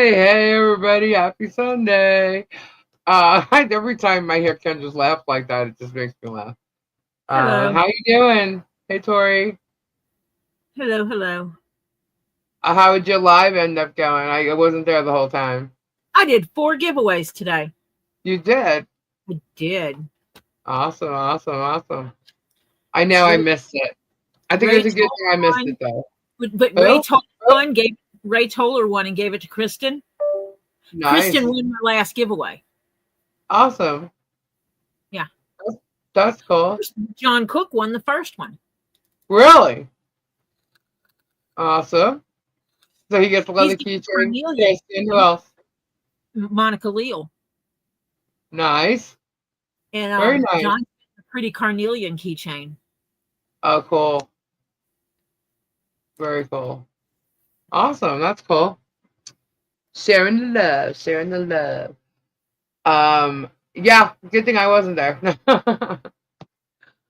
Hey everybody, happy Sunday. Every time I hear Ken just laugh like that, it just makes me laugh. Hello. How you doing? Hey Tori. Hello, hello. How would your live end up going? I wasn't there the whole time. I did 4 giveaways today. You did? I did. Awesome, awesome, awesome. I know I Ray, missed it. I think it's Ray a good Toller thing I missed it won, though. but Ray Oh, Toller oh, won, gave Ray Toller won and gave it to Kristen. Kristen nice. won my last giveaway. Awesome. Yeah. That's cool. John Cook won the first one. Really? Awesome. So he gets He's another getting keychain. Carnelian. Kristen, who else? Monica Leal. Nice. And Very nice. John a pretty Carnelian keychain. Oh, cool. Very cool. Awesome. That's cool. Sharing the love. Sharing the love. Yeah. Good thing I wasn't there. I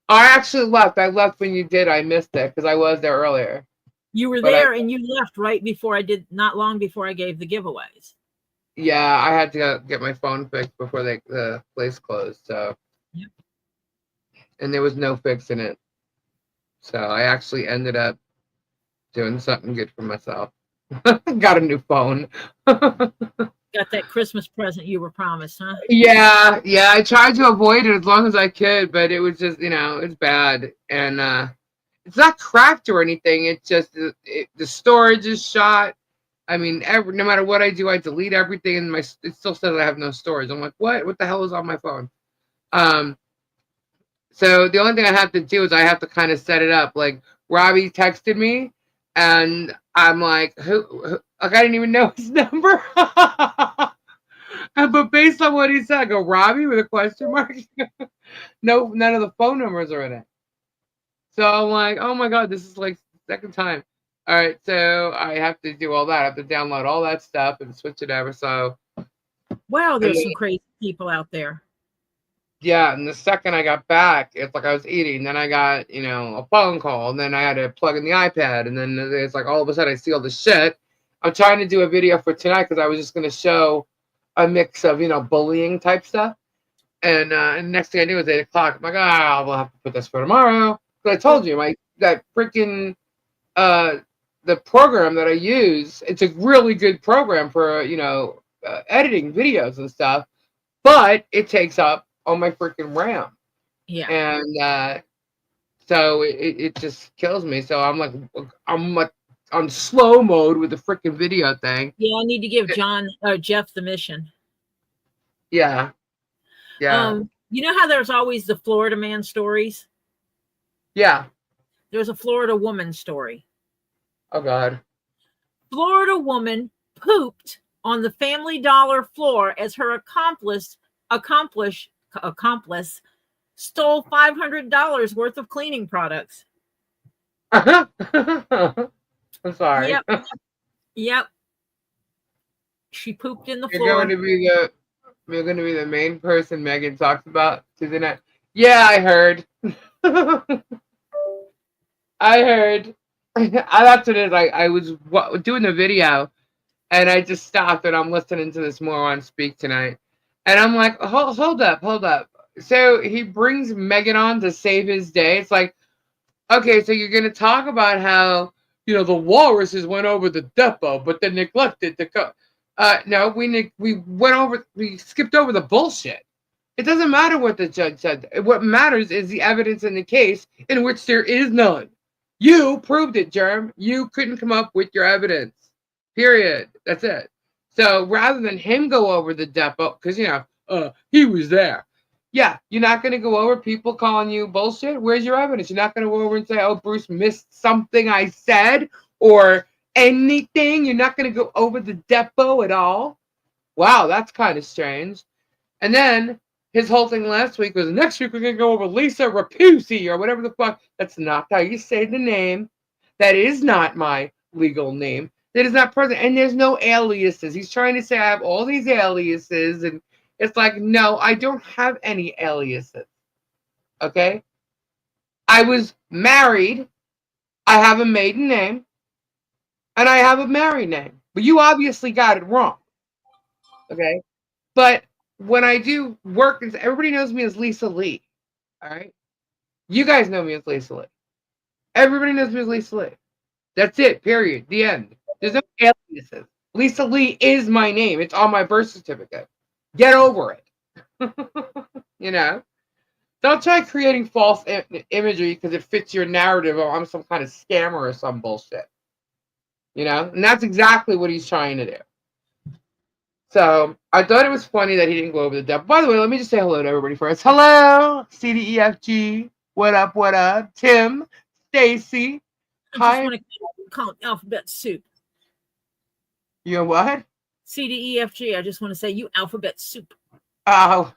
actually left. I left when you did. I missed it because I was there earlier. You were But there and you left right before I did, not long before I gave the giveaways. yeah, I had to get my phone fixed before the place closed. So, Yep. and there was no fixing it. So I actually ended up doing something good for myself. Got a new phone. Got that Christmas present you were promised, huh? Yeah, yeah. I tried to avoid it as long as I could, but it was just, it's bad, and it's not cracked or anything. It's just the storage is shot. I mean, no matter what I do, I delete everything, and it still says I have no storage. I'm like, what? What the hell is on my phone? Um, so the only thing I have to do is I have to kind of set it up. Like Robbie texted me, and I'm like, who like I didn't even know his number. But based on what he said, I go, Robbie with a question mark? No, none of the phone numbers are in it. So I'm like, oh my God, this is like the second time. All right, so I have to do all that. I have to download all that stuff and switch it over. So, Wow, and there's then, some crazy people out there. yeah, and the second I got back, it's like I was eating. Then I got, a phone call, and then I had to plug in the iPad. And then it's like all of a sudden I see all the shit. I'm trying to do a video for tonight because I was just going to show a mix of, bullying type stuff. And the next thing I do is 8 o'clock. I'm like, we'll have to put this for tomorrow. But I told you, that freaking the program that I use, it's a really good program for editing videos and stuff. But it takes up all my freaking RAM, Yeah. and so it just kills me. So I'm like on slow mode with the freaking video thing. Yeah, I need to give Jeff the mission. Yeah, yeah, You know how there's always the Florida man stories? yeah. There's a Florida woman story. Oh God. Florida woman pooped on the Family Dollar floor as her accomplice stole $500 worth of cleaning products. I'm sorry. Yep. She pooped in the You're floor. going to be the main person Megan talks about Tuesday night. Yeah, I heard. I heard. That's what it is. I was doing the video, and I just stopped, and I'm listening to this moron speak tonight, and I'm like, hold up. So he brings Megan on to save his day. It's like, okay, so you're gonna talk about how the walruses went over the depot, but they neglected to go. No, we skipped over the bullshit. It doesn't matter what the judge said. What matters is the evidence in the case, in which there is none. You proved it, Germ. You couldn't come up with your evidence. Period. That's it. So rather than him go over the depot, because he was there. Yeah, you're not going to go over people calling you bullshit. Where's your evidence? You're not going to go over and say, oh, Bruce missed something I said or anything. You're not going to go over the depot at all. Wow, that's kind of strange. And then his whole thing last week was, next week we're going to go over Lisa Rapusi or whatever the fuck. That's not how you say the name. That is not my legal name. That is not present. And there's no aliases. He's trying to say I have all these aliases, and it's like, no, I don't have any aliases. Okay? I was married. I have a maiden name. And I have a married name. But you obviously got it wrong. Okay. But when I do work, everybody knows me as Lisa Lee. All right. You guys know me as Lisa Lee. Everybody knows me as Lisa Lee. That's it. Period. The end. There's no aliases. Lisa Lee is my name. It's on my birth certificate. Get over it. You know? Don't try creating false imagery because it fits your narrative or I'm some kind of scammer or some bullshit. You know? And that's exactly what he's trying to do. So I thought it was funny that he didn't go over the depth. By the way, let me just say hello to everybody first. Hello, CDEFG. What up? What up? Tim, Stacy. I just want to call it alphabet soup. You know what? CDEFG. I just want to say you alphabet soup. Oh,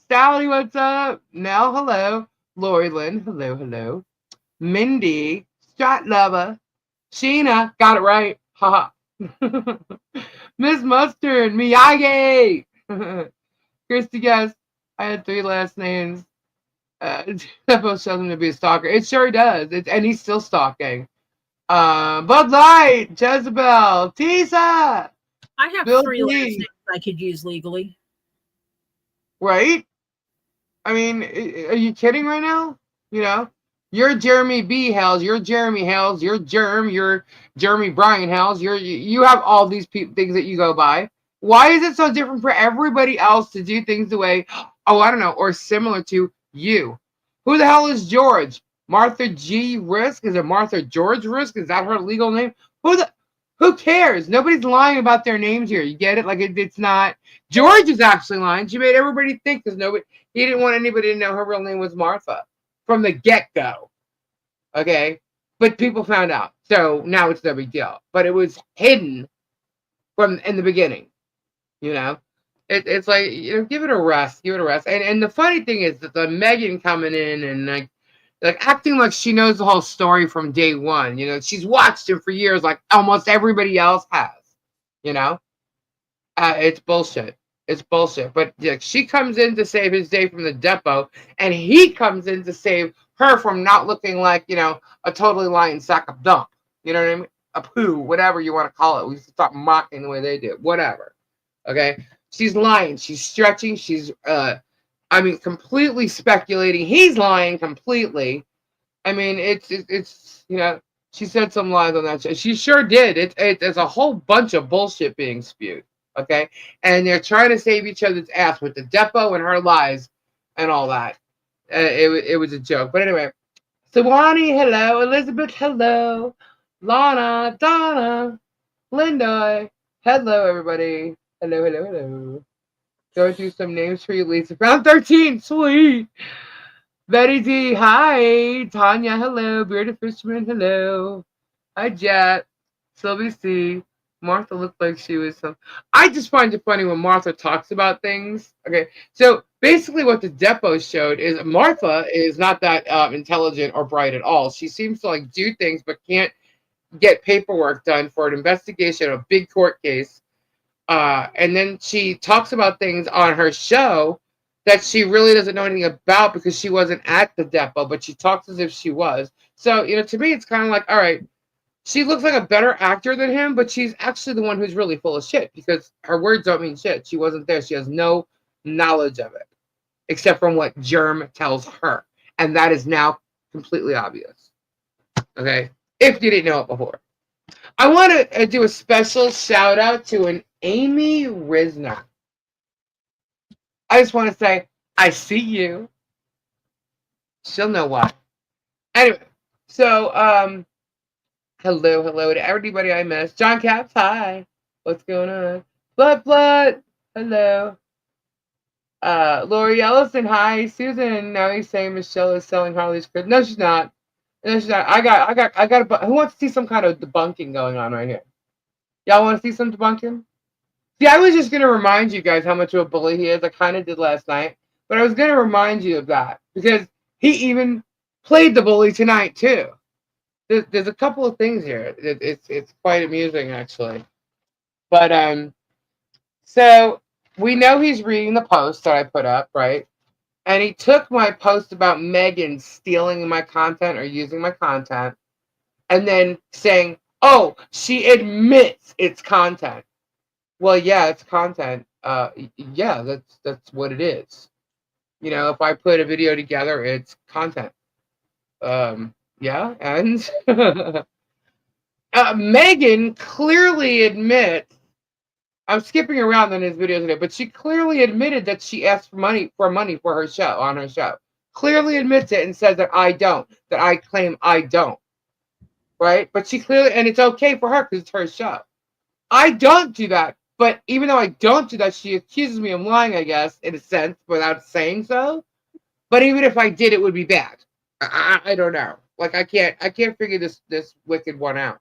Sally, what's up? Nell, hello. Lori Lynn, hello, hello. Mindy, Strat Lover. Sheena, got it right. Haha. Miss Mustard, Miyagi. Christy, guess I had 3 last names. That both shows him to be a stalker. It sure does. And he's still stalking. Bud Light, Jezebel, Tisa. I have Bill 3 last D. names I could use legally. Right? I mean, are you kidding right now? You know? You're Jeremy B. Hales. You're Jeremy Hales. You're Germ. You're Jeremy Bryan Hales. You have all these things that you go by. Why is it so different for everybody else to do things the way, oh, I don't know, or similar to you? Who the hell is George? Martha G. Risk? Is it Martha George Risk? Is that her legal name? Who cares? Nobody's lying about their names here. You get it? Like it's not. George is actually lying. She made everybody think because he didn't want anybody to know her real name was Martha from the get-go. Okay? But people found out. So now it's no big deal. But it was hidden from in the beginning. You know? It's like, you know, give it a rest. Give it a rest. And the funny thing is that the Megan coming in and like acting like she knows the whole story from day one. You know, she's watched him for years like almost everybody else has. You know? It's bullshit. It's bullshit. But yeah, she comes in to save his day from the depot, and he comes in to save her from not looking like, you know, a totally lying sack of dump. You know what I mean? A poo, whatever you want to call it. We stop mocking the way they do. Whatever. Okay? She's lying. She's stretching. She's, completely speculating. He's lying completely. I mean, it's you know, she said some lies on that show. She sure did. It's a whole bunch of bullshit being spewed. Okay, and they're trying to save each other's ass with the depot and her lies and all that. It was a joke, but anyway. Sawani, hello. Elizabeth, hello. Lana, Donna, Linda, hello everybody. Hello, hello, hello. Going through some names for you, Lisa. Round 13, sweet. Betty D, hi. Tanya, hello. Bearded Fisherman, hello. Hi, Jet. Sylvie C. Martha looked like she was some. I just find it funny when Martha talks about things. Okay, so basically what the depot showed is Martha is not that intelligent or bright at all. She seems to like do things but can't get paperwork done for an investigation of a big court case. And then she talks about things on her show that she really doesn't know anything about because she wasn't at the depot, but she talks as if she was. So, you know, to me, it's kind of like, all right, she looks like a better actor than him, but she's actually the one who's really full of shit because her words don't mean shit. She wasn't there. She has no knowledge of it, except from what Germ tells her. And that is now completely obvious. Okay? If you didn't know it before. I want to do a special shout out to an Amy Risner. I just want to say, I see you. She'll know why. Anyway, so, hello to everybody I missed. John Caps, hi. What's going on? Blood, hello. Lori Ellison, hi. Susan, now he's saying Michelle is selling Harley's crib. No, she's not. No, she's not. I got. Who wants to see some kind of debunking going on right here? Y'all want to see some debunking? See, I was just going to remind you guys how much of a bully he is. I kind of did last night. But I was going to remind you of that. Because he even played the bully tonight, too. There's a couple of things here. It's quite amusing, actually. But, so, we know he's reading the post that I put up, right? And he took my post about Megan stealing my content or using my content. And then saying, oh, she admits it's content. Well, yeah, it's content. Yeah, that's what it is. If I put a video together, it's content. Yeah, and Megan clearly admits. I'm skipping around in his videos today, but she clearly admitted that she asked for money for her show on her show. Clearly admits it and says that I claim I don't. Right? But she clearly, and it's okay for her because it's her show. I don't do that. But even though I don't do that, she accuses me of lying, I guess, in a sense, without saying so. But even if I did, it would be bad. I don't know. Like I can't figure this wicked one out.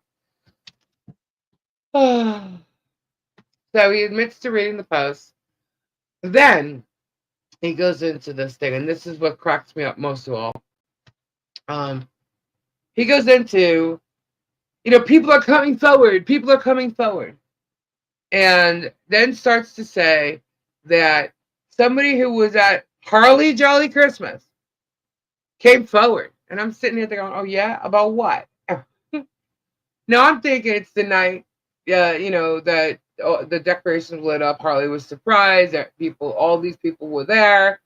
So he admits to reading the post. Then he goes into this thing, and this is what cracks me up most of all. He goes into, people are coming forward. People are coming forward. And then starts to say that somebody who was at Harley Jolly Christmas came forward. And I'm sitting here thinking, oh, yeah? About what? No, I'm thinking it's the night, that the decorations lit up. Harley was surprised that all these people were there.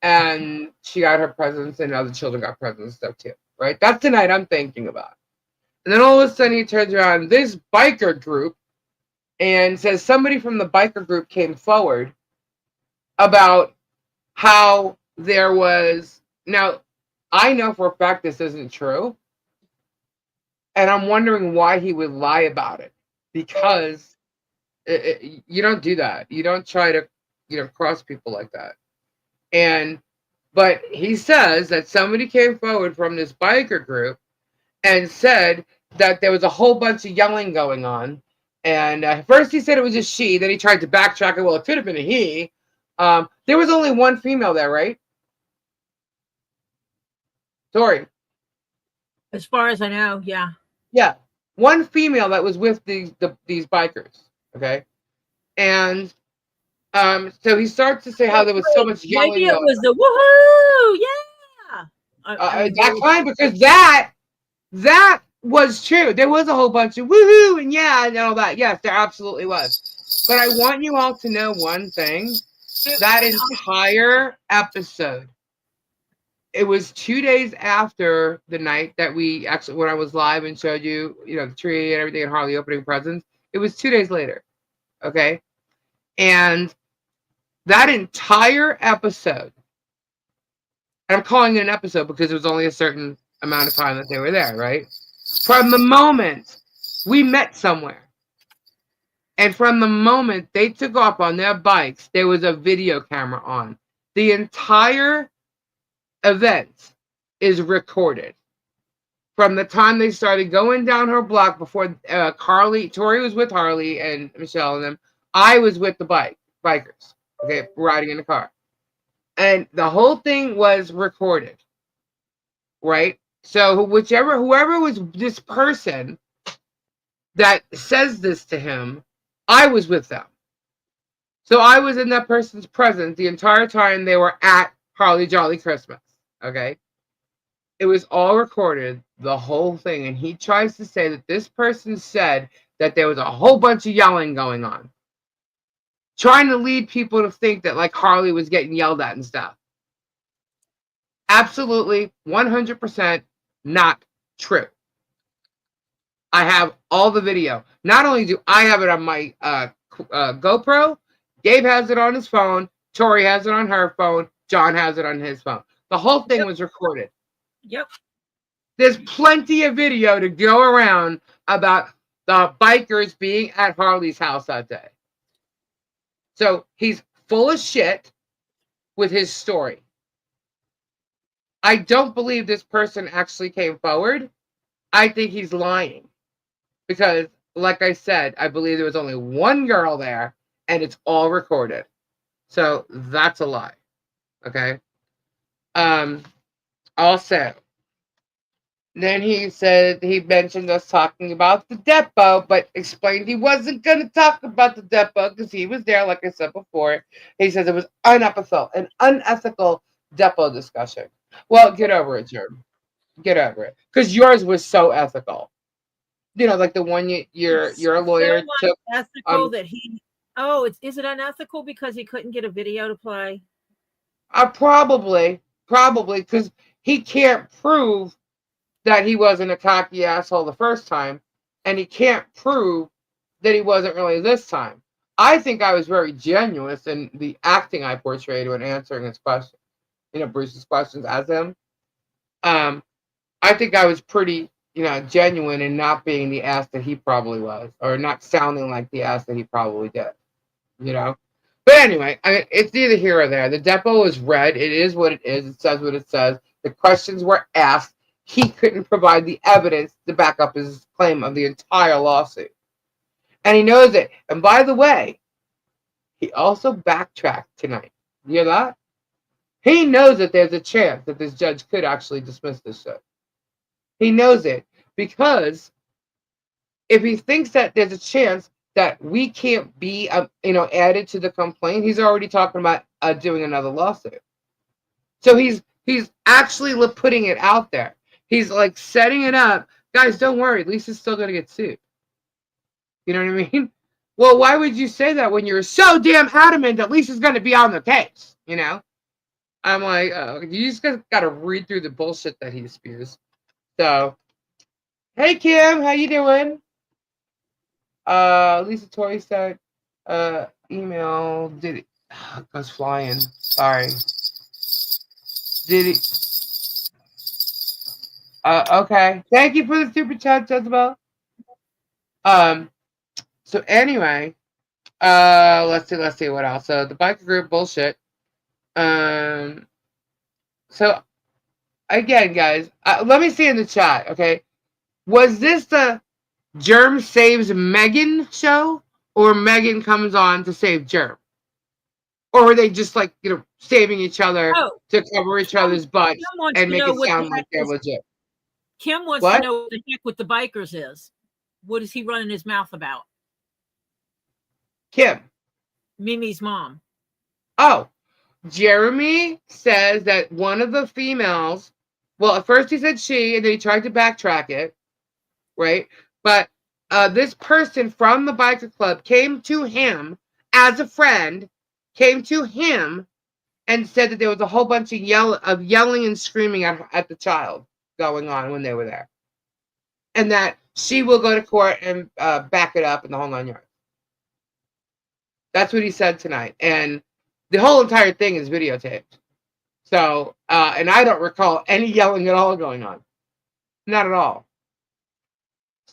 And she got her presents, and other children got presents and stuff too. Right? That's the night I'm thinking about. And then all of a sudden he turns around, this biker group, and says somebody from the biker group came forward about how there was. Now, I know for a fact this isn't true. And I'm wondering why he would lie about it. Because you don't do that. You don't try to, cross people like that. But he says that somebody came forward from this biker group and said that there was a whole bunch of yelling going on. And first he said it was a she. Then he tried to backtrack it. Well, it could have been a he. There was only one female there, right? Tori. As far as I know, yeah. Yeah. One female that was with these bikers. Okay. And so he starts to say how there was so much yelling. Maybe it was the woohoo, yeah. That's fine, because that was true. There was a whole bunch of woohoo and yeah and all that. Yes, there absolutely was. But I want you all to know one thing. That entire episode, it was 2 days after the night that we actually, when I was live and showed you, the tree and everything and Harley opening presents. It was 2 days later. Okay. And that entire episode, and I'm calling it an episode because it was only a certain amount of time that they were there, right? From the moment we met somewhere, and from the moment they took off on their bikes, there was a video camera on. The entire event is recorded. From the time they started going down her block before Tori was with Harley and Michelle and them, I was with the bikers, okay, riding in the car. And the whole thing was recorded, right? So whoever was this person that says this to him, I was with them. So I was in that person's presence the entire time they were at Harley Jolly Christmas, okay? It was all recorded, the whole thing. And he tries to say that this person said that there was a whole bunch of yelling going on, trying to lead people to think that like Harley was getting yelled at and stuff. Absolutely 100% not true. I have all the video. Not only do I have it on my GoPro, Gabe has it on his phone, Tori has it on her phone, John has it on his phone. The whole thing was recorded. Yep. There's plenty of video to go around about the bikers being at Harley's house that day. So he's full of shit with his story. I don't believe this person actually came forward. I think he's lying. Because, like I said, I believe there was only one girl there, and it's all recorded. So that's a lie. Okay? Also, then he mentioned us talking about the depot, but explained he wasn't going to talk about the depot because he was there, like I said before. He says it was an unethical depot discussion. Well, get over it, Germ. Get over it. Because yours was so ethical. Like the one you're a lawyer. So ethical that he Oh, is it unethical because he couldn't get a video to play? Probably, because he can't prove that he wasn't a cocky asshole the first time, and he can't prove that he wasn't really this time. I think I was very genuine in the acting I portrayed when answering his question, Bruce's questions as him. I think I was pretty, genuine in not being the ass that he probably was, or not sounding like the ass that he probably did, you know. But anyway, it's neither here or there. The depo is read. It is what it is. It says what it says. The questions were asked. He couldn't provide the evidence to back up his claim of the entire lawsuit. And he knows it. And by the way, he also backtracked tonight. You hear that? He knows that there's a chance that this judge could actually dismiss this shit. He knows it because if he thinks that there's a chance that we can't be, added to the complaint, he's already talking about doing another lawsuit. So he's actually putting it out there. He's like setting it up. Guys, don't worry. Lisa's still going to get sued. You know what I mean? Well, why would you say that when you're so damn adamant that Lisa's going to be on the case? I'm like, oh, you just got to read through the bullshit that he spews. So, hey Kim, how you doing? Lisa Tori said, email, did it? Oh, it goes flying. Sorry. Did it? Okay. Thank you for the super chat, Jezebel. So anyway, let's see what else. So the biker group bullshit. So again, guys, let me see in the chat. Okay, was this the GERM saves Megan show, or Megan comes on to save GERM, or were they just like saving each other to cover each other's butts and make it sound like they're legit? Kim wants to know what the heck with the bikers is. What is he running his mouth about? Kim, Mimi's mom. Oh, Jeremy says that one of the females, well, at first he said she, and then he tried to backtrack it, right? But this person from the biker club came to him as a friend, came to him and said that there was a whole bunch of yelling and screaming at the child going on when they were there. And that she will go to court and back it up in the whole 9 yards. That's what he said tonight. And the whole entire thing is videotaped. So, and I don't recall any yelling at all going on. Not at all.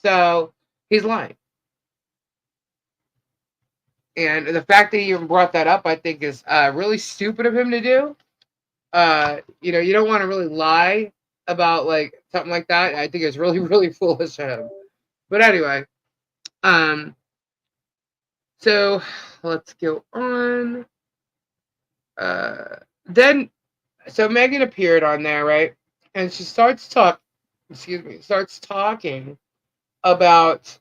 So, he's lying. And the fact that he even brought that up, I think, is really stupid of him to do. You don't want to really lie about, like, something like that. I think it's really, really foolish of him. But anyway, so let's go on. So Megan appeared on there, right? And she starts talking about,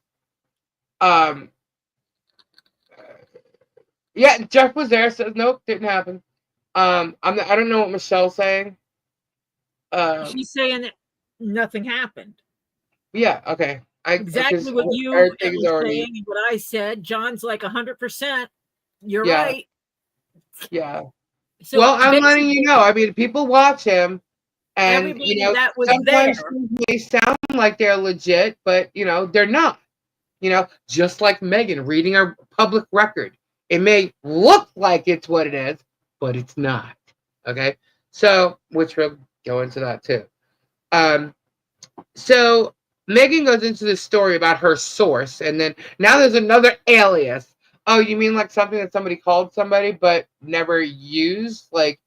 yeah, Jeff was there, says nope, didn't happen. I don't know what Michelle's saying. She's saying that nothing happened. Yeah, okay. Exactly what you were saying and what I said. John's like 100%. You're right. Yeah. So well, I'm letting you know. I mean, people watch him, and that was sometimes they sound like they're legit, but they're not. Just like Megan reading our public record, it may look like it's what it is, but it's not. Okay. So, which we'll go into that too. So Megan goes into the story about her source, and then now there's another alias. Oh, you mean like something that somebody called somebody but never used, like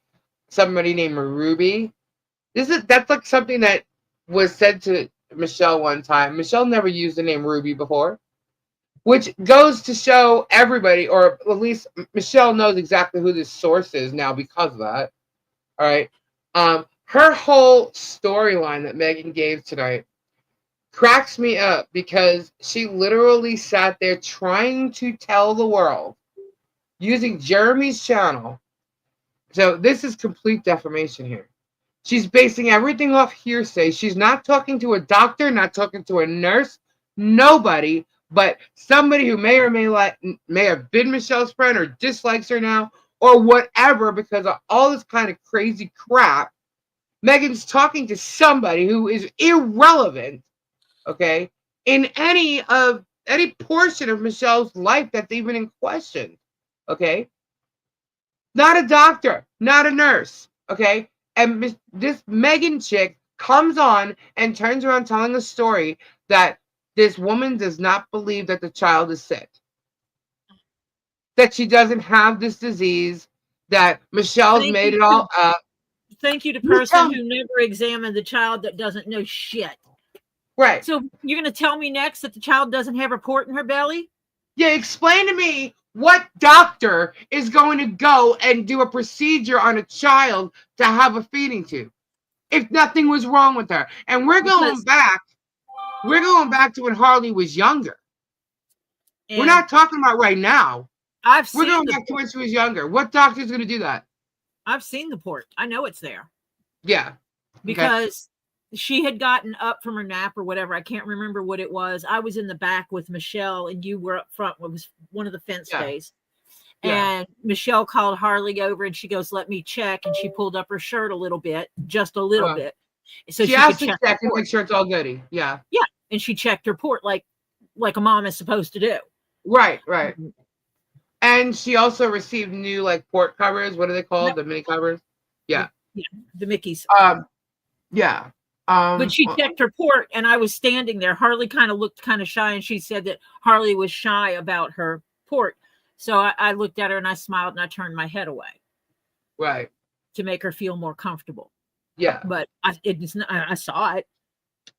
somebody named Ruby? That's like something that was said to Michelle one time. Michelle never used the name Ruby before, which goes to show everybody, or at least Michelle knows exactly who this source is now because of that. All right. Her whole storyline that Megan gave tonight cracks me up because she literally sat there trying to tell the world using Jeremy's channel. So this is complete defamation here. She's basing everything off hearsay. She's not talking to a doctor, not talking to a nurse, nobody, but somebody who may or may have been Michelle's friend or dislikes her now or whatever because of all this kind of crazy crap. Megan's talking to somebody who is irrelevant, okay, in any portion of Michelle's life that's even in question, okay? Not a doctor, not a nurse, okay? And this Megan chick comes on and turns around telling a story that this woman does not believe that the child is sick, that she doesn't have this disease, that Michelle's made it all up. Thank you to person who never examined the child that doesn't know shit. Right. So you're going to tell me next that the child doesn't have a port in her belly? Yeah, explain to me what doctor is going to go and do a procedure on a child to have a feeding tube if nothing was wrong with her. And we're going back to when Harley was younger. We're not talking about right now. We're going back to when she was younger. What doctor is going to do that? I've seen the port. I know it's there. Yeah. Because she had gotten up from her nap or whatever. I can't remember what it was. I was in the back with Michelle and you were up front. It was one of the fence days. Yeah. And Michelle called Harley over and she goes, let me check. And she pulled up her shirt a little bit, just a little bit. So she has to check and make sure it's all goody. Yeah. Yeah. And she checked her port like a mom is supposed to do. Right. And she also received new port covers. What are they called? The mini covers? Yeah. Yeah. The Mickeys. Yeah. But she checked her port and I was standing there. Harley kind of looked kind of shy and she said that Harley was shy about her port. So I looked at her and I smiled and I turned my head away. Right. To make her feel more comfortable. Yeah. But I saw it.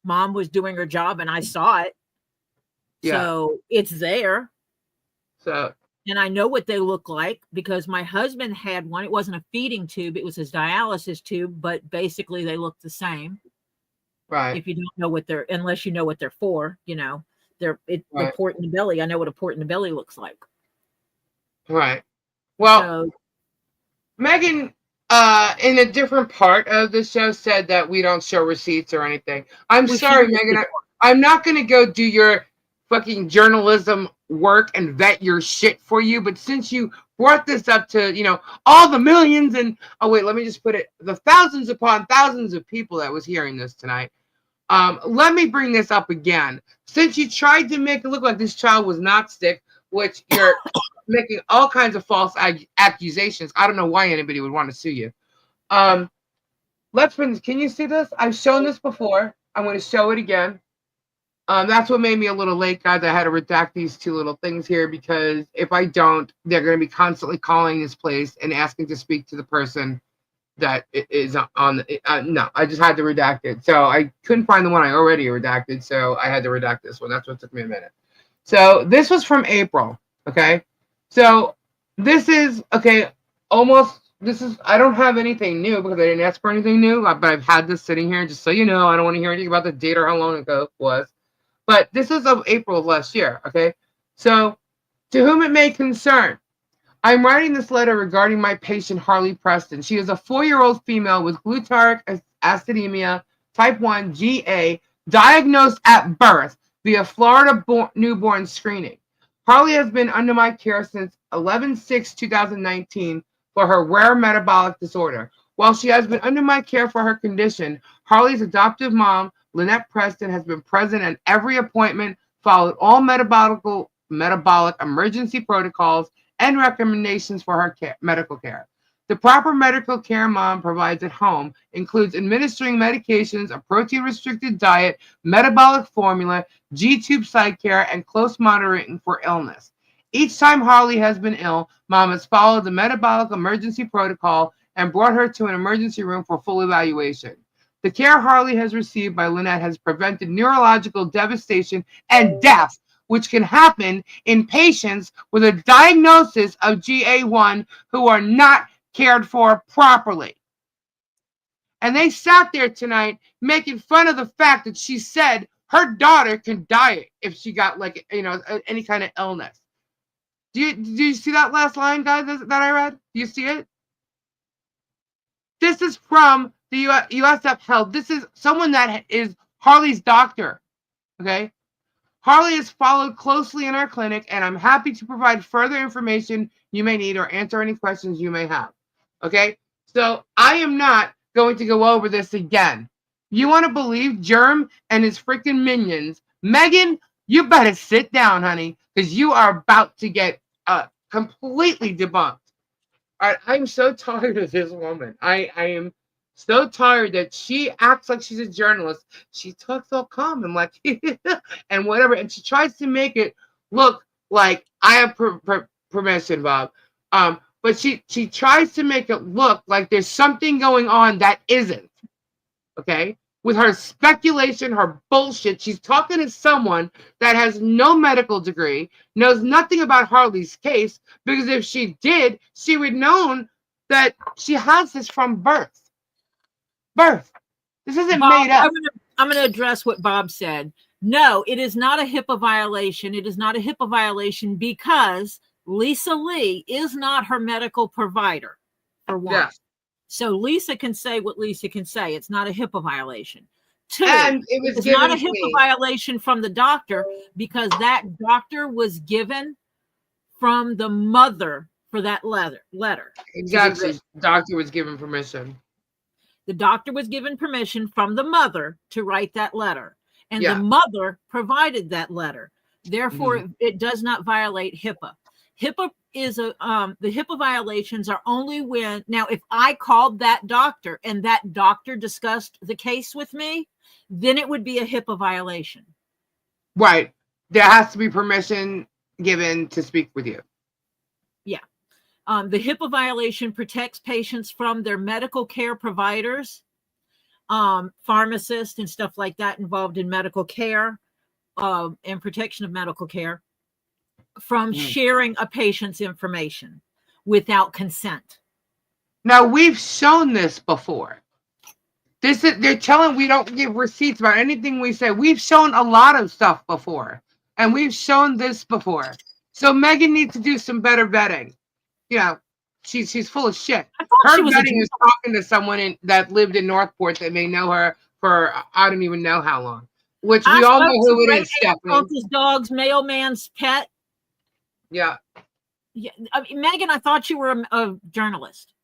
Mom was doing her job and I saw it. Yeah. So it's there. So. And I know what they look like because my husband had one. It wasn't a feeding tube. It was his dialysis tube, but basically they look the same. Right. If you don't know unless you know what they're for, the port in the belly. I know what a port in the belly looks like. Right. Well, Megan, in a different part of the show said that we don't show receipts or anything. I'm sorry, Megan. I'm not going to go do your fucking journalism work and vet your shit for you. But since you brought this up to, all the millions and, let me just put it, the thousands upon thousands of people that was hearing this tonight. Let me bring this up again. Since you tried to make it look like this child was not sick, which you're making all kinds of false accusations. I don't know why anybody would want to sue you. Can you see this? I've shown this before. I'm going to show it again. That's what made me a little late, guys. I had to redact these two little things here because if I don't, they're going to be constantly calling this place and asking to speak to the person that is on. No, I just had to redact it. So I couldn't find the one I already redacted, so I had to redact this one. That's what took me a minute. So this was from April, okay? So this is, I don't have anything new because I didn't ask for anything new, but I've had this sitting here just so you know. I don't want to hear anything about the date or how long ago it was. But this is of April of last year, okay? So, to whom it may concern, I'm writing this letter regarding my patient, Harley Preston. She is a 4-year-old female with glutaric acidemia type 1 GA, diagnosed at birth via Florida newborn screening. Harley has been under my care since 11/6/2019 for her rare metabolic disorder. While she has been under my care for her condition, Harley's adoptive mom, Lynette Preston, has been present at every appointment, followed all metabolic emergency protocols and recommendations for her medical care. The proper medical care mom provides at home includes administering medications, a protein-restricted diet, metabolic formula, G-tube side care, and close monitoring for illness. Each time Harley has been ill, mom has followed the metabolic emergency protocol and brought her to an emergency room for full evaluation. The care Harley has received by Lynette has prevented neurological devastation and death, which can happen in patients with a diagnosis of GA1 who are not cared for properly. And they sat there tonight making fun of the fact that she said her daughter can die if she got any kind of illness. Do you see that last line, guys, that I read? Do you see it? This is from the USF Health. This is someone that is Harley's doctor. Okay. Harley is followed closely in our clinic, and I'm happy to provide further information you may need or answer any questions you may have. Okay? So I am not going to go over this again. You want to believe Germ and his freaking minions? Megan, you better sit down, honey, because you are about to get completely debunked. I'm so tired of this woman. I am so tired that she acts like she's a journalist. She talks all calm and like and whatever, and she tries to make it look like I have permission, Bob. But she tries to make it look like there's something going on that isn't. Okay, with her speculation, her bullshit. She's talking to someone that has no medical degree, knows nothing about Harley's case, because if she did, she would known that she has this from birth. Birth. This isn't Bob, made up. I'm going to address what Bob said. No, it is not a HIPAA violation. It is not a HIPAA violation because Lisa Lee is not her medical provider, for one. Yeah. So Lisa can say what Lisa can say. It's not a HIPAA violation. Two, and it's not a HIPAA violation from the doctor because that doctor was given from the mother for that letter. Exactly. The doctor was given permission. The doctor was given permission from the mother to write that letter. And the mother provided that letter. Therefore, it does not violate HIPAA. HIPAA is the HIPAA violations are only when, now, if I called that doctor and that doctor discussed the case with me, then it would be a HIPAA violation. Right. There has to be permission given to speak with you. Yeah. The HIPAA violation protects patients from their medical care providers, pharmacists and stuff like that involved in medical care and protection of medical care from sharing a patient's information without consent. Now, we've shown this before. They're telling we don't give receipts about anything we say. We've shown a lot of stuff before, and we've shown this before. So Megan needs to do some better vetting. You know, she's full of shit. Her vetting is talking to someone that lived in Northport that may know her for I don't even know how long. Which we all know who it is, Stephanie. Uncle's dog's mailman's pet. Yeah. Yeah. I mean, Megan, I thought you were a journalist.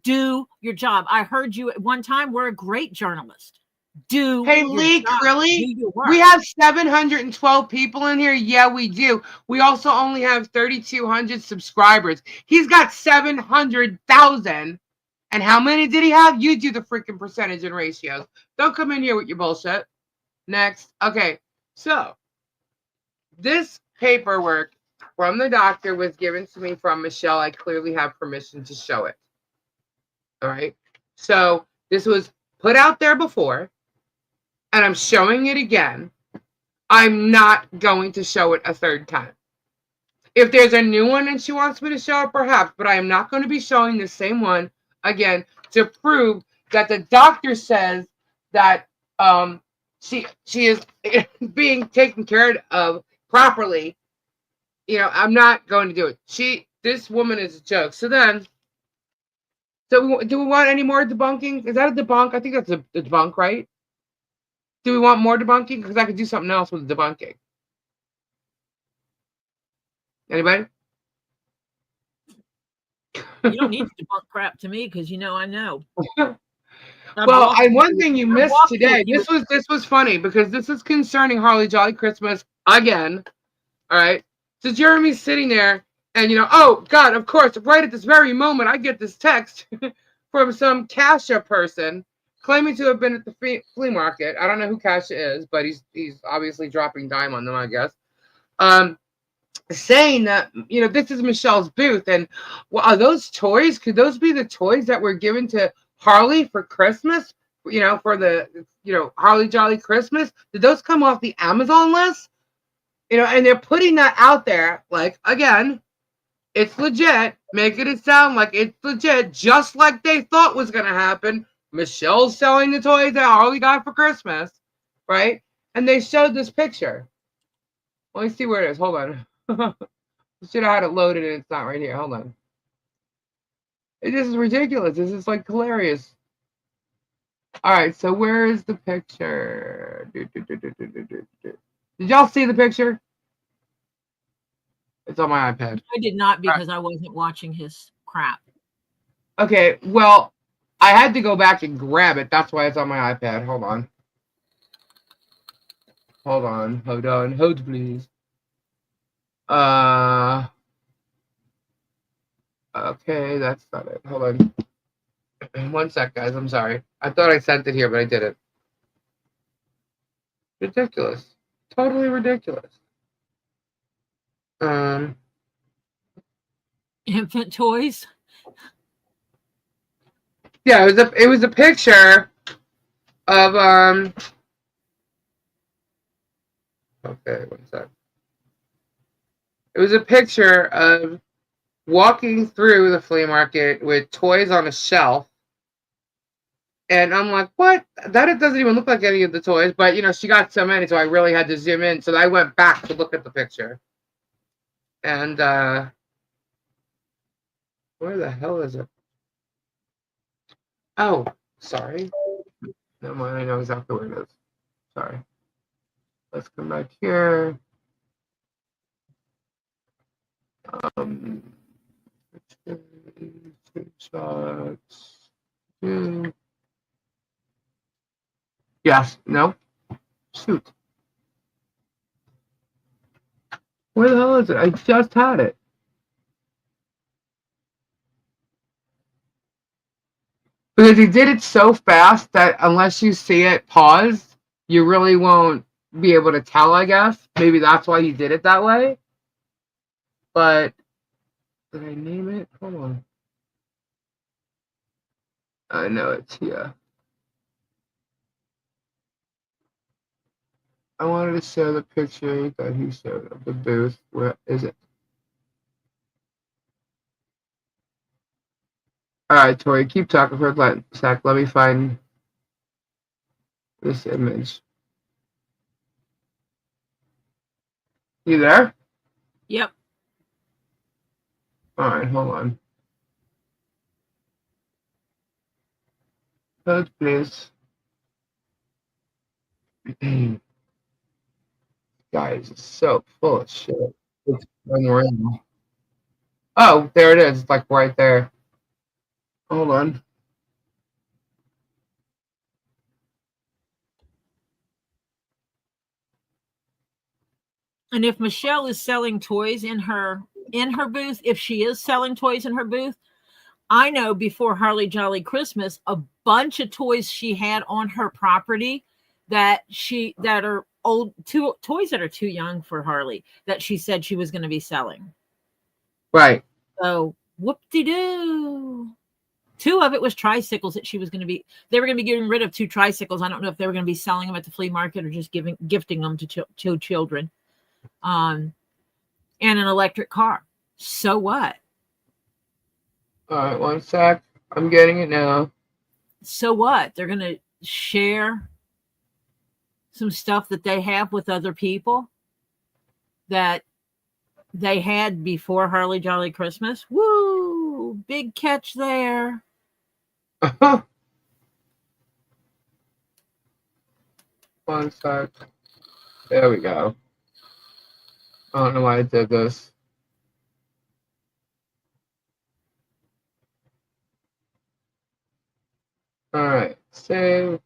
Do your job. I heard you at one time were a great journalist. Hey, Lee, really? We have 712 people in here. Yeah, we do. We also only have 3,200 subscribers. He's got 700,000. And how many did he have? You do the freaking percentage and ratios. Don't come in here with your bullshit. Next. Okay. So, this paperwork from the doctor was given to me from Michelle. I clearly have permission to show it. All right. So, this was put out there before. And I'm showing it again. I'm not going to show it a third time. If there's a new one and she wants me to show it, perhaps, but I am not going to be showing the same one again to prove that the doctor says that she is being taken care of properly. You know, I'm not going to do it. This woman is a joke. So do we want any more debunking? Is that a debunk? I think that's a debunk, right? Do we want more debunking? Because I could do something else with debunking. Anybody? You don't need to debunk crap to me because you know I know. Well, one thing you missed today. This was funny because this is concerning Harley Jolly Christmas again. All right. So Jeremy's sitting there, and oh God, of course, right at this very moment, I get this text from some CashApp person claiming to have been at the flea market. I don't know who CashApp is, but he's obviously dropping dime on them, I guess. Saying that this is Michelle's booth, and well, are those toys? Could those be the toys that were given to Harley for Christmas? For the Harley Jolly Christmas. Did those come off the Amazon list? And they're putting that out there, like, again, it's legit, making it sound like it's legit, just like they thought was gonna happen. Michelle's selling the toys that Harley got for Christmas, right? And they showed this picture. Let me see where it is. Hold on. Should have had it loaded and it's not right here. Hold on. This is ridiculous. This is like hilarious. All right, so where is the picture? Did y'all see the picture? It's on my iPad. I did not because I wasn't watching his crap. Okay, well, I had to go back and grab it. That's why it's on my iPad. Hold on. Hold please. Okay, that's not it. Hold on. One sec, guys. I'm sorry. I thought I sent it here, but I didn't. Ridiculous. Totally ridiculous. Infant toys. Yeah, it was a picture of okay, one sec. It was a picture of walking through the flea market with toys on a shelf. And I'm like, what? That it doesn't even look like any of the toys. But, you know, she got so many, so I really had to zoom in. So I went back to look at the picture. And, where the hell is it? Oh, sorry. Never mind, I know exactly where it is. Sorry. Let's come back here. Screenshots. Yes. No. Shoot. Where the hell is it? I just had it. Because he did it so fast that unless you see it paused, you really won't be able to tell, I guess. Maybe that's why he did it that way. But did I name it? Hold on. I know it's here. I wanted to show the picture that he showed of the booth. Where is it? Alright, Tori, keep talking for a sec. Let me find this image. You there? Yep. Alright, hold on. Hold, please. Guys, it's so full of shit. It's unreal. Oh, there it is. It's like right there. Hold on. And if Michelle is selling toys in her booth, if she is selling toys in her booth, I know before Harley Jolly Christmas, a bunch of toys she had on her property that are old toys that are too young for Harley that she said she was going to be selling. Right. So whoop-de-doo. 2 of it was tricycles that they were going to be getting rid of 2 tricycles. I don't know if they were going to be selling them at the flea market or just gifting them to children. And an electric car. So what? All right, one sec. I'm getting it now. So what? They're going to share some stuff that they have with other people that they had before Harley Jolly Christmas. Woo! Big catch there. One sec. There we go. I don't know why I did this. All right, save.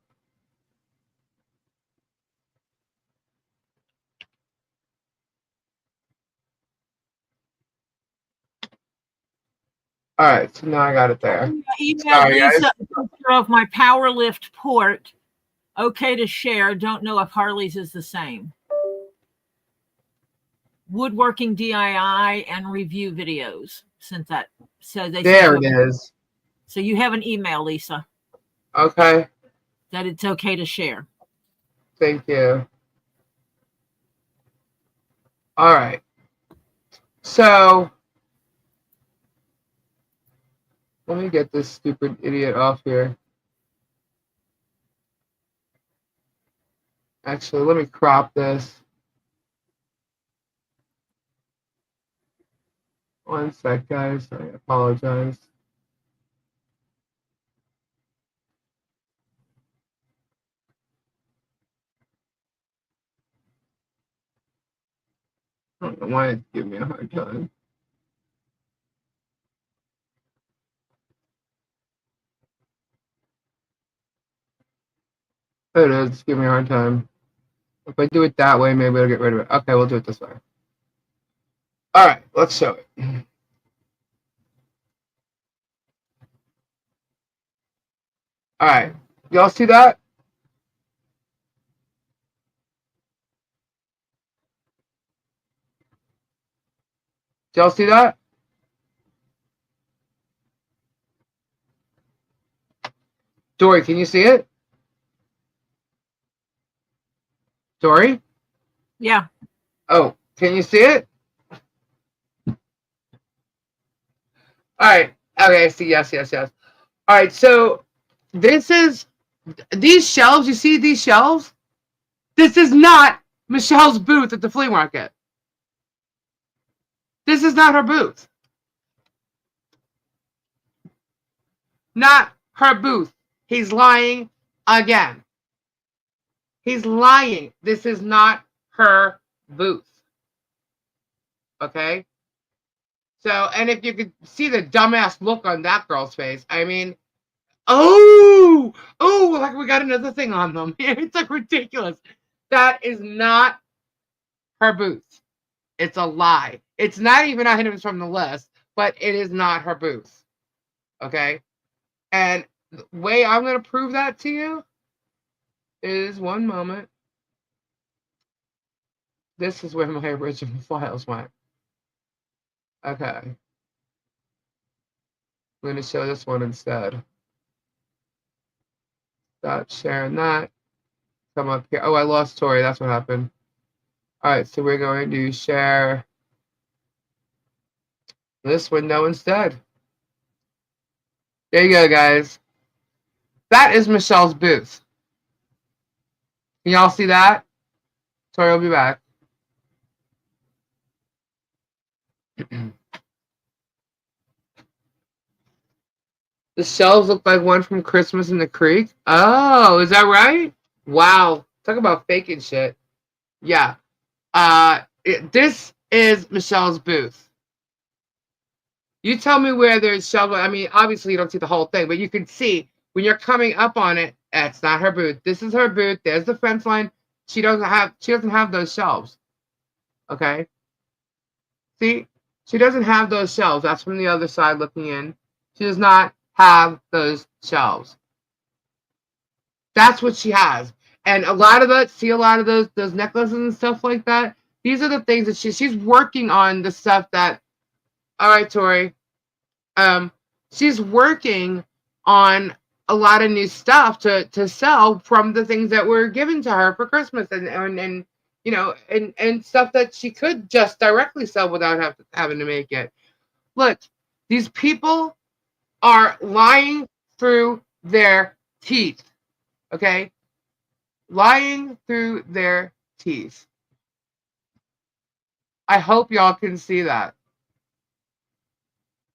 All right, so now I got it there. I emailed Sorry, Lisa guys. a picture of my power lift port. Okay to share. Don't know if Harley's is the same. Woodworking DIY and review videos. Sent that. So There it is. So you have an email, Lisa. Okay. That it's okay to share. Thank you. All right. So let me get this stupid idiot off here. Actually, let me crop this. One sec, guys. I apologize. I don't know why it's giving me a hard time. There it is. It's giving me a hard time. If I do it that way, maybe I'll get rid of it. Okay, we'll do it this way. All right, let's show it. All right, y'all see that? Y'all see that? Dory, can you see it? Dory? Yeah. Oh, can you see it? All right. Okay, I see. Yes. All right, so this is these shelves. You see these shelves? This is not Michelle's booth at the flea market. This is not her booth. Not her booth. He's lying again. He's lying. This is not her booth. Okay? So, and if you could see the dumbass look on that girl's face, I mean, oh, like we got another thing on them. It's like ridiculous. That is not her booth. It's a lie. It's not even items from the list, but it is not her booth. Okay? And the way I'm going to prove that to you is one moment. This is where my original files went. Okay. I'm going to show this one instead. Stop sharing that. Come up here. Oh, I lost Tori. That's what happened. All right, so we're going to share this window instead. There you go, guys. That is Michelle's booth. Can y'all see that? Tori will be back. The shelves look like one from Christmas in the Creek. Oh, is that right? Wow. Talk about faking shit. Yeah. This is Michelle's booth. You tell me where there's shelves. I mean, obviously you don't see the whole thing, but you can see when you're coming up on it, that's not her booth. This is her booth. There's the fence line. She doesn't have those shelves. Okay? See? She doesn't have those shelves. That's from the other side looking in. She does not have those shelves. That's what she has. And a lot of those necklaces and stuff like that, these are the things that she's working on the stuff that, all right, Tori, she's working on a lot of new stuff to sell from the things that were given to her for Christmas and you know, and stuff that she could just directly sell without having to make it. Look, these people are lying through their teeth. Okay? Lying through their teeth. I hope y'all can see that.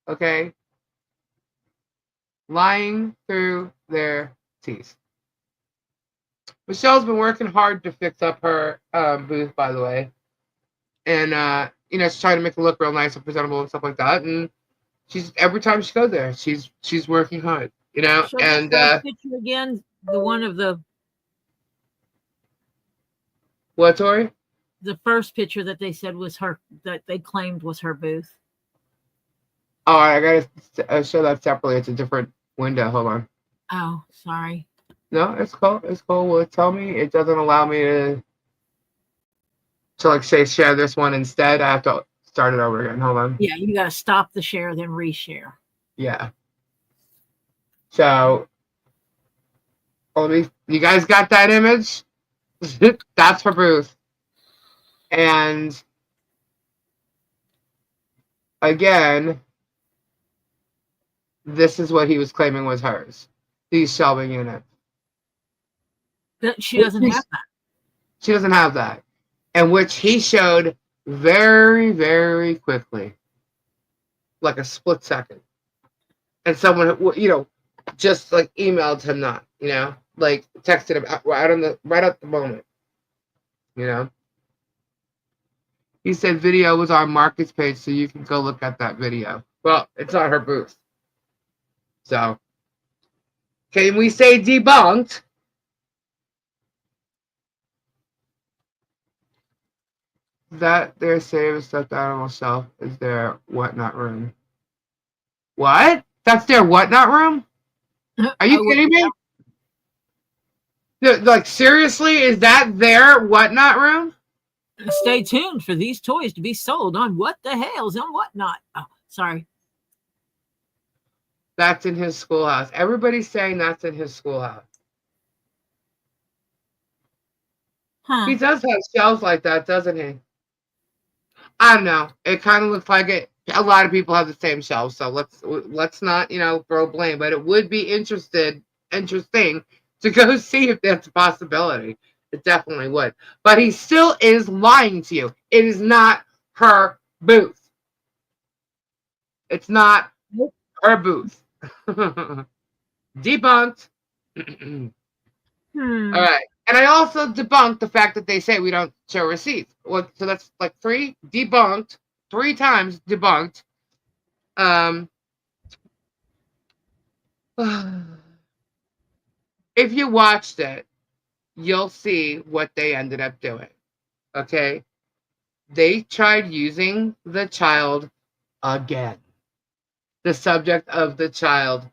Okay? Lying through their teeth. Michelle's been working hard to fix up her booth, by the way. And, you know, she's trying to make it look real nice and presentable and stuff like that. And she's every time she goes there, she's working hard, you know. Show and the picture again, the one of the what, Tori? The first picture that they said was her, that they claimed was her booth. Oh, I gotta show that separately. It's a different window. Hold on. Oh, sorry. No, it's cool. It's cool. Will it tell me? It doesn't allow me to like say share this one instead. I have to start it over again. Hold on. Yeah, you gotta stop the share, then reshare. Yeah. So, you guys got that image? That's her booth. And again, this is what he was claiming was hers. These shelving units. But she doesn't have that. She doesn't have that. And which he showed very, very quickly. Like a split second. And someone, you know, just like emailed him that, you know, like texted him right at the moment, you know. He said video was on Marcus page, so you can go look at that video. Well, it's on her booth. So, can we say debunked? That their save stuffed animal shelf is their whatnot room. What? That's their whatnot room? Are you kidding me? Like, seriously? Is that their whatnot room? Stay tuned for these toys to be sold on What the Hell's on Whatnot. Oh, sorry. That's in his schoolhouse. Everybody's saying that's in his schoolhouse. Huh. He does have shelves like that, doesn't he? I don't know. It kind of looks like it. A lot of people have the same shelves, so let's not, throw blame. But it would be interesting to go see if that's a possibility. It definitely would. But he still is lying to you. It is not her booth. It's not her booth. Debunked. All right. And I also debunked the fact that they say we don't show receipts. Well, so that's like 3 debunked, 3 times debunked. If you watched it, you'll see what they ended up doing. Okay? They tried using the child again. The subject of the child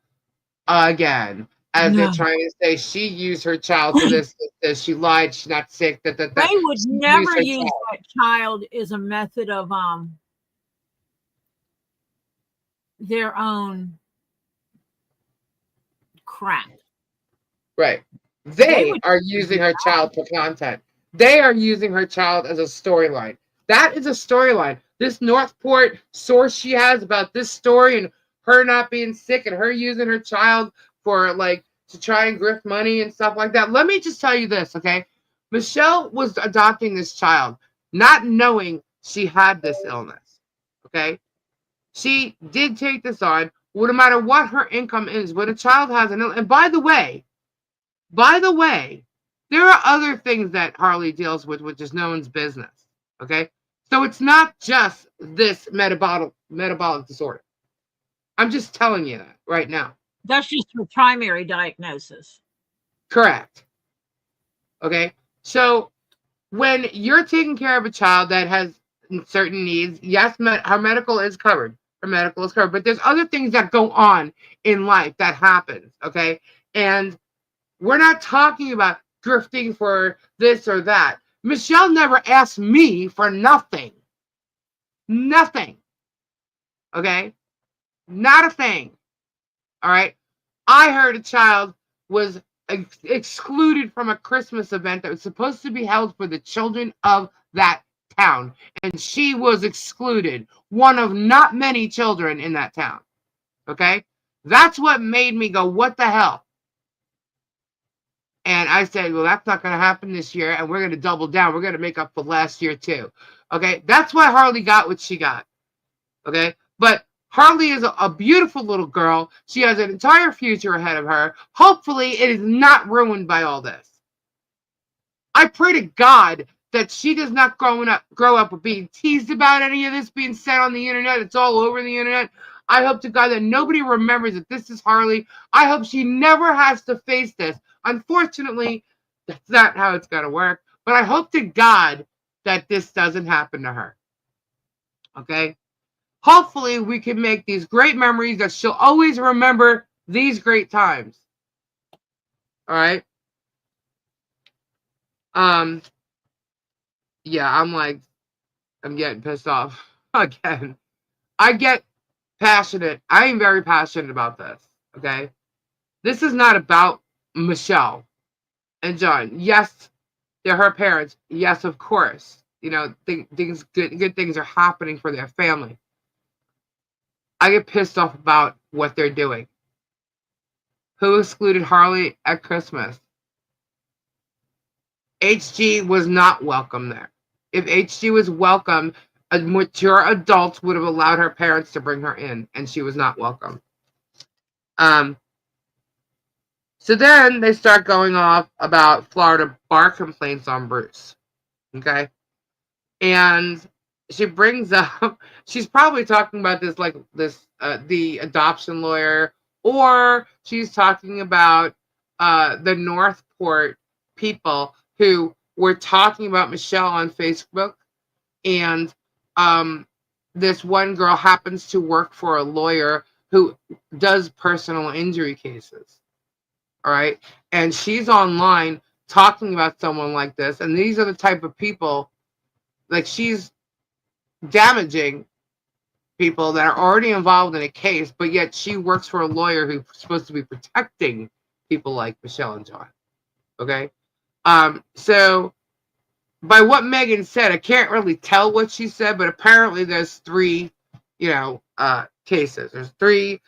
again. As they're trying to say she used her child for this, she lied, she's not sick, They would never use that child as a method of their own crap. Right. They are using her child for content. They are using her child as a storyline. That is a storyline. This Northport source she has about this story and her not being sick and her using her child for to try and grift money and stuff like that. Let me just tell you this, okay? Michelle was adopting this child, not knowing she had this illness, okay? She did take this on, no matter what her income is, when a child has an illness. And by the way, there are other things that Harley deals with, which is no one's business, okay? So it's not just this metabolic disorder. I'm just telling you that right now. That's just her primary diagnosis. Correct. Okay. So when you're taking care of a child that has certain needs, yes, her medical is covered. Her medical is covered. But there's other things that go on in life that happens. Okay. And we're not talking about drifting for this or that. Michelle never asked me for nothing. Nothing. Okay. Not a thing. All right. I heard a child was excluded from a Christmas event that was supposed to be held for the children of that town. And she was excluded. One of not many children in that town. Okay. That's what made me go, what the hell? And I said, well, that's not going to happen this year. And we're going to double down. We're going to make up for last year too. Okay. That's why Harley got what she got. Okay. But Harley is a beautiful little girl. She has an entire future ahead of her. Hopefully, it is not ruined by all this. I pray to God that she does not grow up with being teased about any of this being said on the internet. It's all over the internet. I hope to God that nobody remembers that this is Harley. I hope she never has to face this. Unfortunately, that's not how it's going to work. But I hope to God that this doesn't happen to her. Okay? Hopefully, we can make these great memories that she'll always remember these great times. All right? Yeah, I'm getting pissed off again. I get passionate. I am very passionate about this. Okay? This is not about Michelle and John. Yes, they're her parents. Yes, of course. Good things are happening for their family. I get pissed off about what they're doing. Who excluded Harley at Christmas? HG was not welcome there. If HG was welcome, mature adults would have allowed her parents to bring her in, and she was not welcome. So then they start going off about Florida bar complaints on Bruce. Okay? And she brings up, she's probably talking about this, like this, the adoption lawyer, or she's talking about the Northport people who were talking about Michelle on Facebook, and this one girl happens to work for a lawyer who does personal injury cases. All right, and she's online talking about someone like this, and these are the type of people, like, she's damaging people that are already involved in a case, but yet she works for a lawyer who's supposed to be protecting people like Michelle and John. Okay. So by what Megan said, I can't really tell what she said, but apparently there's three, cases. There's three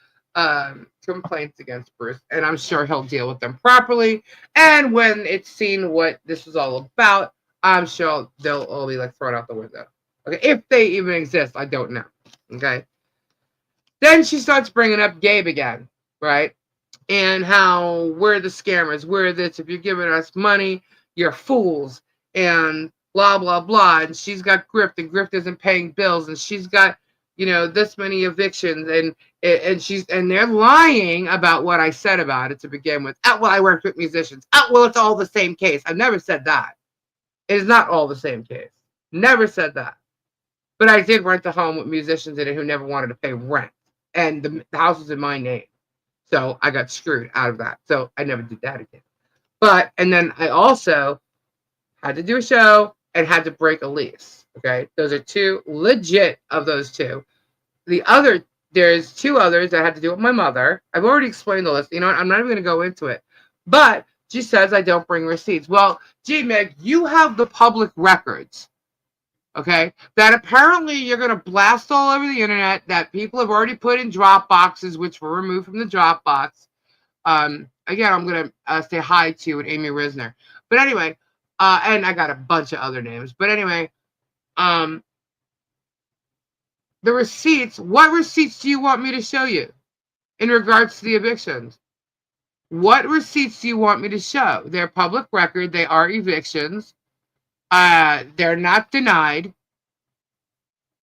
complaints against Bruce, and I'm sure he'll deal with them properly. And when it's seen what this is all about, I'm sure they'll all be like thrown out the window. Okay, if they even exist, I don't know. Okay. Then she starts bringing up Gabe again, right? And how we're the scammers, we're this. If you're giving us money, you're fools, and blah blah blah. And she's got Grift, and Grift isn't paying bills, and she's got, this many evictions, and they're lying about what I said about it to begin with. Oh, well, I worked with musicians. Oh, well, it's all the same case. I've never said that. It is not all the same case. Never said that. But I did rent a home with musicians in it who never wanted to pay rent, and the house was in my name, so I got screwed out of that. So I never did that again. And then I also had to do a show and had to break a lease. Okay, those are two legit of those two. There's two others that had to do with my mother. I've already explained the list. You know what? I'm not even going to go into it. But she says I don't bring receipts. Well, gee, Meg, you have the public records. Okay, that apparently you're going to blast all over the internet, that people have already put in drop boxes, which were removed from the drop box. Again, I'm going to say hi to Amy Risner. But anyway, and I got a bunch of other names. But anyway, the receipts, what receipts do you want me to show you in regards to the evictions? What receipts do you want me to show? They're public record. They are evictions. They're not denied.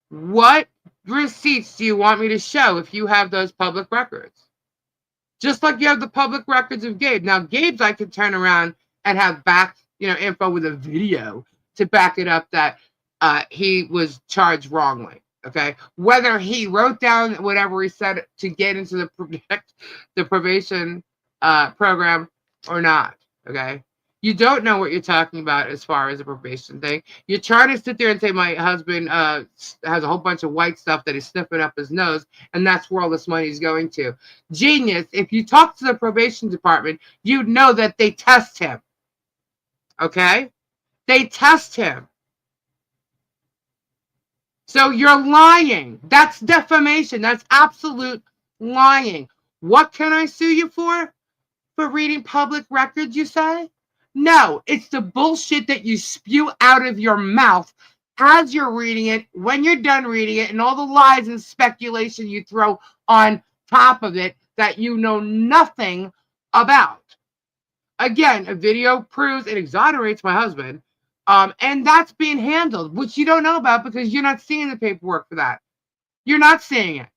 What receipts do you want me to show if you have those public records? Just like you have the public records of Gabe. Now, Gabe's I could turn around and have back, info with a video to back it up that he was charged wrongly. Okay, whether he wrote down whatever he said to get into the probation program or not. Okay. You don't know what you're talking about as far as a probation thing. You're trying to sit there and say my husband has a whole bunch of white stuff that he's sniffing up his nose, and that's where all this money is going to. Genius. If you talk to the probation department, you'd know that they test him. Okay? They test him. So you're lying. That's defamation. That's absolute lying. What can I sue you for? For reading public records, you say? No, it's the bullshit that you spew out of your mouth as you're reading it, when you're done reading it, and all the lies and speculation you throw on top of it that you know nothing about. Again, a video proves it exonerates my husband, and that's being handled, which you don't know about because you're not seeing the paperwork for that. You're not seeing it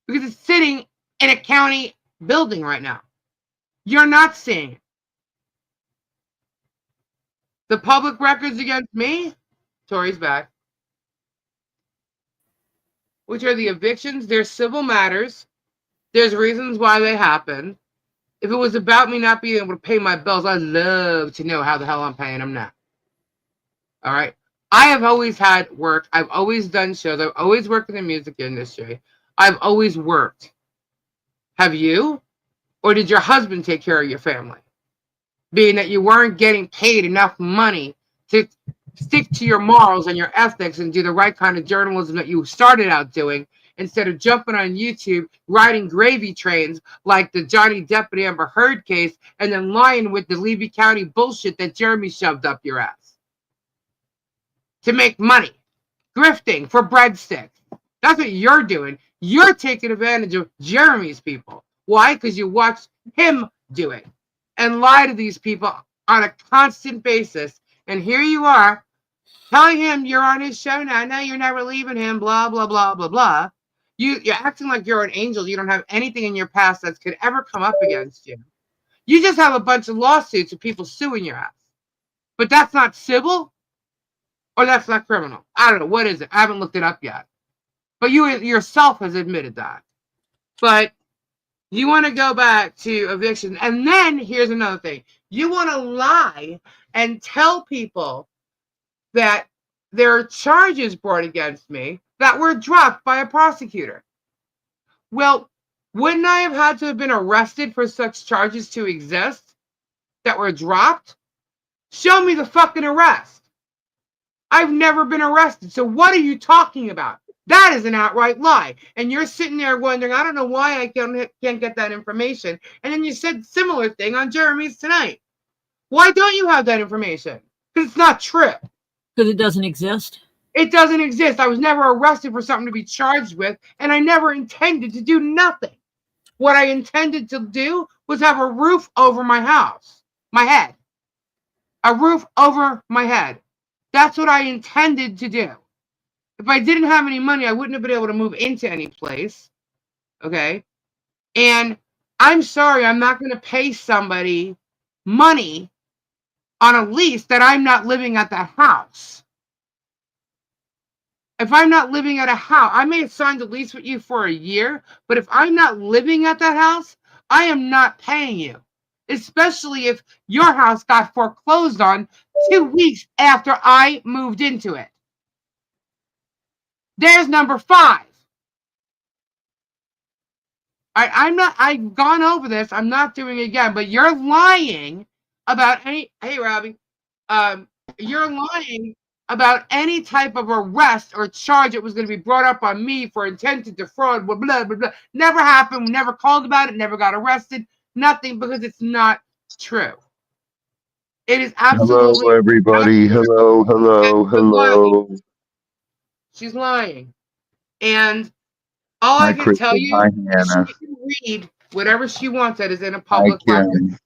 because it's sitting in a county building right now. You're not seeing it. The public records against me, Tori's back, which are the evictions. There's civil matters. There's reasons why they happen. If it was about me not being able to pay my bills, I'd love to know how the hell I'm paying them now. All right. I have always had work. I've always done shows. I've always worked in the music industry. I've always worked. Have you? Or did your husband take care of your family? Being that you weren't getting paid enough money to stick to your morals and your ethics and do the right kind of journalism that you started out doing, instead of jumping on YouTube, riding gravy trains like the Johnny Depp and Amber Heard case, and then lying with the Levy County bullshit that Jeremy shoved up your ass to make money, grifting for breadsticks. That's what you're doing. You're taking advantage of Jeremy's people. Why? Because you watched him do it and lie to these people on a constant basis. And here you are telling him you're on his show now. No, you're never leaving him. Blah blah blah blah blah. You're acting like you're an angel. You don't have anything in your past that could ever come up against you. You just have a bunch of lawsuits of people suing your ass. But that's not civil, or that's not criminal. I don't know. What is it? I haven't looked it up yet. But you yourself has admitted that. But you want to go back to eviction. And then here's another thing. You want to lie and tell people that there are charges brought against me that were dropped by a prosecutor. Well, wouldn't I have had to have been arrested for such charges to exist that were dropped? Show me the fucking arrest. I've never been arrested. So what are you talking about? That is an outright lie. And you're sitting there wondering, I don't know why I can't get that information. And then you said similar thing on Jeremy's tonight. Why don't you have that information? Because it's not true. Because it doesn't exist? It doesn't exist. I was never arrested for something to be charged with, and I never intended to do nothing. What I intended to do was have a roof over my house, my head. A roof over my head. That's what I intended to do. If I didn't have any money, I wouldn't have been able to move into any place. Okay? And I'm sorry, I'm not going to pay somebody money on a lease that I'm not living at the house. If I'm not living at a house, I may have signed a lease with you for a year, but if I'm not living at that house, I am not paying you. Especially if your house got foreclosed on 2 weeks after I moved into it. There's number 5. I've gone over this. I'm not doing it again, but you're lying about any, hey, Robbie, you're lying about any type of arrest or charge that was going to be brought up on me for intent to defraud, blah, blah, blah, blah. Never happened. Never called about it. Never got arrested. Nothing, because it's not true. It is absolutely. Hello, everybody. Hello. She's lying. And all I can tell you, she can read whatever she wants that is in a public record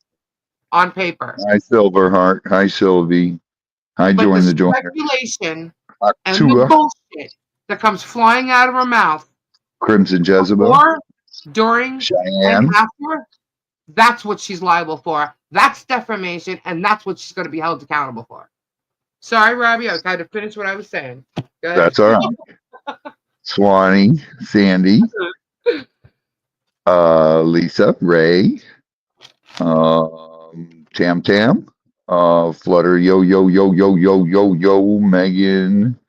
on paper. Hi, Silverheart. Hi, Sylvie. Hi, Join the Joiner. Speculation and the bullshit that comes flying out of her mouth, Crimson Jezebel, or during Cheyenne, and after, that's what she's liable for. That's defamation, and that's what she's going to be held accountable for. Sorry, Robbie, I had to finish what I was saying. Go ahead. That's all right. Swanee, Sandy, Lisa, Ray, Tam Tam, Flutter, yo, Megan,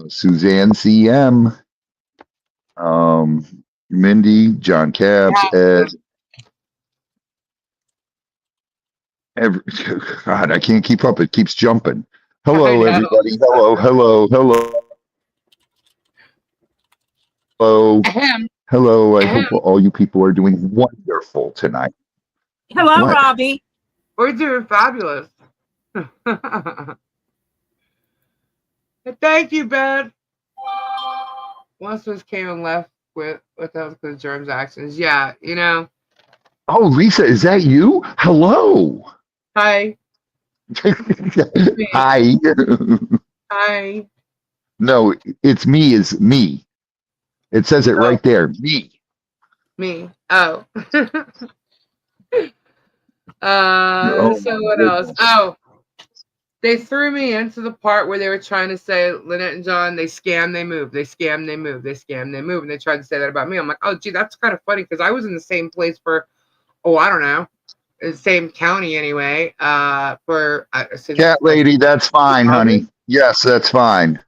Suzanne CM, Mindy, John Cabs, Ed. God, I can't keep up. It keeps jumping. Hello, everybody. Hello. I hope all you people are doing wonderful tonight. Hello, Robbie. We're doing fabulous. Thank you, Ben. Once was came and left with us with Germ's actions. Yeah, you know. Oh, Lisa, is that you? Hello. Hi. Hi. Hi. No, it's me. Is me. It says it right there. Me. Me. Oh. So what else? Oh, they threw me into the part where they were trying to say Lynette and John, they scam, they move, they scam, they move, they scam, they move, and they tried to say that about me. I'm like, oh, gee, that's kind of funny because I was in the same place for, I don't know, the same county anyway. For Cat lady, that's fine, honey. Yes, that's fine.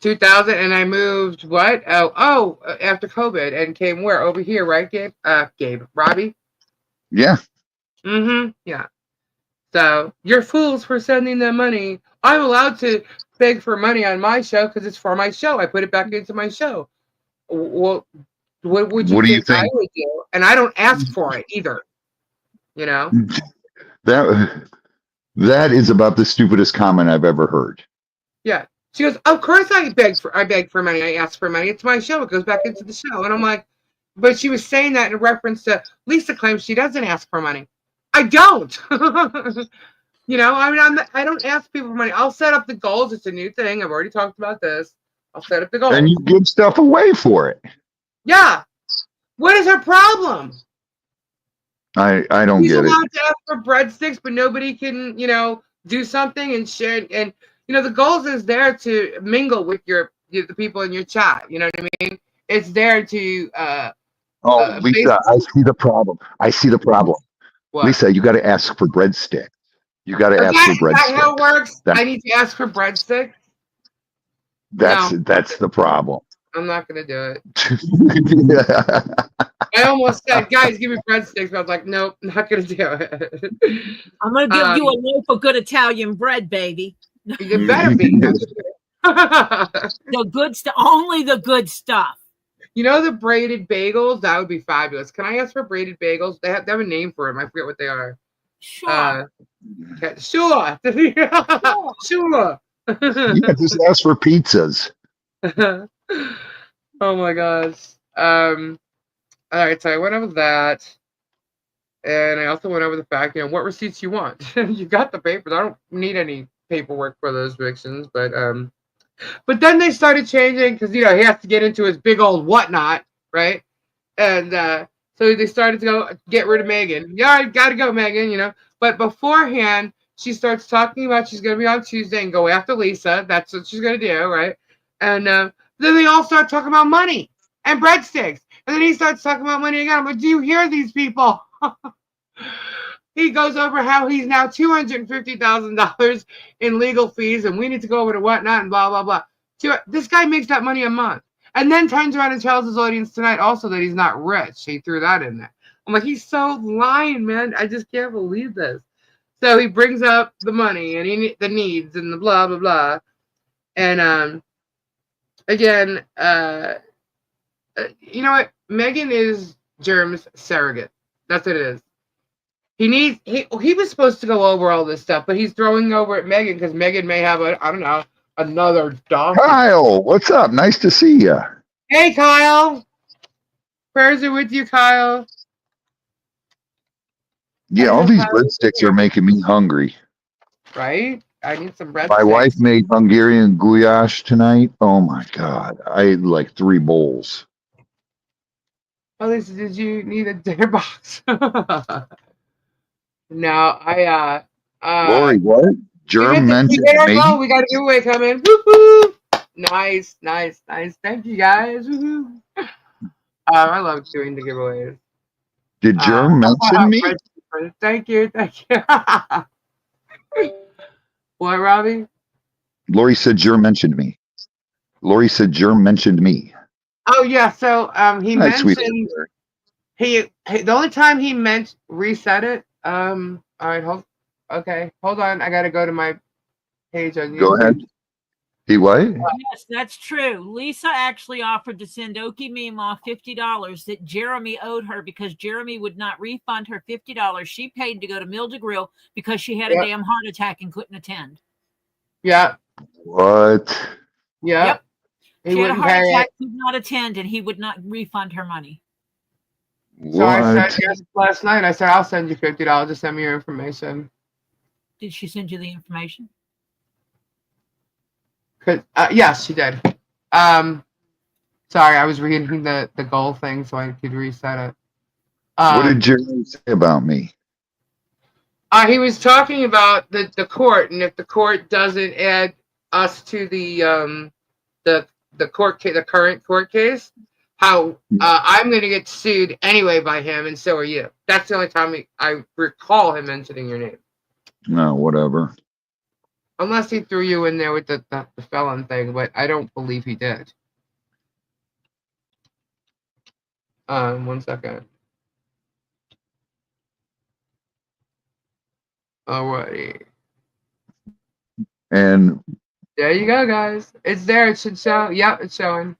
2000, and I moved what? Oh, after COVID, and came where? Over here, right, Gabe? Robbie? Yeah. Mm-hmm. Yeah. So you're fools for sending them money. I'm allowed to beg for money on my show because it's for my show. I put it back into my show. Well, what would you think I would do? And I don't ask for it either. You know? That is about the stupidest comment I've ever heard. Yeah. She goes, of course I beg for money. I ask for money. It's my show. It goes back into the show. And I'm like, but she was saying that in reference to Lisa claims she doesn't ask for money. I don't. You know, I mean, I don't ask people for money. I'll set up the goals. It's a new thing. I've already talked about this. I'll set up the goals. And you give stuff away for it. Yeah. What is her problem? I don't She's get it. allowed to ask for breadsticks, but nobody can, you know, do something and share. And you know, the goals is there to mingle with the people in your chat. You know what I mean? It's there to. Oh, Lisa, I see the problem. I see the problem. What? Lisa, you got to ask for breadsticks. You got to ask for breadsticks. Is that how it works? That, I need to ask for breadsticks. That's the problem. I'm not gonna do it. I almost said, guys, give me breadsticks, but I was like, nope, not gonna do it. I'm gonna give you a loaf of good Italian bread, baby. You better be. The good stuff, only the good stuff. You know the braided bagels? That would be fabulous. Can I ask for braided bagels? They have a name for them. I forget what they are. Sure. Sure. Sure. Yeah, just ask for pizzas. Oh my gosh. All right, so I went over that. And I also went over the fact, you know, what receipts you want. You got the papers. I don't need any paperwork for those evictions, but then they started changing because, you know, he has to get into his big old whatnot, right? And so they started to go get rid of Megan. Yeah, I got to go, Megan, you know. But beforehand, she starts talking about she's going to be on Tuesday and go after Lisa. That's what she's going to do, right? And then they all start talking about money and breadsticks. And then he starts talking about money again. I'm like, do you hear these people? He goes over how he's now $250,000 in legal fees, and we need to go over to whatnot and blah, blah, blah. This guy makes that money a month. And then turns around and tells his audience tonight also that he's not rich. He threw that in there. I'm like, he's so lying, man. I just can't believe this. So he brings up the money and the needs and the blah, blah, blah. And again, you know what? Megan is GERM's surrogate. That's what it is. He was supposed to go over all this stuff, but he's throwing over at Megan because Megan may have another donkey. Kyle, what's up? Nice to see you. Hey, Kyle. Prayers are with you, Kyle. Yeah, all these breadsticks are making me hungry. Right? I need some breadsticks. My wife made Hungarian goulash tonight. Oh my God. I ate like 3 bowls. Oh, Lisa, did you need a dinner box? No, Lori, what? Germ mentioned me. Oh, we got a giveaway coming. Woo-hoo! Nice. Thank you, guys. Woo-hoo. I love doing the giveaways. Did Germ mention me? Thank you. What, Robbie? Lori said Germ mentioned me. Lori said Germ mentioned me. Oh yeah, so he mentioned he the only time he meant reset it. All right, hold on. I gotta go to my page on YouTube. Go ahead. He what? Yes, that's true. Lisa actually offered to send Okie Meemaw $50 that Jeremy owed her because Jeremy would not refund her $50 she paid to go to Mill to Grill because she had a damn heart attack and couldn't attend. Yeah. What? Yeah. Yep. She had a heart attack, could not attend, and he would not refund her money. So I said last night, I said, I'll send you $50 to send me your information. Did she send you the information? Yes, she did. Sorry, I was reading the goal thing so I could reset it. What did Jeremy say about me? He was talking about the court, and if the court doesn't add us to the court case, the current court case, how I'm going to get sued anyway by him, and so are you. That's the only time I recall him mentioning your name. No, whatever. Unless he threw you in there with the felon thing, but I don't believe he did. 1 second. Alrighty. And there you go, guys. It's there. It should show. Yep, it's showing.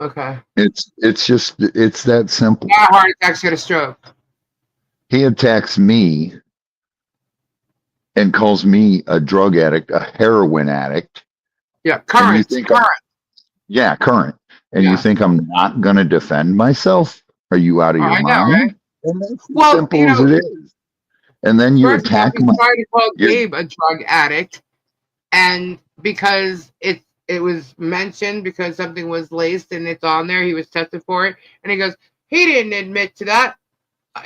Okay. It's that simple. Not a heart attack's got a stroke. He attacks me and calls me a drug addict, a heroin addict. Yeah, current. Yeah, current. And you think I'm not going to defend myself? Are you out of your mind? Know, right? And that's as simple as it is. And then you First off, attack he my. tried to call you- Gabe a drug addict, and because it was mentioned because something was laced and it's on there, he was tested for it, and he goes, he didn't admit to that.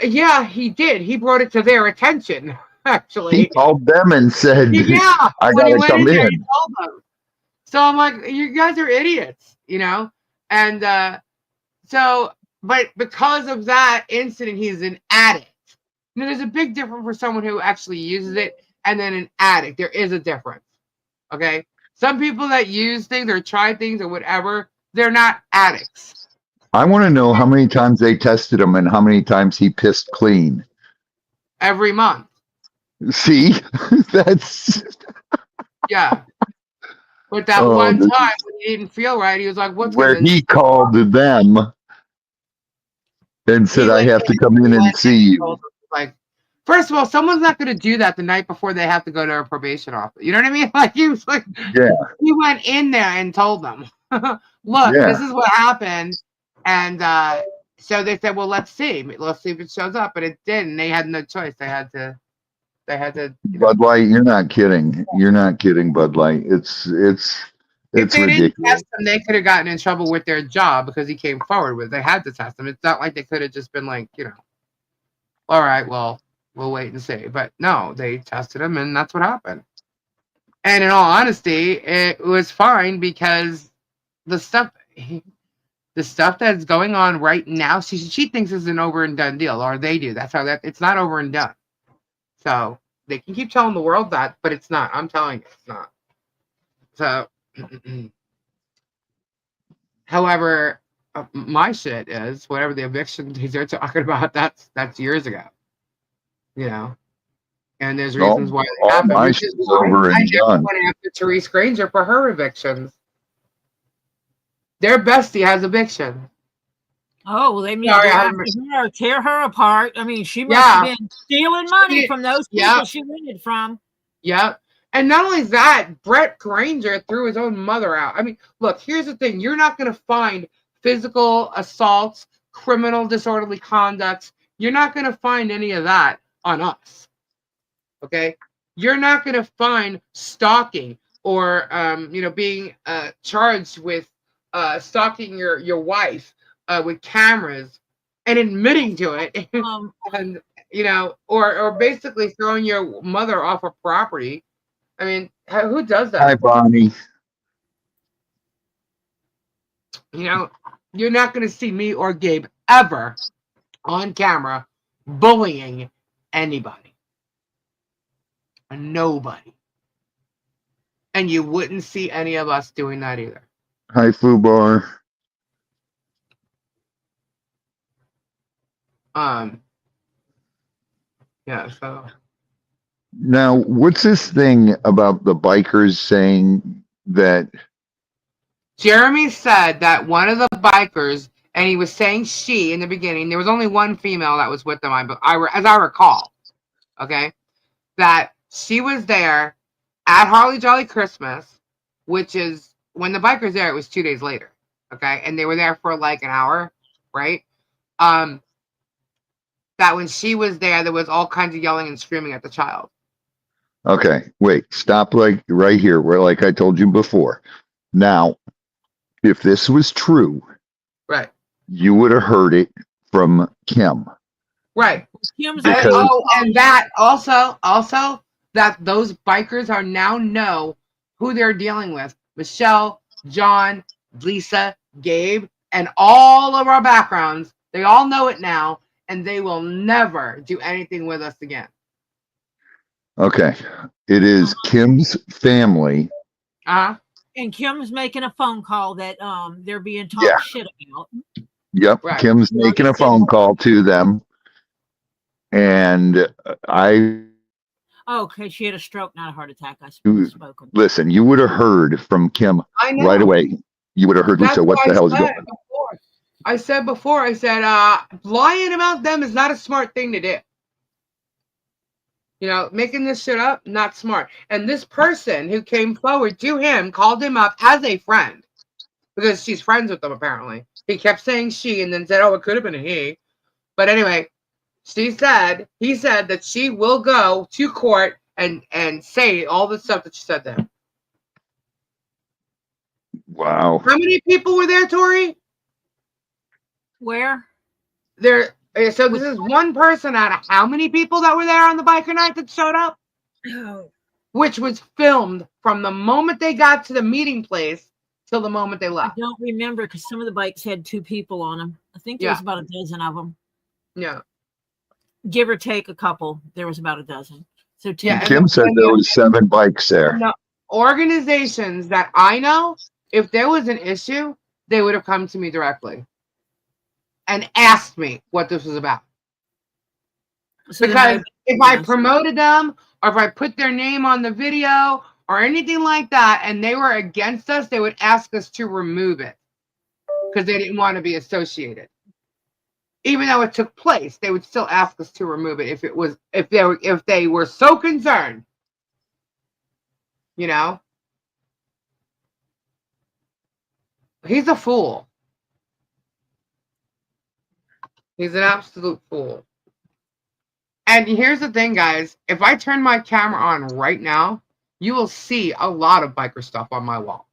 Yeah, he did. He brought it to their attention. Actually, He called them and said, yeah, I when he gotta went come in there, he in. told them. So I'm like, you guys are idiots, you know? And so, but because of that incident, he's an addict. You know, there's a big difference for someone who actually uses it and then an addict. There is a difference. Okay? Some people that use things or try things or whatever, they're not addicts. I want to know how many times they tested him and how many times he pissed clean. Every month. See, that's Yeah. But that one time when he didn't feel right, he was like, what's where going he called them and said, I have to come in and see you. Like, first of all, someone's not going to do that the night before they have to go to a probation office. You know what I mean? Like, he was like, Yeah. he went in there and told them, look, Yeah. this is what happened. And so they said, well, let's see if it shows up. But it didn't. They had no choice. They had to. Bud Light, you're not kidding. You're not kidding, Bud Light. It's If they ridiculous. didn't test him, they could have gotten in trouble with their job because he came forward with it. They had to test him. It's not like they could have just been like, all right, well, we'll wait and see. But no, they tested him, and that's what happened. And in all honesty, it was fine because the stuff that's going on right now, she thinks is an over and done deal, or they do. That's how it's not over and done. So they can keep telling the world that, but it's not. I'm telling you, it's not. So, however, my shit is whatever the eviction they're talking about. That's years ago, and there's reasons why they all happen. my Which is shit's why over and I never done. went after Therese Granger for her evictions. Their bestie has eviction. Oh, well, they need Sorry, to go I after her, tear her apart. I mean, she must Yeah. have been stealing money from those people Yeah. she rented from. Yep. And not only that, Brett Granger threw his own mother out. I mean, look, here's the thing. You're not going to find physical assaults, criminal disorderly conducts. You're not going to find any of that on us. Okay? You're not going to find stalking or, being charged with stalking your wife with cameras and admitting to it. And, or basically throwing your mother off a property. I mean, who does that? Hi, Bonnie. You're not going to see me or Gabe ever on camera bullying anybody. Nobody. And you wouldn't see any of us doing that either. Hi, Fubar. Yeah, so. Now, what's this thing about the bikers saying that? Jeremy said that one of the bikers, and he was saying she in the beginning, there was only one female that was with them, as I recall, okay, that she was there at Harley Jolly Christmas, which is, when the bikers there, it was 2 days later, okay, and they were there for like an hour, right? That when she was there was all kinds of yelling and screaming at the child. Okay, wait, stop like right here, where like I told you before. Now, if this was true, right, you would have heard it from Kim. Right. Kim's and that also that those bikers are now know who they're dealing with. Michelle, John, Lisa, Gabe, and all of our backgrounds. They all know it now, and they will never do anything with us again. Okay. It is Kim's family. And Kim's making a phone call that they're being talked shit about. Yep. Right. Kim's making a phone call to them. And okay, she had a stroke, not a heart attack. Listen, you would have heard from Kim right away. You would have heard Lisa, what the hell is going on? I said before, lying about them is not a smart thing to do. Making this shit up, not smart. And this person who came forward to him called him up as a friend because she's friends with them, apparently. He kept saying she and then said, oh, it could have been a he. But anyway, he said that she will go to court and say all the stuff that she said there. Wow. How many people were there, Tori? Where? There. So this is one person out of how many people that were there on the biker night that showed up? Oh. Which was filmed from the moment they got to the meeting place till the moment they I left. don't remember because some of the bikes had 2 people on them. I think there was about a dozen of them. Yeah. Give or take a couple. There was about a dozen. So 10. Yeah, Kim said there was 7 bikes there. No, organizations that I know, if there was an issue, they would have come to me directly and asked me what this was about. So because if I promoted them or if I put their name on the video or anything like that and they were against us, they would ask us to remove it because they didn't want to be associated. Even though it took place, they would still ask us to remove it if they were so concerned. You know? He's a fool. He's an absolute fool. And here's the thing, guys. If I turn my camera on right now, you will see a lot of biker stuff on my wall.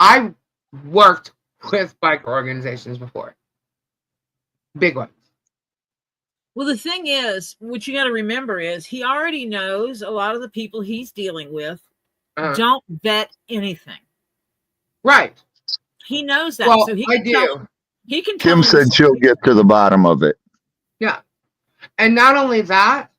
I worked with biker organizations before. Big ones. Well, the thing is, what you got to remember is he already knows a lot of the people he's dealing with don't vet anything. Right. He knows that. Well, so he I do. He can Kim said she'll get to the bottom of it. Yeah. And not only that,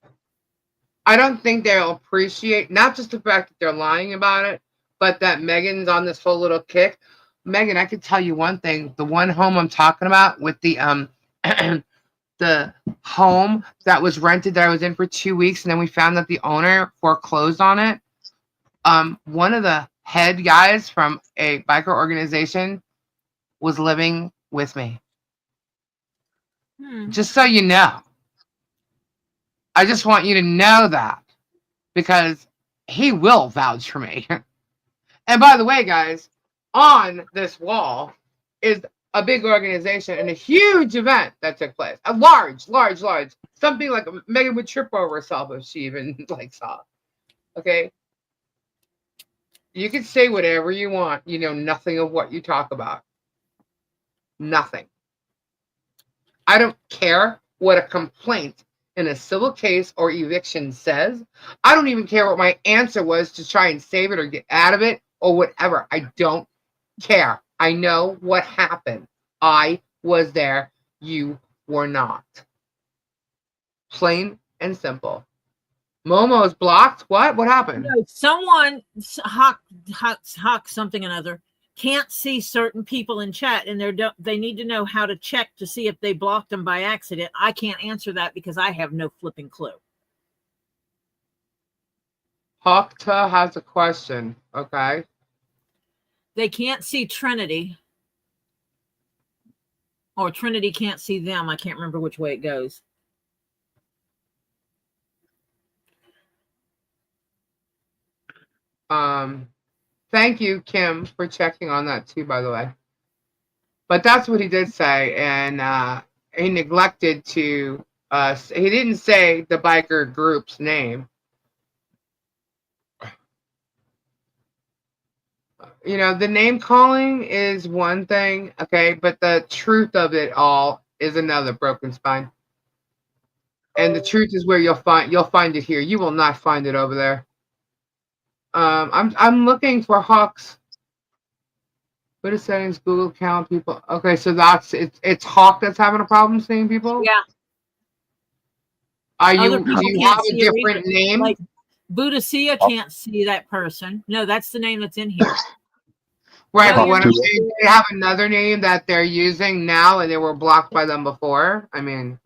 I don't think they'll appreciate not just the fact that they're lying about it, but that Megan's on this whole little kick. Megan, I could tell you one thing. The one home I'm talking about with the the home that was rented that I was in for 2 weeks, and then we found that the owner foreclosed on it. One of the head guys from a biker organization was living with me. Just so you know. I just want you to know that because he will vouch for me. And by the way, guys, on this wall is a big organization and a huge event that took place. A large. Something like Megan would trip over herself if she even saw. Okay? You can say whatever you want. You know nothing of what you talk about. Nothing. I don't care what a complaint in a civil case or eviction says. I don't even care what my answer was to try and save it or get out of it or whatever. I don't care. I know what happened. I was there. You were not. Plain and simple. Momo's blocked. What? What happened? No, someone hawk something or another can't see certain people in chat, and they need to know how to check to see if they blocked them by accident. I can't answer that because I have no flipping clue. Hawkta has a question. Okay. They can't see Trinity. Or Trinity can't see them. I can't remember which way it goes. Thank you, Kim, for checking on that too, by the way. But that's what he did say, and he neglected to. He didn't say the biker group's name. You know, the name calling is one thing, okay, but the truth of it all is another, broken spine. And the truth is where you'll find it here. You will not find it over there. I'm looking for Hawks. Go to settings, Google account, people. Okay, so it's Hawk that's having a problem seeing people? Yeah. Do you have a different name? Like Buddhasia can't see that person. No, that's the name that's in here. Right, but when I'm saying they have another name that they're using now and they were blocked by them before, I mean.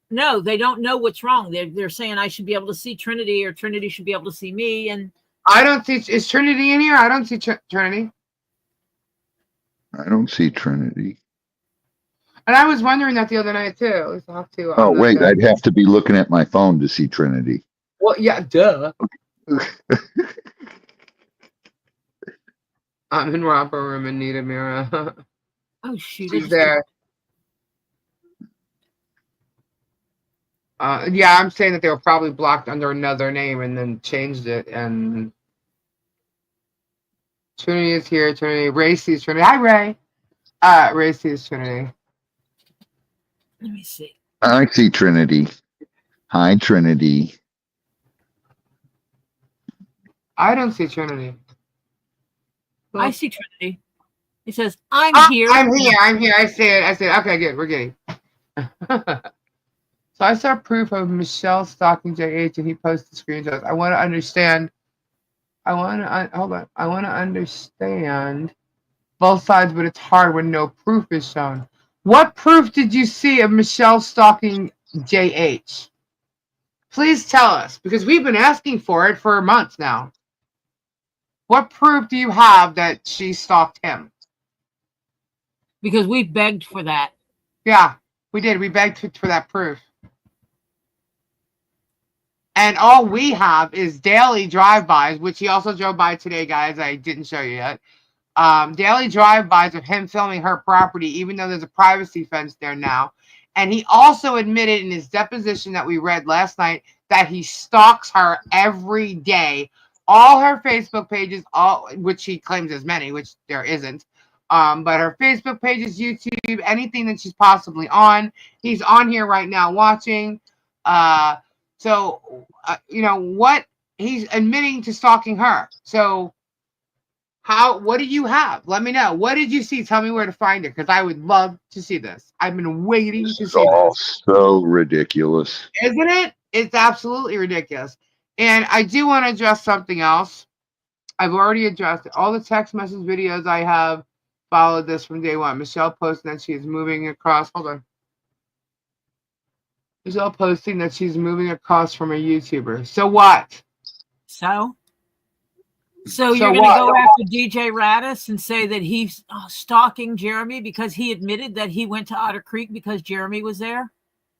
No, they don't know what's wrong. They're saying I should be able to see Trinity or Trinity should be able to see me. And I don't see, is Trinity in here? I don't see Trinity. I don't see Trinity. And I was wondering that the other night too. Oh, wait, I'd have to be looking at my phone to see Trinity. Well, yeah, duh. I'm in romper room and need a mirror. Oh, shoot. She's there. Yeah, I'm saying that they were probably blocked under another name and then changed it. And Trinity is here. Trinity. Ray sees Trinity. Hi, Ray. Ray sees Trinity. Let me see. I see Trinity. Hi, Trinity. I don't see Trinity. Well, I see Trinity. He says, I'm here. I'm here. I'm here. I see it. I see it. Okay, good. We're getting. So I saw proof of Michelle stalking JH, and he posted screenshots. I want to understand. Hold on. I want to understand both sides, but it's hard when no proof is shown. What proof did you see of Michelle stalking JH? Please tell us, because we've been asking for it for months now. What proof do you have that she stalked him? Because we begged for that. Yeah, we did. We begged for that proof. And all we have is daily drive-bys, which he also drove by today, guys. I didn't show you yet. Daily drive-bys of him filming her property, even though there's a privacy fence there now. And he also admitted in his deposition that we read last night that he stalks her every day. All her Facebook pages, which he claims is many, which there isn't. But her Facebook pages, YouTube, anything that she's possibly on. He's on here right now watching. So, what he's admitting to stalking her. So, what do you have? Let me know. What did you see? Tell me where to find it, because I would love to see this. I've been waiting to see this. All so ridiculous. Isn't it? It's absolutely ridiculous. And I do want to address something else. I've already addressed it. All the text message videos I have followed this from day one. Michelle posting that she is moving across. Hold on. Michelle posting that she's moving across from a YouTuber. So what? So you're going to go after DJ Radis and say that he's stalking Jeremy because he admitted that he went to Otter Creek because Jeremy was there?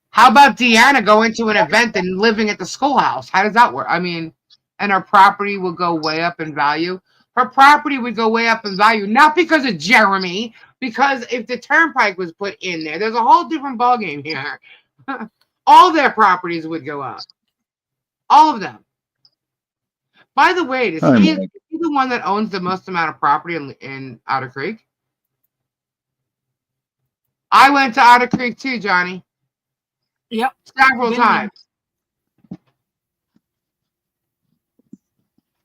How about Deanna going to an event and living at the schoolhouse? How does that work? I mean, and her property will go way up in value. Her property would go way up in value, not because of Jeremy, because if the turnpike was put in there, there's a whole different ballgame here. All their properties would go up. All of them. By the way, is he the one that owns the most amount of property in Otter Creek? I went to Otter Creek too, Johnny. Yep. Several times.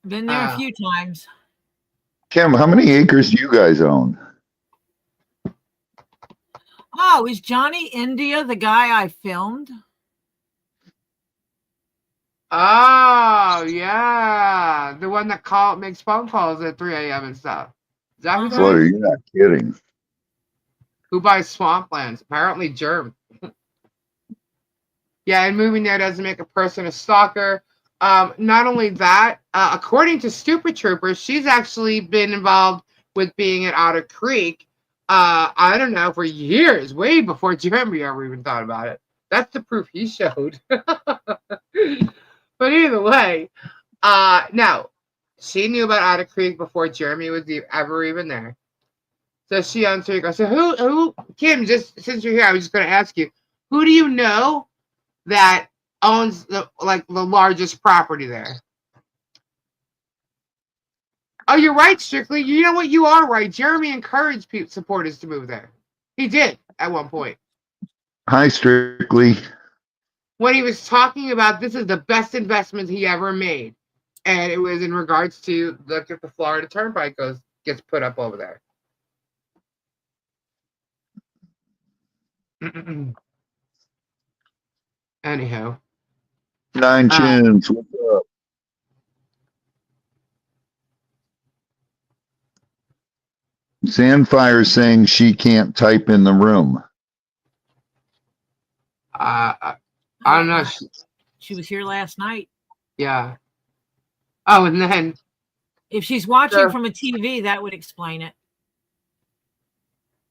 Been there a few times. Kim, how many acres do you guys own? Oh, is Johnny India the guy I filmed? Oh, yeah. The one that makes phone calls at 3 a.m. and stuff. Is that who that Flutter, is? you're not kidding. Who buys swamplands? Apparently GERM. Yeah, and moving there doesn't make a person a stalker. Not only that, according to Stupid Troopers, she's actually been involved with being at Otter Creek, I don't know, for years, way before Jeremy ever even thought about it. That's the proof he showed. But either way, no, she knew about Otter Creek before Jeremy was ever even there. So she answered, I said, who, Kim, just since you're here, I was just going to ask you, who do you know that owns the largest property there? Oh, you're right, Strictly. You know what? You are right. Jeremy encouraged supporters to move there. He did at one point. Hi, Strictly. When he was talking about this is the best investment he ever made. And it was in regards to look at the Florida Turnpike gets put up over there. Anyhow. Nine Chins, what's up? Sandfire saying she can't type in the room. I don't know. She was here last night. Yeah. Oh, and then if she's watching from a TV, that would explain it.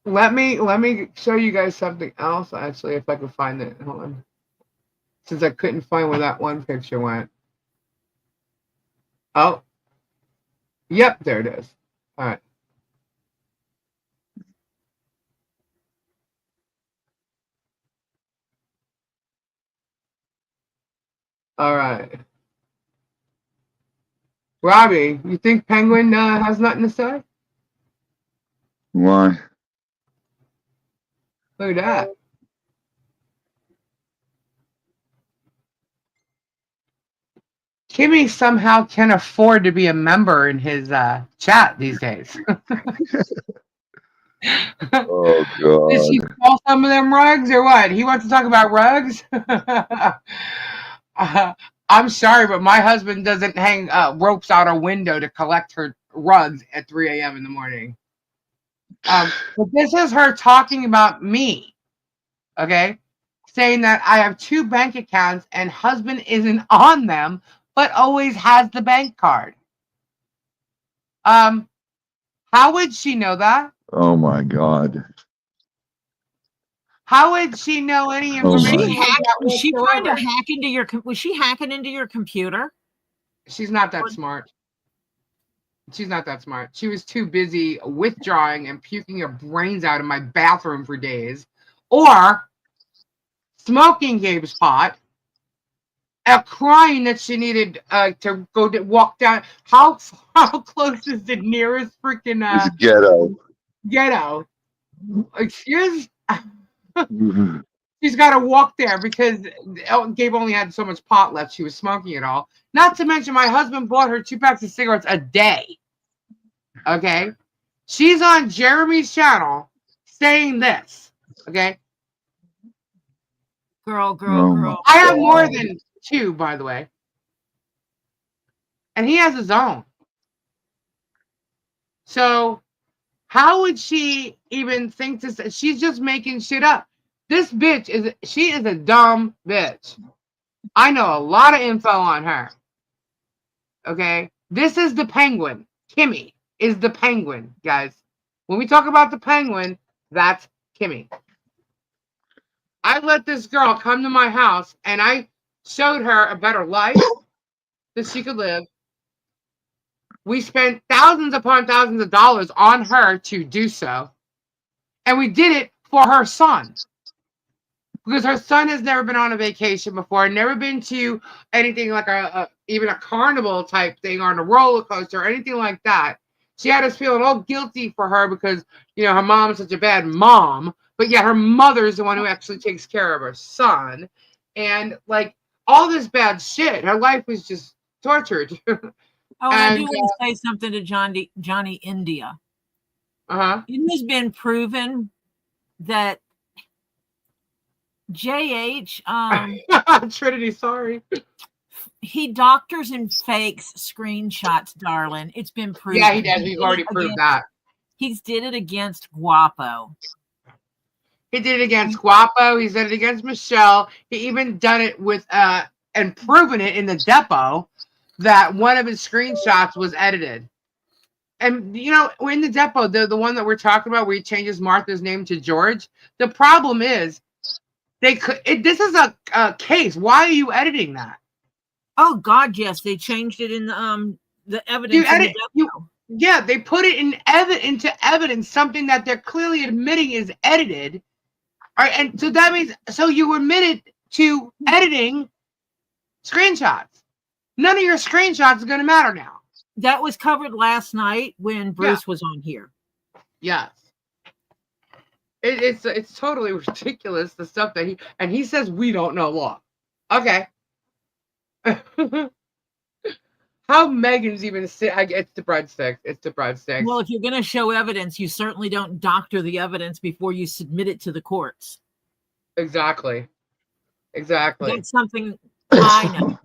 Let me show you guys something else, actually, if I can find it. Hold on. Since I couldn't find where that one picture went. Oh. Yep, there it is. All right. All right. Robbie, you think Penguin has nothing to say? Why? Look at that. Kimmy somehow can afford to be a member in his chat these days. Oh Did she God. sell some of them rugs or what? He wants to talk about rugs? I'm sorry, but my husband doesn't hang ropes out a window to collect her rugs at 3 a.m. in the morning. But this is her talking about me, okay? Saying that I have 2 bank accounts and husband isn't on them, but always has the bank card. How would she know that? Oh my God. How would she know any Oh information my. like that Was she trying to whatsoever? hack into your? Was she hacking into your computer? She's not that smart. She's not that smart. She was too busy withdrawing and puking her brains out in my bathroom for days, or smoking Gabe's pot, and crying that she needed to go walk down. How close is the nearest freaking It's ghetto. ghetto? Excuse. She's got to walk there because Gabe only had so much pot left. She was smoking it all. Not to mention, my husband bought her 2 packs of cigarettes a day. Okay? She's on Jeremy's channel saying this. Okay? Girl. I have more than 2, by the way. And he has his own. So, how would she even think this? She's just making shit up. This bitch is a dumb bitch. I know a lot of info on her. Okay? This is the Penguin. Kimmy is the Penguin, guys. When we talk about the Penguin, that's Kimmy. I let this girl come to my house and I showed her a better life that she could live. We spent thousands upon thousands of dollars on her to do so. And we did it for her son. Because her son has never been on a vacation before, never been to anything like even a carnival type thing or on a roller coaster or anything like that. She had us feeling all guilty for her because, her mom is such a bad mom, but yet her mother is the one who actually takes care of her son. And like all this bad shit, her life was just tortured. Oh, and I do want to say something to Johnny India. It has been proven that JH Trinity, sorry. He doctors and fakes screenshots, darling. It's been proven. Yeah, he does. We've already proved that. He's did it against Guapo. He did it against Guapo. He's done it against Michelle. He even done it with and proven it in the depot that one of his screenshots was edited. And we're in the depot, the one that we're talking about where he changes Martha's name to George. The problem is this is a case. Why are you editing that? Oh God, yes, they changed it in the evidence. Yeah, they put it into evidence, something that they're clearly admitting is edited. All right, and so that means you admitted to editing screenshots. None of your screenshots is going to matter now. That was covered last night when Bruce was on here. Yes. It's totally ridiculous, the stuff that he says we don't know law. Okay. How Megan's even it's the breadsticks. It's the breadsticks. Well, if you're going to show evidence, you certainly don't doctor the evidence before you submit it to the courts. Exactly. That's something I know.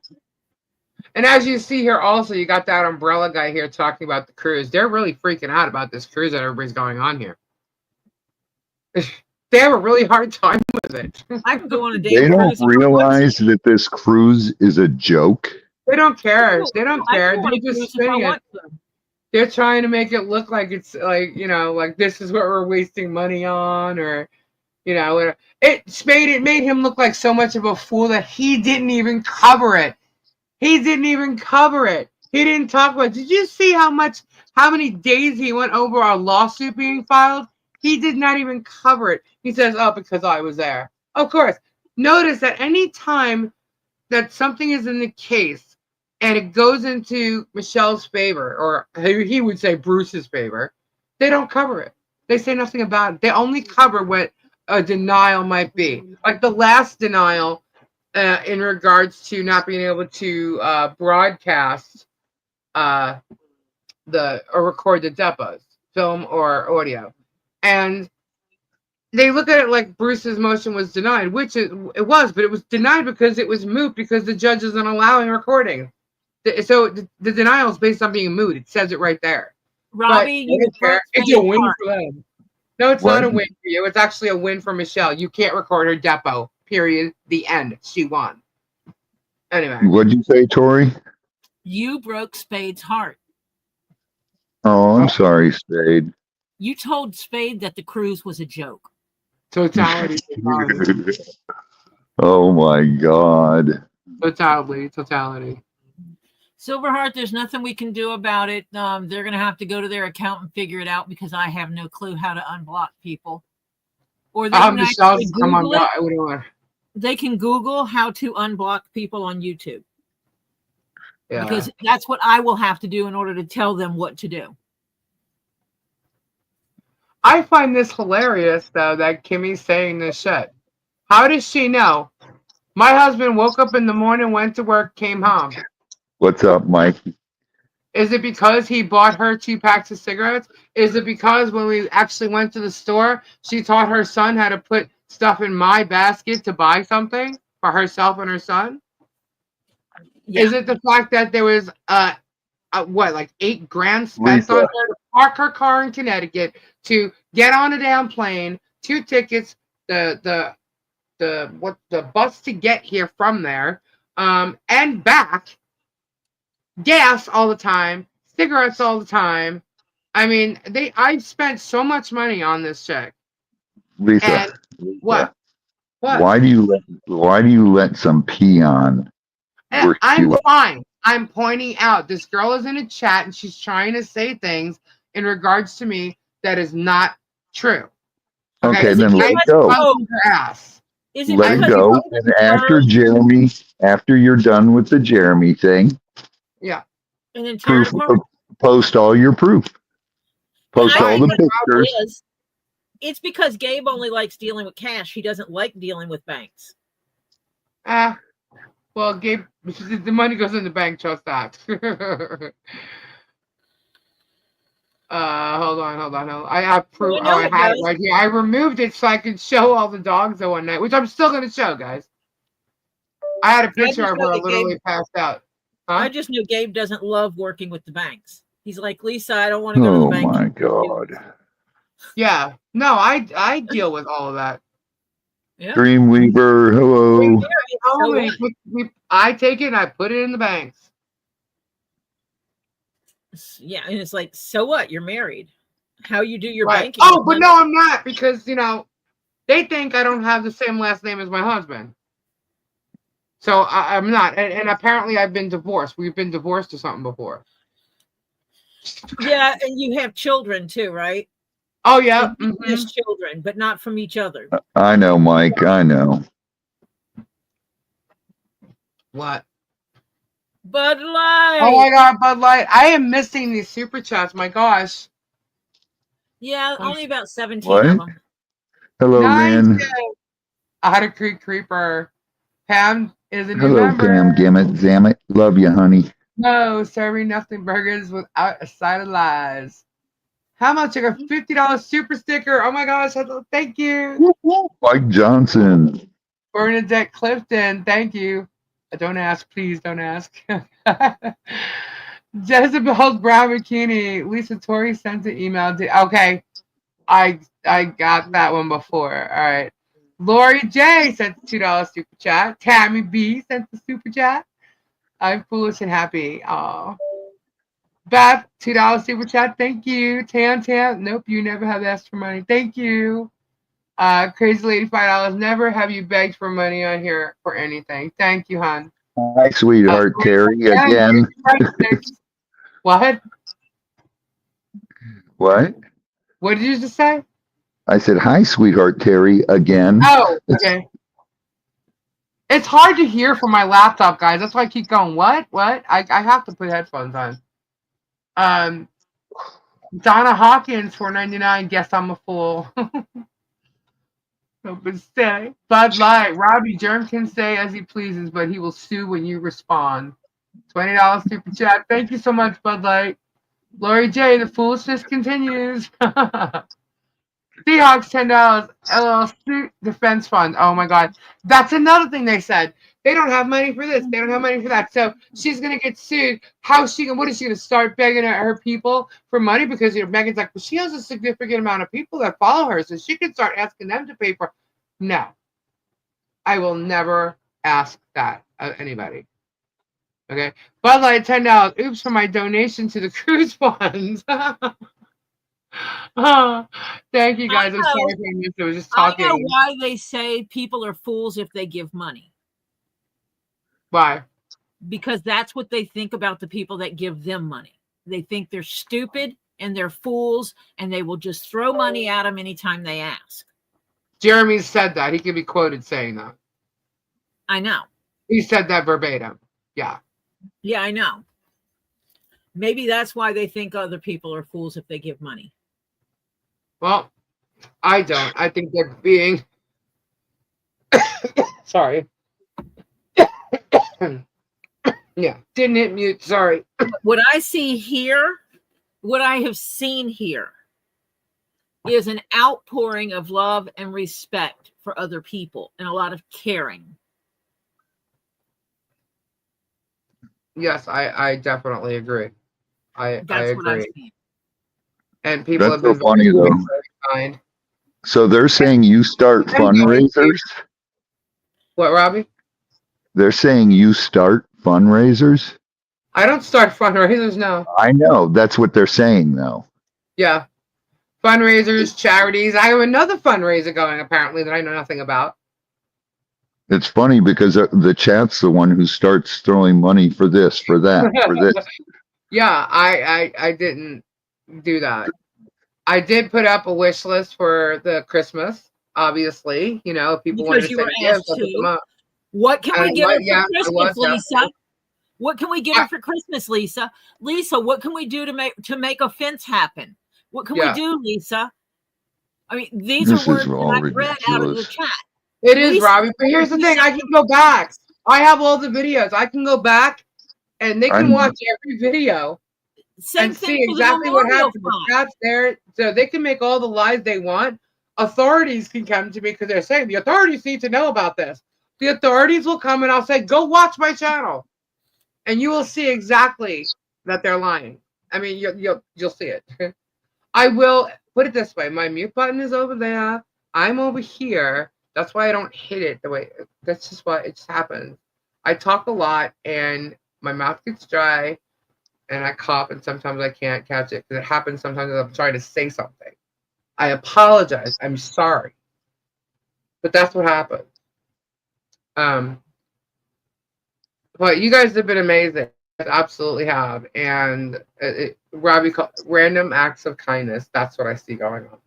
And as you see here, also, you got that umbrella guy here talking about the cruise. They're really freaking out about this cruise that everybody's going on here. They have a really hard time with it. I can go on a day. They don't realize that this cruise is a joke. They don't care. They don't care. They're just spinning it. They're trying to make it look like it's like, like this is what we're wasting money on, or, it made him look like so much of a fool that he didn't even cover it. He didn't talk about it. Did you see how many days he went over our lawsuit being filed? He did not even cover it. He says, oh, because I was there. Of course. Notice that any time that something is in the case and it goes into Michelle's favor, or he would say Bruce's favor, they don't cover it. They say nothing about it. They only cover what a denial might be. Like the last denial in regards to not being able to broadcast or record the depots, film or audio. And they look at it like Bruce's motion was denied, which it was, but it was denied because it was moot because the judge isn't allowing recording. So the denial is based on being moot. It says it right there. Robbie, it's a win for them. No, it's not a win for you. It's actually a win for Michelle. You can't record her depo. Period. The end. She won. Anyway. What'd you say, Tori? You broke Spade's heart. Oh, I'm sorry, Spade. You told Spade that the cruise was a joke. Totality. Oh my God. Totality. Silverheart, there's nothing we can do about it. They're going to have to go to their account and figure it out because I have no clue how to unblock people. Or they can actually Google it. They can Google how to unblock people on YouTube. Yeah. Because that's what I will have to do in order to tell them what to do. I find this hilarious, though, that Kimmy's saying this shit. How does she know? My husband woke up in the morning, went to work, came home. What's up, Mike? Is it because he bought her 2 packs of cigarettes? Is it because when we actually went to the store, she taught her son how to put stuff in my basket to buy something for herself and her son? Yeah. Is it the fact that there was like $8,000 spent on her to park her car in Connecticut, to get on a damn plane, 2 tickets, the bus to get here from there, and back, gas all the time, cigarettes all the time. I mean, I've spent so much money on this chick. Lisa, what? Why do you let some peon? I'm fine. I'm pointing out this girl is in a chat and she's trying to say things in regards to me that is not true. Okay, then let it go. Let it go. And after you're done with the Jeremy thing, yeah, and then post all your proof. Post all the pictures. It's because Gabe only likes dealing with cash. He doesn't like dealing with banks. Well, Gabe, the money goes in the bank. Trust that. Hold on. I have proof. I had it right here. I removed it so I could show all the dogs the one night, which I'm still going to show, guys. I had a picture of her literally passed out. Huh? I just knew Gabe doesn't love working with the banks. He's like, Lisa, I don't want to go to the bank. Oh my God. Yeah. No, I deal with all of that. Yeah. Dreamweaver, hello. I take it and I put it in the banks. Yeah, and it's like, so what? You're married. How you do your banking? Oh, but no, I'm not, because they think I don't have the same last name as my husband. So I'm not, and apparently I've been divorced. We've been divorced or something before. Yeah, and you have children too, right? Oh yeah, just children, but not from each other. I know, Mike. I know. What? Bud Light. Oh my God, Bud Light! I am missing these super chats. My gosh. Yeah, only about 17 what? of them. Hello, Ren. Otter Creek Creeper. Pam is a new Hello, member. Pam. Gammit. Love you, honey. No, serving nothing burgers without a side of lies. How much? I got $50 super sticker. Oh my gosh! Thank you. Mike Johnson. Bernadette Clifton. Thank you. Don't ask, please. Don't ask. Jezebel's brown bikini. Lisa Tori sent an email. Okay, I got that one before. All right. Lori J sent the $2 super chat. Tammy B sent the super chat. I'm foolish and happy. Oh. Beth, $2 super chat. Thank you. Tam. Nope, you never have asked for money. Thank you. Crazy Lady, $5. Never have you begged for money on here for anything. Thank you, hon. Hi, sweetheart, Terry, again. What? What? What did you just say? I said, hi, sweetheart, Terry, again. Oh, okay. It's hard to hear from my laptop, guys. That's why I keep going, what? I have to put headphones on. Donna Hawkins, $4.99. Guess I'm a fool. Open stay. Bud Light. Robbie Germ can say as he pleases, but he will sue when you respond. $20 super chat. Thank you so much, Bud Light. Lori J, the foolishness continues. Seahawks, $10. LLC defense fund. Oh my God. That's another thing they said. They don't have money for this. They don't have money for that. So she's gonna get sued. What is she gonna start begging her people for money? Because Megan's like, well, she has a significant amount of people that follow her, so she can start asking them to pay for. No, I will never ask that of anybody. Okay, Bud Light, $10. Oops, for my donation to the cruise funds. Oh, thank you guys. I'm sorry for this. I was just talking. I know why they say people are fools if they give money. Why? Because that's what they think about the people that give them money. They think they're stupid and they're fools, and they will just throw money at them anytime they ask. Jeremy said that. He can be quoted saying that. I know. He said that verbatim. Yeah. Yeah, I know. Maybe that's why they think other people are fools if they give money. Well, I don't. I think they're being sorry. Yeah, didn't hit mute. Sorry. What I see here, what I have seen here, is an outpouring of love and respect for other people and a lot of caring. Yes, I definitely agree. I agree. What I've seen. And people That's have been so funny, though. very kind. So they're saying you start fundraisers? What, Robbie? They're saying you start fundraisers? I don't start fundraisers, no. I know. That's what they're saying, though. Yeah. Fundraisers, charities. I have another fundraiser going, apparently, that I know nothing about. It's funny because the chat's the one who starts throwing money for this, for that, for this. Yeah, I didn't do that. I did put up a wish list for the Christmas, obviously. You know, if people wanted to send gifts, I'll put them up. What can we get her for Christmas, Lisa? What can we get her for Christmas, Lisa? Lisa, what can we do to make a fence happen? What can we do, Lisa? I mean, these are words that I read out of the chat. It is, Robbie. But here's the thing: I can go back. I have all the videos. I can go back, and they can watch every video and see exactly what happened. That's there, so they can make all the lies they want. Authorities can come to me because they're saying the authorities need to know about this. The authorities will come, and I'll say, "Go watch my channel," and you will see exactly that they're lying. I mean, you'll see it. I will put it this way: my mute button is over there. I'm over here. That's why I don't hit it the way. That's just what it just happens. I talk a lot, and my mouth gets dry, and I cough, and sometimes I can't catch it because it happens sometimes as I'm trying to say something. I apologize. I'm sorry, but that's what happens. But you guys have been amazing. Absolutely have, and Robbie, random acts of kindness. That's what I see going on.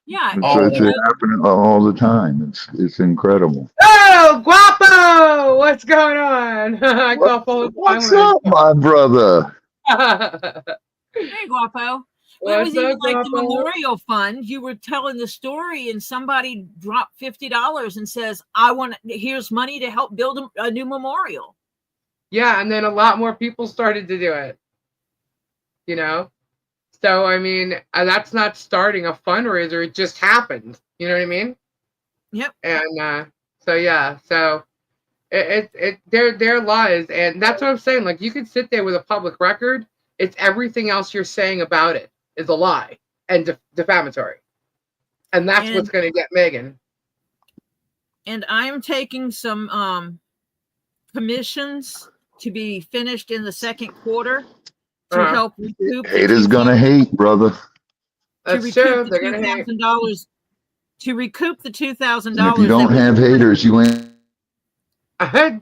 Yeah, it's happening all the time. It's incredible. Oh, Guapo, what's going on? What's up, my brother? Hey, Guapo. Well, it was even like the memorial fund. You were telling the story, and somebody dropped $50 and says, here's money to help build a new memorial. Yeah, and then a lot more people started to do it. You know? So, I mean, that's not starting a fundraiser. It just happened. You know what I mean? Yep. And so, yeah. So, they're lies. And that's what I'm saying. Like, you could sit there with a public record. It's everything else you're saying about it is a lie and defamatory. And that's what's going to get Megan. And I'm taking some commissions to be finished in the second quarter to help recoup. Haters gonna hate, brother. That's true. They're gonna hate. To recoup the $2,000. If you don't have haters, you ain't.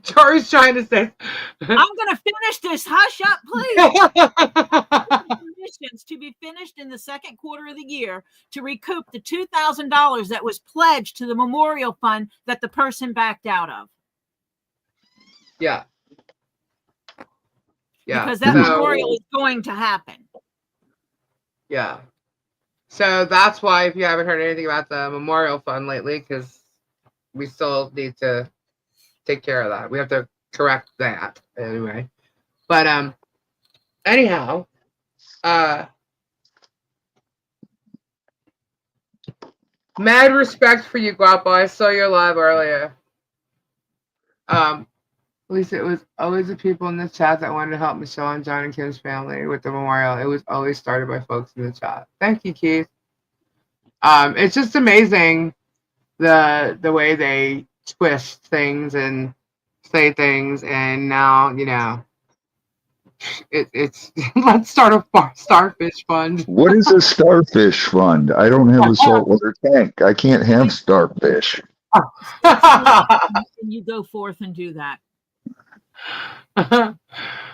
Tori's trying to say. I'm gonna finish this. Hush up, please. Commissions to be finished in the second quarter of the year to recoup the $2,000 that was pledged to the memorial fund that the person backed out of. Yeah. Yeah. Because that memorial is going to happen. Yeah. So that's why, if you haven't heard anything about the memorial fund lately, because we still need to take care of that. We have to correct that anyway. But anyhow, mad respect for you, Guapo. I saw your live earlier. At least it was always the people in the chat that wanted to help Michelle and John and Kim's family with the memorial. It was always started by folks in the chat. Thank you, Keith. It's just amazing the way they twist things and say things, and now it's let's start a starfish fund. What is a starfish fund? I don't have a saltwater tank. I can't have starfish. You go forth and do that.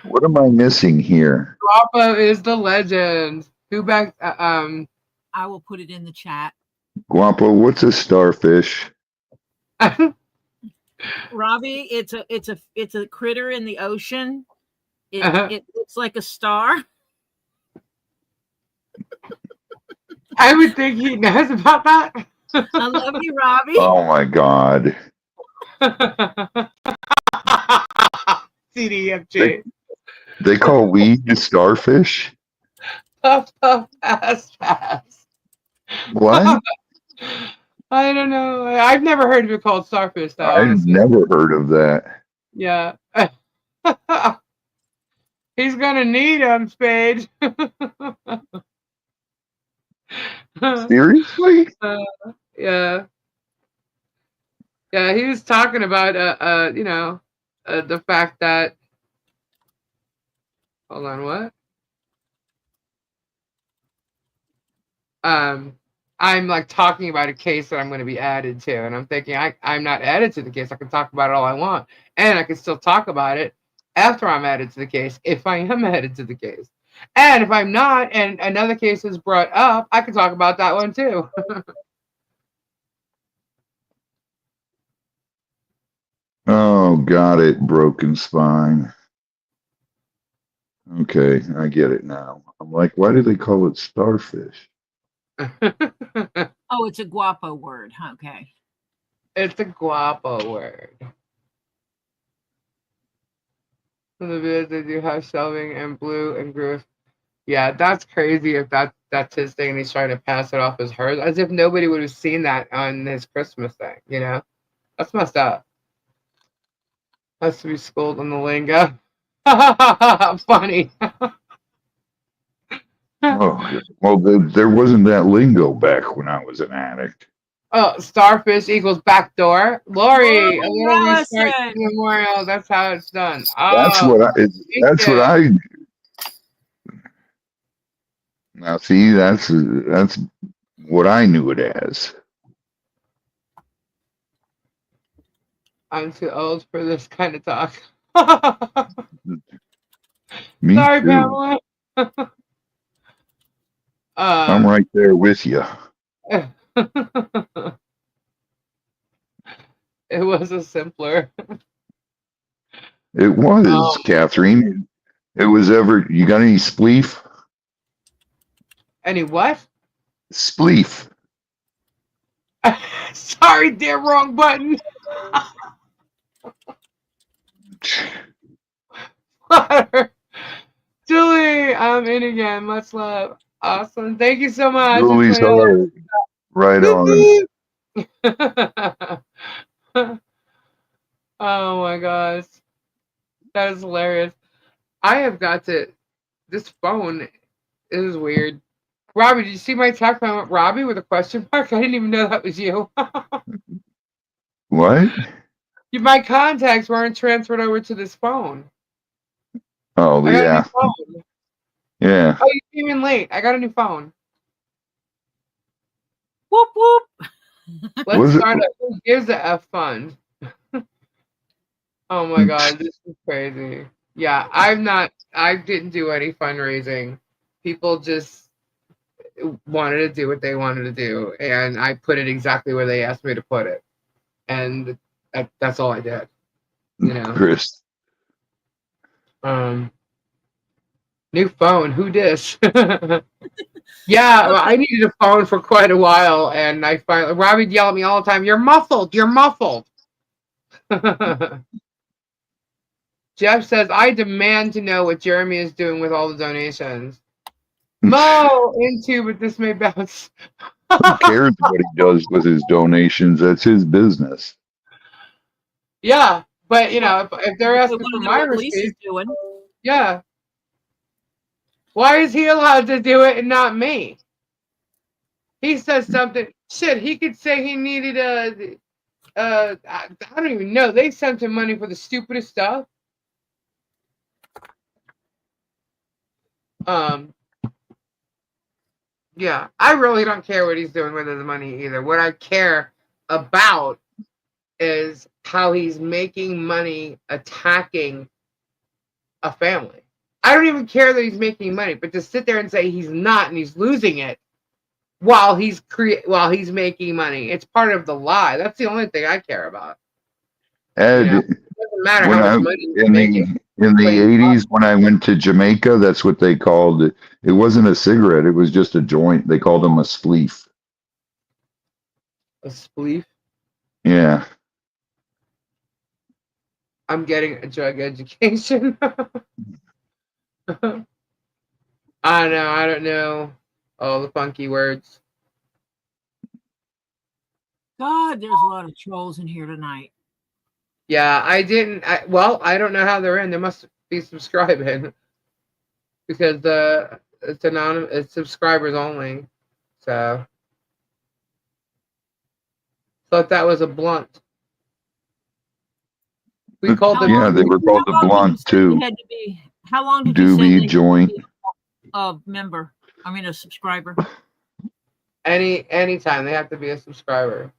What am I missing here? Guapo is the legend. Who back? I will put it in the chat. Guapo, what's a starfish? Robbie, it's a critter in the ocean. It looks like a star. I would think he knows about that. I love you, Robbie. Oh my God. CDFJ. They call weed a starfish? Puff, puff, pass, pass. What? I don't know. I've never heard of it called starfish, though. I've honestly. never heard of that. Yeah. He's gonna need them, Spade. Seriously? Yeah. Yeah, he was talking about the fact that, hold on, what? I'm like talking about a case that I'm going to be added to, and I'm thinking I'm not added to the case. I can talk about it all I want, and I can still talk about it after I'm added to the case if I am added to the case. And if I'm not, and another case is brought up, I can talk about that one too. Oh, got it. Broken spine. Okay, I get it now. I'm like, why do they call it starfish? Oh, it's a guapo word. Okay. It's a guapo word. In the videos they do have shelving and blue and groove. Yeah, that's crazy if that's his thing and he's trying to pass it off as hers. As if nobody would have seen that on his Christmas thing, That's messed up. Has to be schooled on the lingo. Funny. Oh, well, there wasn't that lingo back when I was an addict. Oh, starfish equals backdoor. Lori, a little restart to the memorial. That's how it's done. That's what I. Now, see, that's what I knew it as. I'm too old for this kind of talk. Me Sorry, too. Pamela. I'm right there with you. It was a simpler. It was, Catherine. It was ever. You got any spleef? Any what? Spleef. Sorry, dear, wrong button. Julie, I'm in again. Much love. Awesome. Thank you so much. Julie's hard. Right on. Oh my gosh. That is hilarious. I have got to. This phone is weird. Robbie, did you see my text? I went, Robbie with a question mark? I didn't even know that was you. What? My contacts weren't transferred over to this phone. Oh, yeah. Yeah. Oh, you came in late. I got a new phone. Whoop, whoop. Let's start up. Who gives the F fund? Oh my God, this is crazy. Yeah, I didn't do any fundraising. People just wanted to do what they wanted to do, and I put it exactly where they asked me to put it. And that's all I did. Chris, New phone. Who dis? Yeah, well, I needed a phone for quite a while, and I finally Robbie'd yell at me all the time. You're muffled. You're muffled. Jeff says, I demand to know what Jeremy is doing with all the donations. Mo into, but this may bounce. Who cares what he does with his donations? That's his business. Yeah, but you know, if they're asking for my receipt, yeah. Why is he allowed to do it and not me? He says something. Shit, he could say he needed I don't even know. They sent him money for the stupidest stuff. Yeah, I really don't care what he's doing with his money either. What I care about is how he's making money attacking a family. I don't even care that he's making money, but to sit there and say he's not and he's losing it while he's making money, it's part of the lie. That's the only thing I care about. Ed, it doesn't matter how much money he's making. In the 80s, when I went to Jamaica, that's what they called it. It wasn't a cigarette. It was just a joint. They called them a spleef. A spleef? Yeah. I'm getting a drug education. I know. I don't know all the funky words. God, there's a lot of trolls in here tonight. Yeah, I don't know how they're in. They must be subscribing because it's anonymous. It's subscribers only. So thought that was a blunt. We called them. Yeah, they were called the blunt too. How long did you say they joint? A member. I mean, a subscriber. Anytime they have to be a subscriber.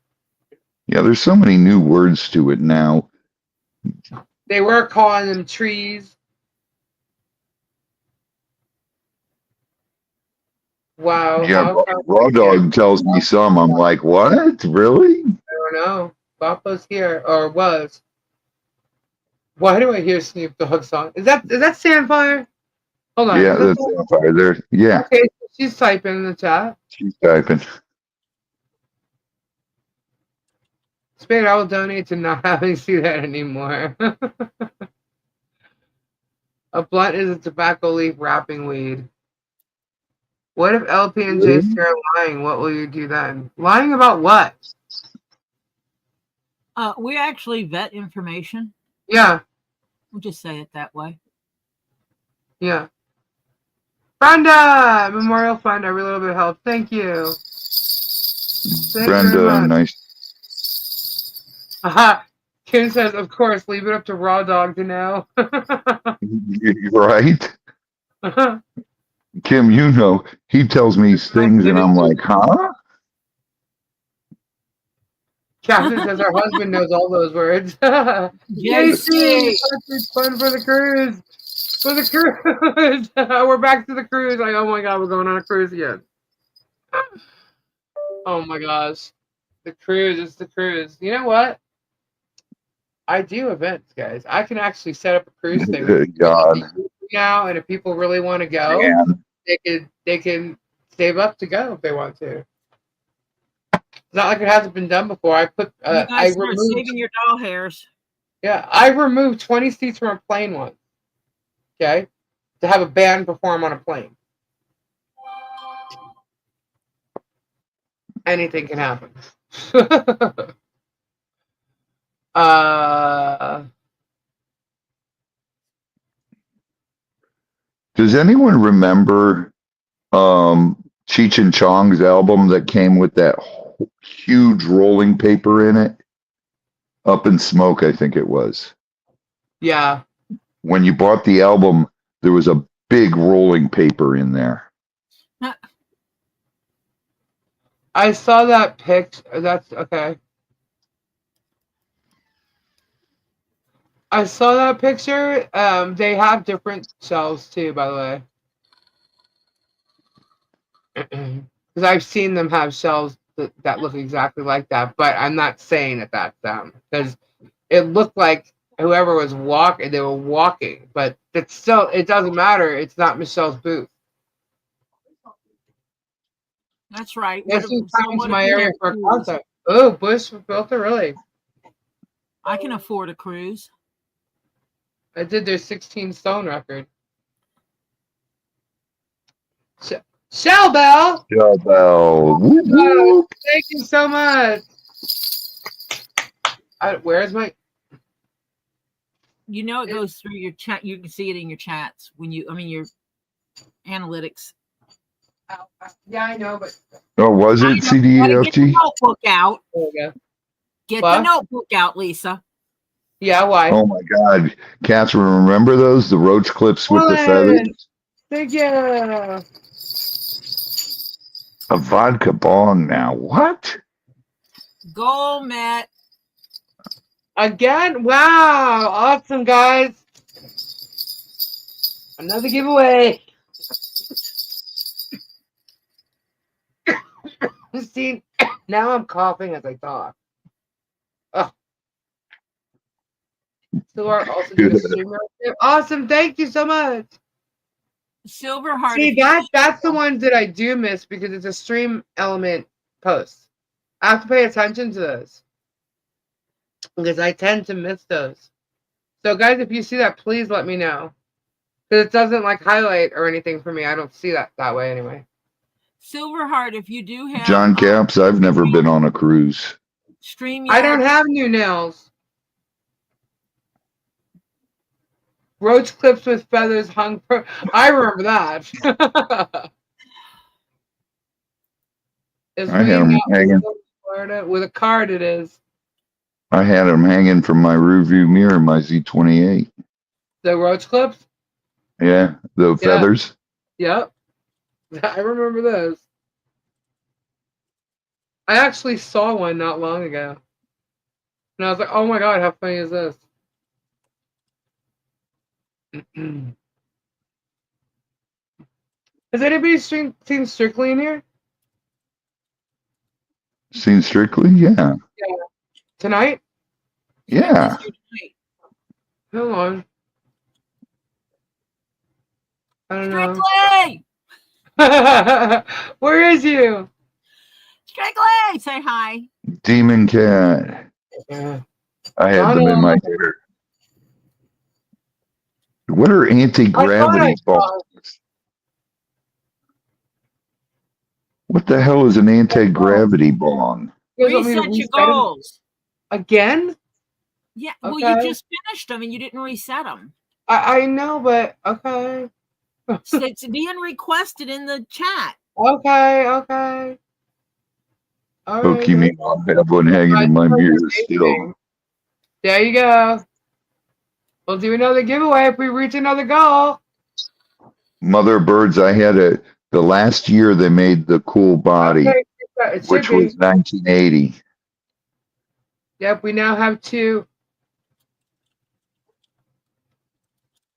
Yeah, there's so many new words to it now. They were calling them trees. Wow. Yeah, Raw Dog tells me some. I'm like, what? Really? I don't know. Papa's here, or was. Why do I hear Snoop Dogg song? Is that Sandfire? Hold on. Yeah, that's Sandfire there. Yeah. Okay, she's typing in the chat. She's typing. Spade, I will donate to not having to see that anymore. A blunt is a tobacco leaf wrapping weed. What if LP and J start lying? What will you do then? Lying about what? We actually vet information. Yeah. We'll just say it that way. Yeah. Brenda! Memorial Fund, every little bit of help. Thank you. Brenda, nice. Aha. Kim says, of course, leave it up to Raw Dog to know. Right? Kim, you know, he tells me things and I'm like, huh? Captain says our husband knows all those words. JC! Fun for the cruise! For the cruise! We're back to the cruise. Like, oh my god, we're going on a cruise again. Oh my gosh. The cruise is the cruise. You know what? I do events, guys. I can actually set up a cruise thing God. now, and if people really want to go, they can save up to go if they want to. It's not like it hasn't been done before. I removed saving your doll hairs. Yeah, I removed 20 seats from a plane once. Okay, to have a band perform on a plane. Anything can happen. Does anyone remember Cheech and Chong's album that came with that huge rolling paper in it? Up in Smoke, I think it was. Yeah. When you bought the album, there was a big rolling paper in there. I saw that picture. That's okay. I saw that picture. They have different shelves too, by the way. Because I've seen them have shelves that look exactly like that, but I'm not saying that that's them because it looked like whoever was walking, they were walking, but it's still, it doesn't matter. It's not Michelle's booth. That's right. Yes, she's coming to if my you area have for a cruise? concert. Oh, Bush built it really. I can afford a cruise. I did their 16 stone record. Shell Bell! Shell Bell. Whoop, whoop. Thank you so much. Where's my... You know it goes through your chat. You can see it in your chats when you, your analytics. Yeah, I know, but... Oh, was it CDFG? Get the notebook out. There we go. Get the notebook out, Lisa. Yeah, why? Oh my God. Catherine, remember those? The roach clips with the feathers? Thank you. A vodka bong now. What? Go, Matt. Again? Wow. Awesome, guys. Another giveaway. See, now I'm coughing as I talk. Oh. So our also did a streamer. Awesome. Thank you so much. Silverheart. See, that's the ones that I do miss because it's a stream element post. I have to pay attention to those because I tend to miss those. So, guys, if you see that, please let me know because it doesn't like highlight or anything for me. I don't see that way anyway. Silverheart, if you do have John Caps, I've never been on a cruise. StreamYard. I don't have new nails. Roach clips with feathers hung. I remember that. I had them hanging. Florida with a card. It is. I had them hanging from my rearview mirror, my Z28. The roach clips. Yeah, the feathers. Yep. I remember those. I actually saw one not long ago. And I was like, oh my God, how funny is this? Has anybody seen Strictly in here? Seen Strictly? Yeah. Tonight? Yeah. Hold on. I don't know. Where is you? Strictly! Say hi. Demon Cat. Yeah. I had them in my hair. What are anti-gravity balls? What the hell is an anti-gravity bong? Reset your goals. Again? Yeah, well, you just finished them and you didn't reset them. I know, but okay. So it's being requested in the chat. Okay. All right. Keep me on. I have one hanging in my mirror still. There you go. We'll do another giveaway if we reach another goal. Mother Birds, I had the last year they made the cool body, which was 1980. Yep, we now have 2.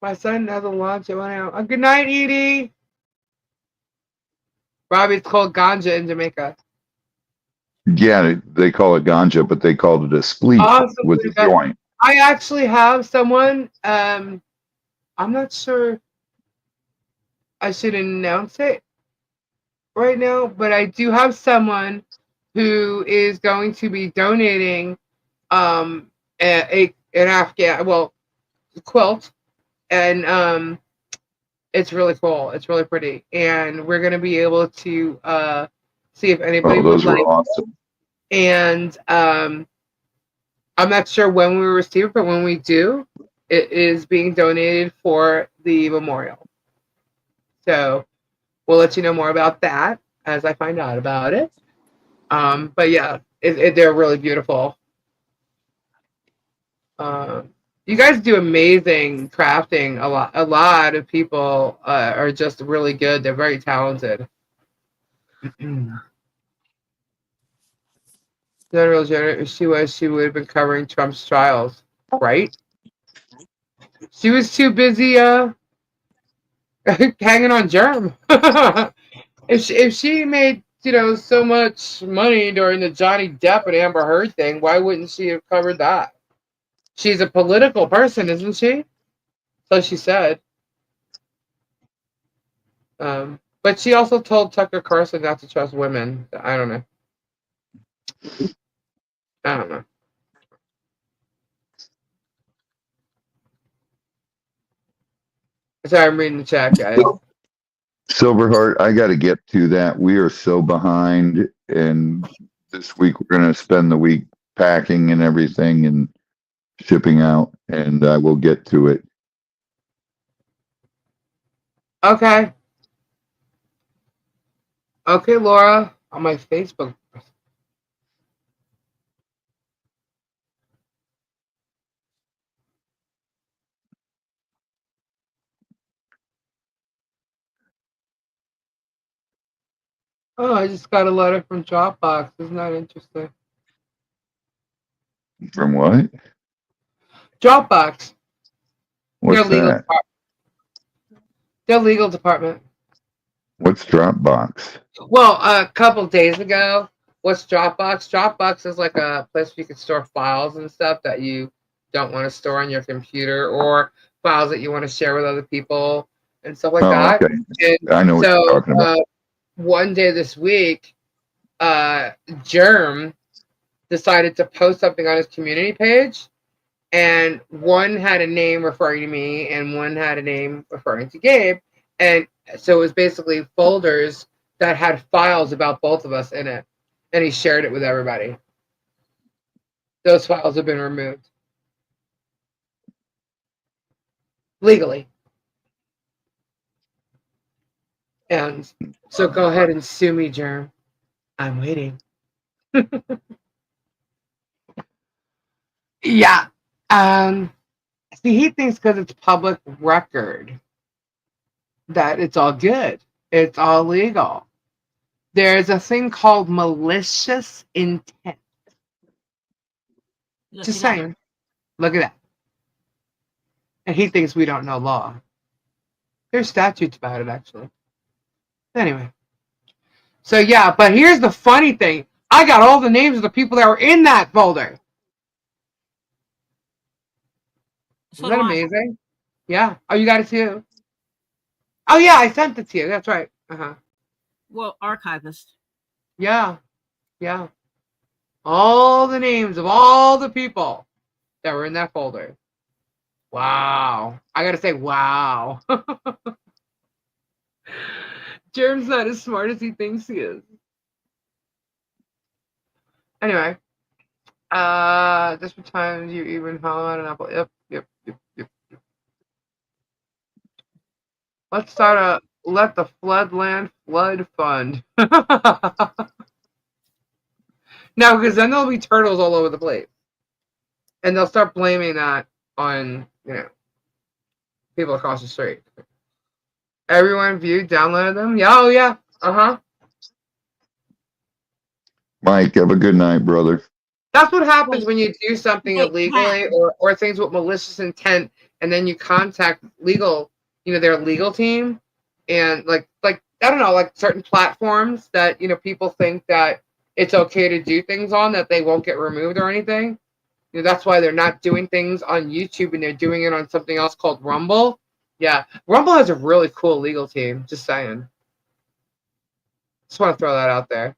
My son has a lunch. It went out. Good night, Edie. Robbie, it's called ganja in Jamaica. Yeah, they call it ganja, but they called it a spleef with a joint. I actually have someone. I'm not sure I should announce it right now, but I do have someone who is going to be donating an Afghan quilt, and it's really cool. It's really pretty, and we're going to be able to see if anybody would like. Awesome. And I'm not sure when we receive it, but when we do, it is being donated for the memorial. So we'll let you know more about that as I find out about it. But yeah, they're really beautiful. You guys do amazing crafting. A lot of people are just really good. They're very talented. General Jenner, if she would have been covering Trump's trials, right? She was too busy hanging on GERM. if she made so much money during the Johnny Depp and Amber Heard thing, why wouldn't she have covered that? she's a political person, isn't she? So she said. But she also told Tucker Carlson not to trust women. I don't know. I don't know. Sorry, I'm reading the chat, guys. Silverheart, I got to get to that. We are so behind, and this week we're going to spend the week packing and everything and shipping out, and I will get to it. Okay. Okay, Laura, on my Facebook. Oh, I just got a letter from Dropbox. Isn't that interesting? From what? Dropbox. What's that? Their legal department. What's Dropbox? Well, a couple days ago, what's Dropbox? Dropbox is like a place where you can store files and stuff that you don't want to store on your computer, or files that you want to share with other people and stuff like that. Okay. And I know what you're talking about. One day this week, GERM decided to post something on his community page, and one had a name referring to me and one had a name referring to Gabe. And so it was basically folders that had files about both of us in it, and he shared it with everybody. Those files have been removed legally. And so go ahead and sue me, Germ. I'm waiting. Yeah. See, he thinks because it's public record that it's all good. It's all legal. There's a thing called malicious intent. Just saying. Look at that. And he thinks we don't know law. There's statutes about it, actually. Anyway. So, yeah, but here's the funny thing. I got all the names of the people that were in that folder. So Isn't that amazing? Yeah. Oh, you got it too? Oh, yeah, I sent it to you. That's right. Uh-huh. Well, archivist. Yeah. Yeah. All the names of all the people that were in that folder. Wow. I got to say, wow. Germ's not as smart as he thinks he is. Anyway. Just for times you even follow out an apple. Yep. Let's start a Let the Floodland Flood Fund. No, because then there'll be turtles all over the place. And they'll start blaming that on, people across the street. Everyone viewed, downloaded them? Yeah, oh yeah. Uh-huh. Mike, have a good night, brother. That's what happens when you do something illegally or things with malicious intent, and then you contact their legal team, and like I don't know, like certain platforms that people think that it's okay to do things on, that they won't get removed or anything. That's why they're not doing things on YouTube and they're doing it on something else called Rumble. Yeah, Rumble has a really cool legal team. Just saying. Just want to throw that out there.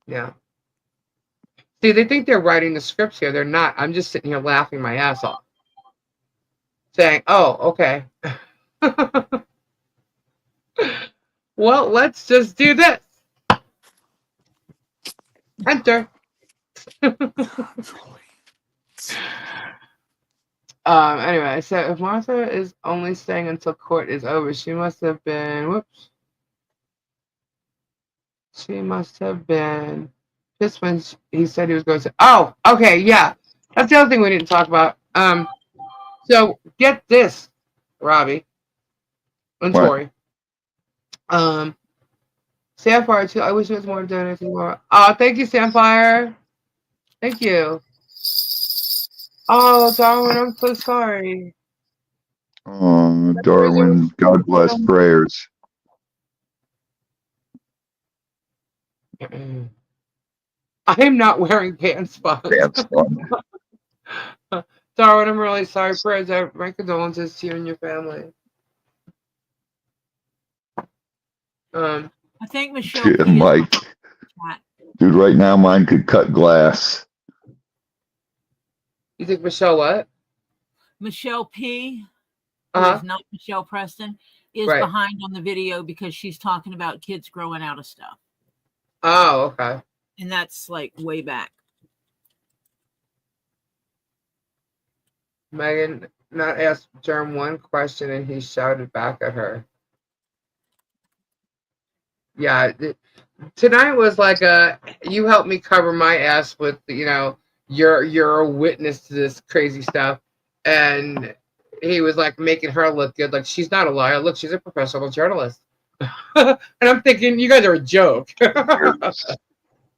Yeah. See, they think they're writing the scripts here. They're not. I'm just sitting here laughing my ass off. Saying, oh, okay. Well, let's just do this. Enter. Anyway, so if Martha is only staying until court is over, she must have been, She must have been just when he said he was going to. Oh, okay, yeah. That's the other thing we didn't talk about. So get this, Robbie and Tori. Samfire too. I wish it was more donating more. Oh, thank you, Samfire. Thank you. Oh, Darwin, I'm so sorry. Oh, Darwin, God bless prayers. I am not wearing pants, Fox. Pants fun. Darwin, I'm really sorry. Prayers, my condolences to you and your family. I think Michelle Shit, P is Mike. Dude, right now mine could cut glass. You think Michelle what? Michelle P, who is not Michelle Preston, is behind on the video because she's talking about kids growing out of stuff. Oh, okay. And that's like way back. Megan not asked Germ one question and he shouted back at her. Yeah, tonight was like you helped me cover my ass with, you know, you're a witness to this crazy stuff. And he was like making her look good. Like, she's not a liar. Look, she's a professional journalist. And I'm thinking, you guys are a joke.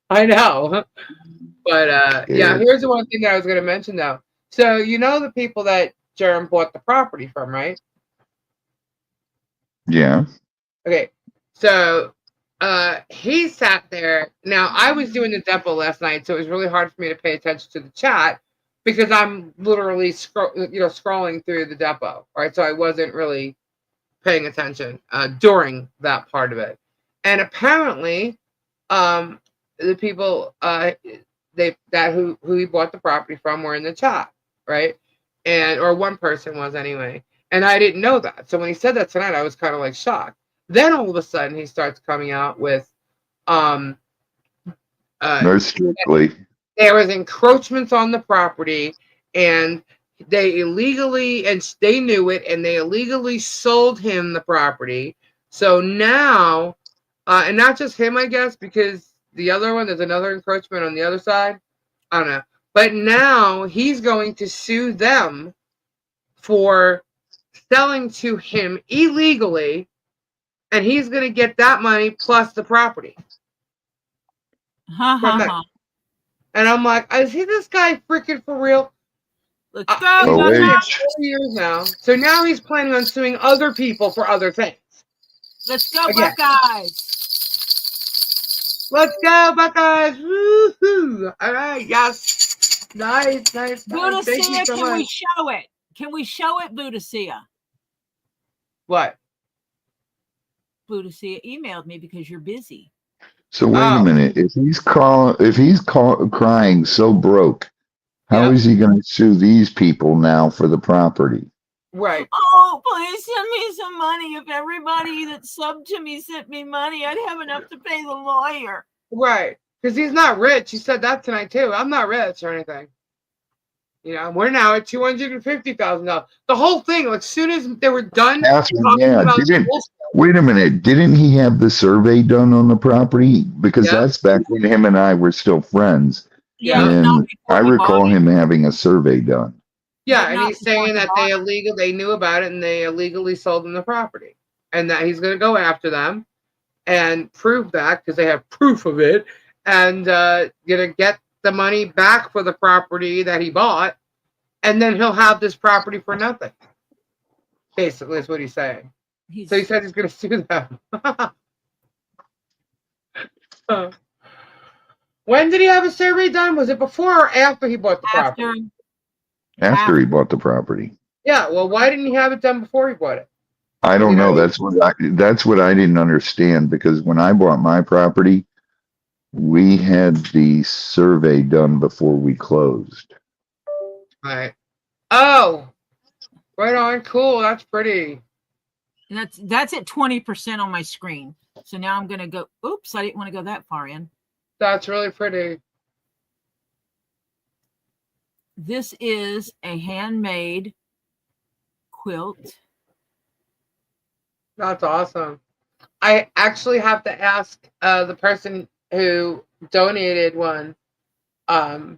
I know. But yeah, here's the one thing that I was going to mention, though. So, you know the people that Germ bought the property from, right? Yeah. Okay. So he sat there. Now, I was doing the depot last night, so it was really hard for me to pay attention to the chat because I'm literally scrolling through the depot, right? So I wasn't really paying attention during that part of it. And apparently, the people who he bought the property from were in the chat, right? Or one person was anyway. And I didn't know that. So when he said that tonight, I was kind of like shocked. Then all of a sudden he starts coming out with no, strictly. There was encroachments on the property and they illegally, and they knew it, and they illegally sold him the property. So now, and not just him, I guess, because the other one, there's another encroachment on the other side. I don't know. But now he's going to sue them for selling to him illegally, and he's going to get that money plus the property. And I'm like, is he this guy freaking for real? Let's go. He's been 4 years now. So now he's planning on suing other people for other things. Let's go, Buckeyes. Let's go, Buckeyes. Woo-hoo. All right, yes. Nice. Buddha-Sia, can we show it? Can we show it, Buddha-Sia? What? Buddha-Sia emailed me because you're busy. So wait a minute. If he's crying so broke, how is he going to sue these people now for the property? Right. Oh, please send me some money. If everybody that subbed to me sent me money, I'd have enough to pay the lawyer. Right. Because he's not rich. He said that tonight, too. I'm not rich or anything. You know, we're now at $250,000. The whole thing, like, as soon as they were done. Wait a minute. Didn't he have the survey done on the property? Because that's back when him and I were still friends. Yeah. And I recall him having a survey done. Yeah, and he's saying that they knew about it and they illegally sold him the property. And that he's going to go after them and prove that because they have proof of it. And going to get the money back for the property that he bought. And then he'll have this property for nothing. Basically, is what he's saying. So he said he's going to sue them. When did he have a survey done? Was it before or after he bought the property? After he bought the property. Yeah, well, why didn't he have it done before he bought it? I don't know. That's what I didn't understand, because when I bought my property, we had the survey done before we closed. All right. Oh, right on. Cool. That's pretty. And that's at 20% on my screen. So now I'm going to go. Oops, I didn't want to go that far in. That's really pretty. This is a handmade quilt. That's awesome. I actually have to ask the person who donated one. I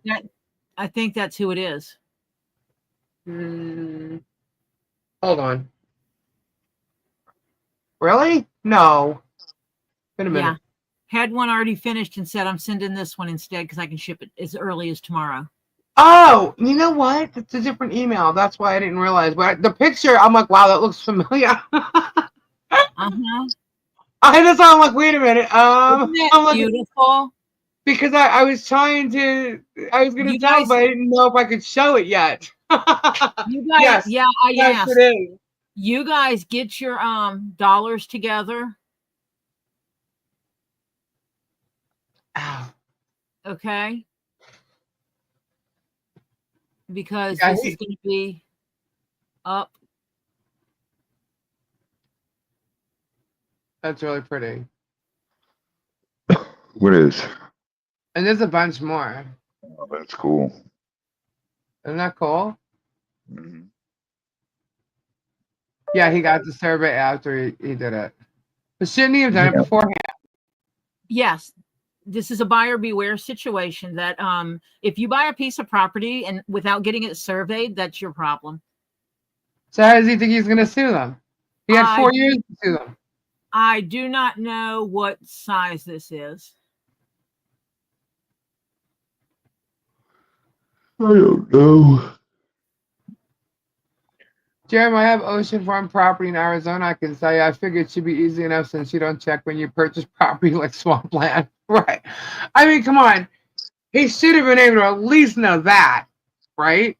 think that's who it is. Hold on. Really? No. Wait a minute. Yeah. Had one already finished and said I'm sending this one instead because I can ship it as early as tomorrow. Oh, you know what? It's a different email. That's why I didn't realize. But the picture, I'm like, wow, that looks familiar. I just I'm like, wait a minute. Isn't that beautiful? Because I was trying to, I was gonna You tell, guys, but I didn't know if I could show it yet. you guys, Yes, yeah, I yes, asked. it is. You guys get your dollars together, Ow. okay? Because Yeah, this is going to be up. that's really pretty. What is? And there's a bunch more. Oh, that's cool. Isn't that cool? Mhm. Yeah, he got the survey after he did it. But shouldn't he have done it Yeah. beforehand? Yes, this is a buyer beware situation that if you buy a piece of property and without getting it surveyed, that's your problem. So how does he think he's going to sue them? He had 4 years to sue them. I do not know what size this is. I don't know. Jeremy, I have oceanfront property in Arizona. I can tell you, I figured it should be easy enough since you don't check when you purchase property like swampland. Right. I mean, come on. He should have been able to at least know that, right?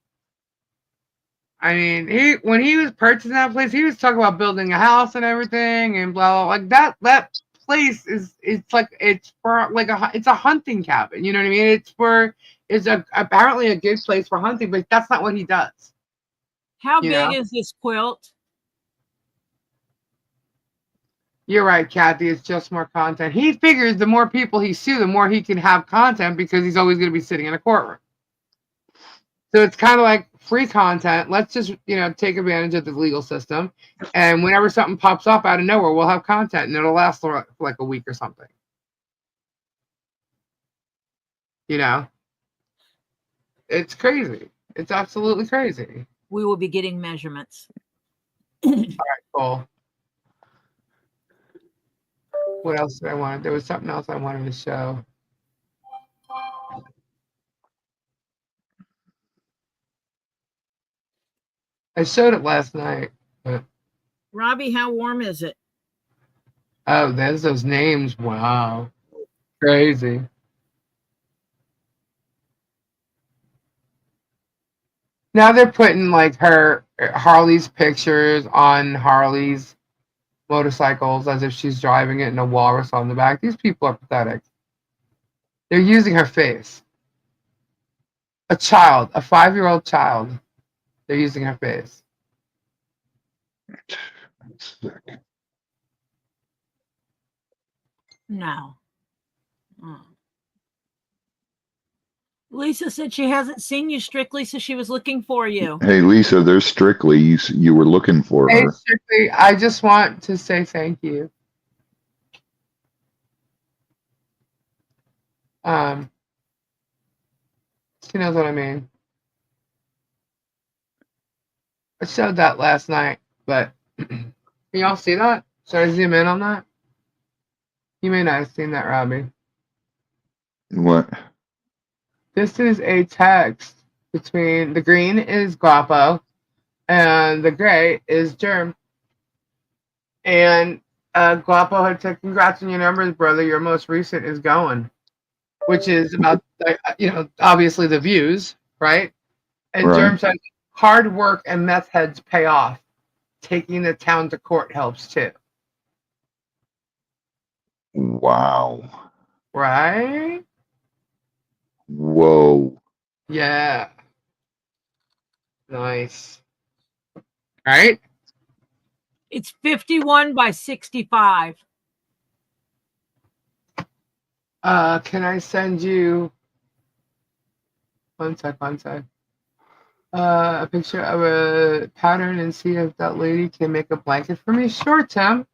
I mean, when he was purchasing that place, he was talking about building a house and everything and blah blah. Like that place it's like it's for like it's a hunting cabin. You know what I mean? It's apparently a good place for hunting, but that's not what he does. How You big know? is this quilt? You're right, Kathy. It's just more content. He figures the more people he sues, the more he can have content because he's always going to be sitting in a courtroom. So it's kind of like free content. Let's just, take advantage of the legal system. And whenever something pops up out of nowhere, we'll have content and it'll last for like a week or something. It's crazy. It's absolutely crazy. We will be getting measurements. All right, cool. What else did I want? There was something else I wanted to show. I showed it last night. But... Robbie, how warm is it? Oh, there's those names. Wow. Crazy. Now they're putting like Harley's pictures on Harley's motorcycles as if she's driving it and a walrus on the back. These people are pathetic. They're using her face. A 5-year-old child. They're using her face. That's sick. No. Lisa said she hasn't seen you, Strictly, so she was looking for you. Hey, Lisa, there's Strictly. You were looking for Hey, her. Strictly, I just want to say thank you. She knows what I mean. I showed that last night, but can y'all see that? Should I zoom in on that? You may not have seen that, Robbie. What? This is a text between the green is Guapo and the gray is Germ. And Guapo had said, "Congrats on your numbers, brother. Your most recent is going," which is about, obviously the views, right? And Right. Germ said, "Hard work and meth heads pay off. Taking the town to court helps too." Wow. Right? Whoa. Yeah. Nice. Right? It's 51 by 65. Can I send you one sec. A picture of a pattern and see if that lady can make a blanket for me? Sure, Tim.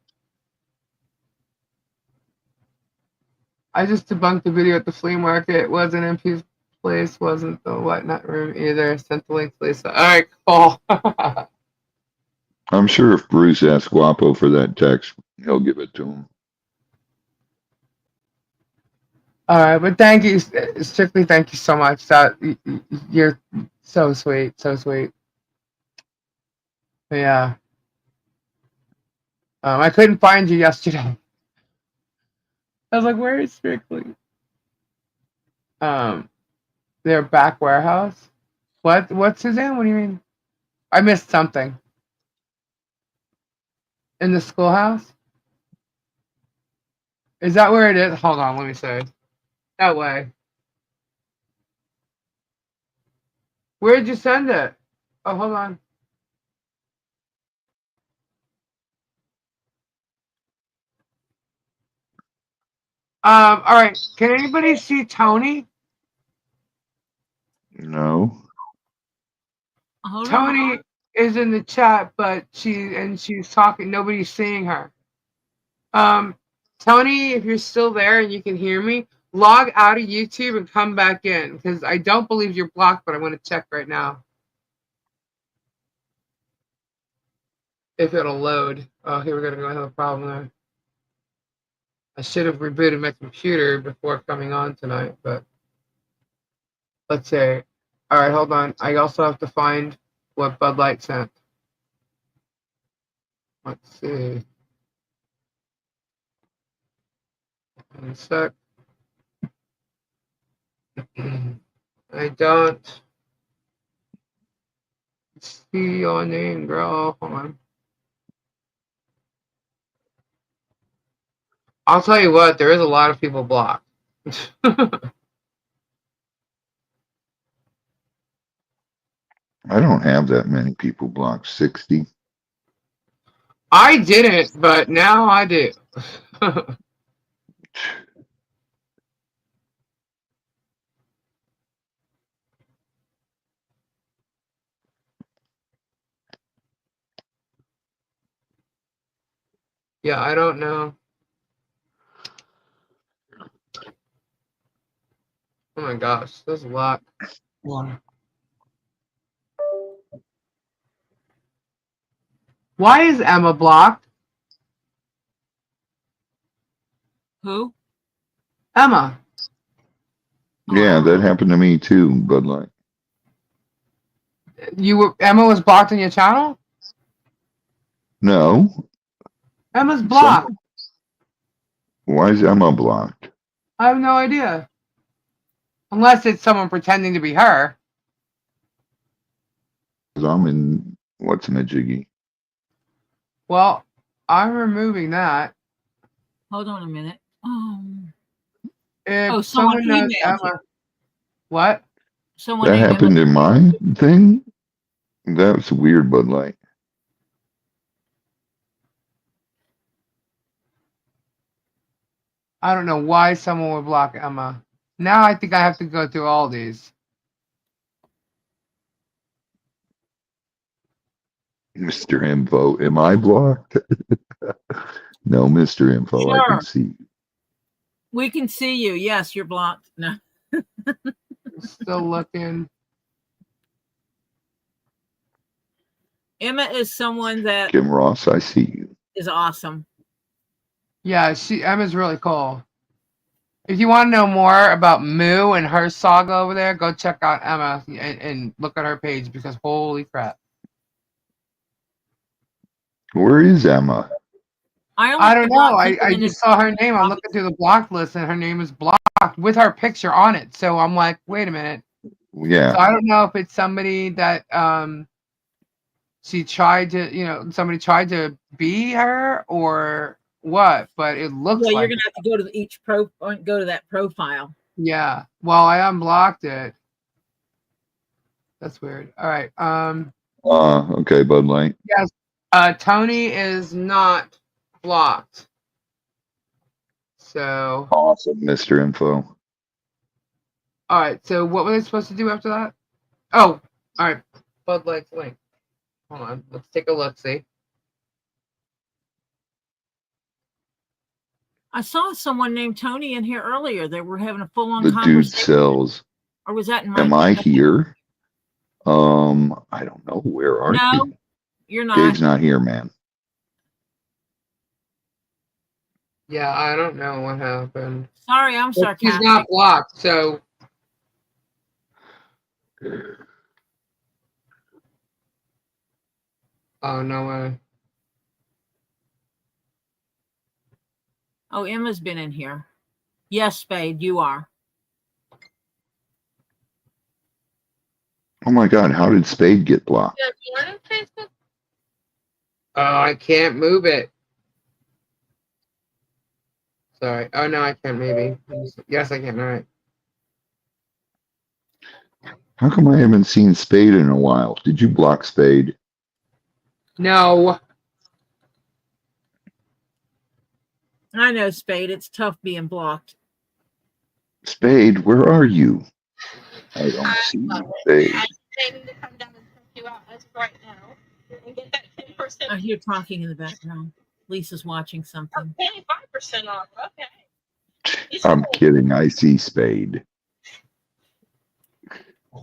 I just debunked the video at the flea market. Wasn't in place, wasn't the whatnot room either. Sent the link to Lisa. All right, cool. I'm sure if Bruce asks Guapo for that text, he'll give it to him. All right, but thank you, Strictly. Thank you so much. That you're so sweet, so sweet. But yeah. I couldn't find you yesterday. I was like, "Where is Strictly?" their back warehouse. What, Suzanne? What do you mean? I missed something. In the schoolhouse? Is that where it is? Hold on, let me say. That way. Where did you send it? Oh, hold on. All right. Can anybody see Tony? No. Tony is in the chat, but she's talking. Nobody's seeing her. Tony, if you're still there and you can hear me, log out of YouTube and come back in because I don't believe you're blocked, but I'm going to check right now if it'll load. Oh, here we're going to have a problem there. I should have rebooted my computer before coming on tonight, but let's see. All right, hold on. I also have to find what Bud Light sent. Let's see. One sec. I don't see your name, girl. Hold on. I'll tell you what, there is a lot of people blocked. I don't have that many people blocked. 60. I didn't, but now I do. Yeah, I don't know. Oh my gosh, there's a lot. Why is Emma blocked? Who? Emma. Yeah, that happened to me too, Bud Light. Emma was blocked on your channel? No. Emma's blocked. Why is Emma blocked? I have no idea. Unless it's someone pretending to be her. I'm in what's in a jiggy. Well, I'm removing that. Hold on a minute. If someone knows Emma. What? Someone that happened Emma. in my thing? That's weird, Bud Light. I don't know why someone would block Emma. Now I think I have to go through all these. Mr. Info, am I blocked? No, Mr. Info, Sure. I can see you. We can see you. Yes, you're blocked. No. Still looking. Emma is someone that Kim Ross, I see you. is awesome. Yeah, Emma's really cool. If you want to know more about Moo and her saga over there, go check out Emma and look at her page because holy crap. Where is Emma? I don't know. I just saw her name. I'm looking through the blocked list and her name is blocked with her picture on it. So I'm like, wait a minute. Yeah. So I don't know if it's somebody that she tried to, somebody tried to be her or what, but it looks like. Well, you're gonna have to go to go to that profile. Yeah. Well, I unblocked it. That's weird. All right. Okay, Bud Light. Yes. Tony is not blocked. So awesome, Mr. Info. All right. So what were they supposed to do after that? Oh, all right. Bud Light's link. Hold on. Let's take a look. See. I saw someone named Tony in here earlier. They were having a full-on the conversation. Dude sells. Or was that in my? Am I here? I don't know. Where are you? No, you're not. Gabe's not here, man. Yeah, I don't know what happened. Sorry, I'm sarcastic. He's not blocked, so. Oh, no way. Oh, Emma's been in here. Yes, Spade, you are. Oh my God, how did Spade get blocked? Yeah, you on Facebook? Oh, I can't move it. Sorry. Oh, no, I can maybe. Yes, I can. All right. How come I haven't seen Spade in a while? Did you block Spade? No. I know, Spade. It's tough being blocked. Spade, where are you? I don't see you, Spade. I'm saying to come down and check you out as of right now and get that 10%. I hear talking in the background. Lisa's watching something. 25% off. Okay. I'm kidding. I see Spade.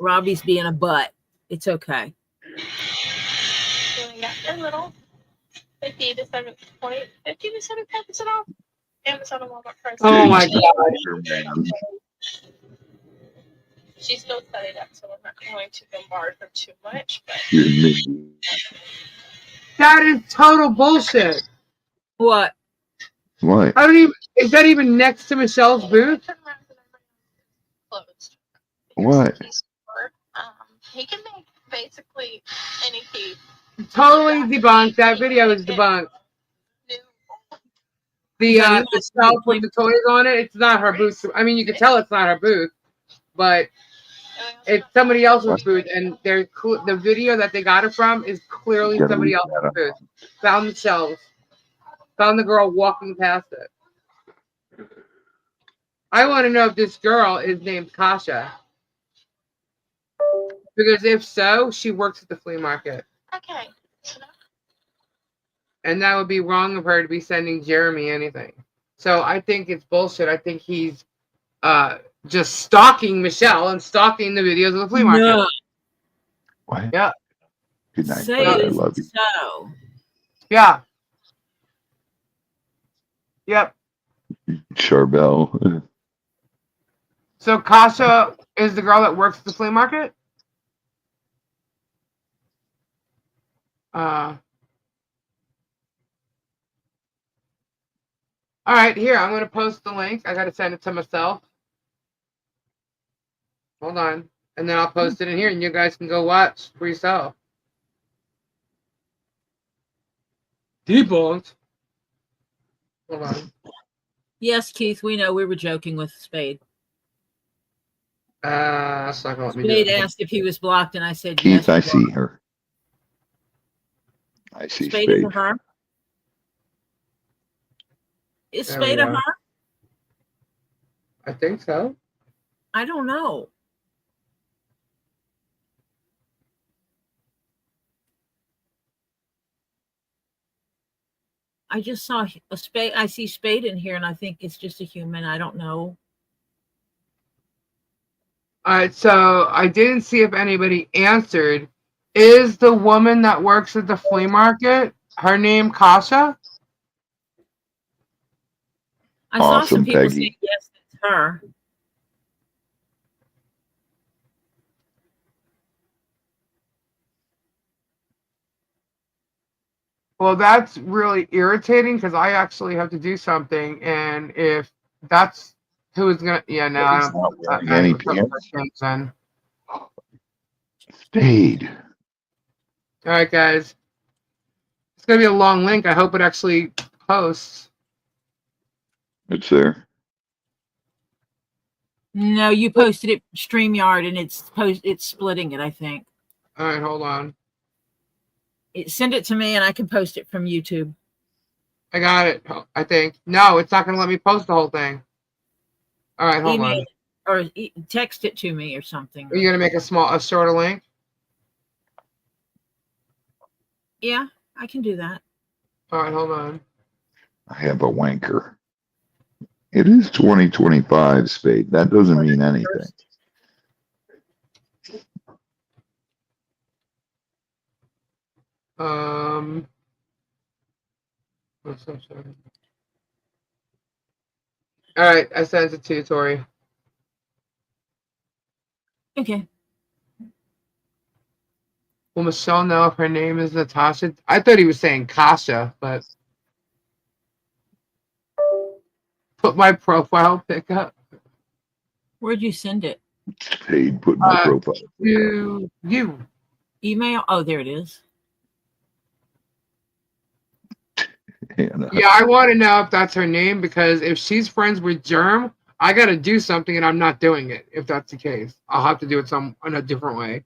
Robbie's being a butt. It's okay. Doing that a little 50 to 75% off. Amazon and Walmart price. Oh my God. Man. She's still studied up, so I'm not going to bombard her too much. But That is total bullshit. What? What? I don't even. Is that even next to Michelle's booth? Closed. What? He can make basically any key. Totally debunked. That video is debunked. The shelf with the toys on it. It's not her booth. I mean, you can tell it's not her booth, but it's somebody else's booth, and the video that they got it from is clearly somebody else's booth. Found the shelves. Found the girl walking past it. I want to know if this girl is named Kasha. Because if so, she works at the flea market. Okay. And that would be wrong of her to be sending Jeremy anything. So I think it's bullshit. I think he's just stalking Michelle and stalking the videos of the flea market. No. What? Yeah. Good night, Say buddy. I it love you. so. Yeah. Yep. Charbel. So Kasha is the girl that works at the flea market? All right, here, I'm going to post the link. I got to send it to myself. Hold on. And then I'll post it in here, and you guys can go watch for yourself. Debunked. Hold on. Yes, Keith, we know we were joking with Spade. That's not going to let me do Spade it. asked if he was blocked, and I said Keith, yes. I see her. I see Spade Spade. is a her? Is There we Spade a go. her? I think so. I don't know. I just saw a Spade. I see Spade in here, and I think it's just a human. I don't know. All right, so I didn't see if anybody answered. Is the woman that works at the flea market, her name Kasha? I saw some Awesome, people Peggy. saying yes, it's her. Well, that's really irritating because I actually have to do something, and if that's who is gonna, yeah, no, I He's don't. not wearing I any don't put pants. things in. Spade. All right, guys, it's gonna be a long link. I hope it actually posts. It's there. No, you posted it StreamYard, and it's splitting it. I think. All right, hold on. Send it to me, and I can post it from YouTube. I got it. I think. No, it's not gonna let me post the whole thing. All right, hold Email on. it or text it to me or something. Are you gonna make a shorter link? Yeah, I can do that. All right, hold on. I have a wanker. It is 2025, Spade. That doesn't mean anything. What's up, sorry? All right, I sent it to you, Tori. Okay. Will Michelle know if her name is Natasha? I thought he was saying Kasha, but put my profile pic up. Where'd you send it? Paid put my profile. To you. Email. Oh, there it is. Hannah. Yeah, I want to know if that's her name, because if she's friends with Germ, I got to do something, and I'm not doing it. If that's the case, I'll have to do it in a different way.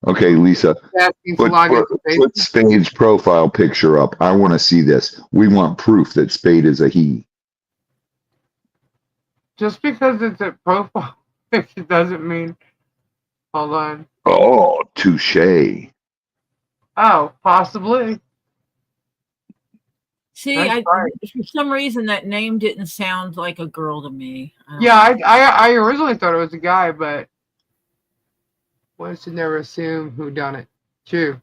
Okay, Lisa. Asking to Put, log put, into Facebook. put Spade's profile picture up. I want to see this. We want proof that Spade is a he. Just because it's a profile picture doesn't mean. Hold on. Oh, touche. Oh, possibly. See, That's right. for some reason that name didn't sound like a girl to me. Yeah, I originally thought it was a guy, but one should never assume who done it. True.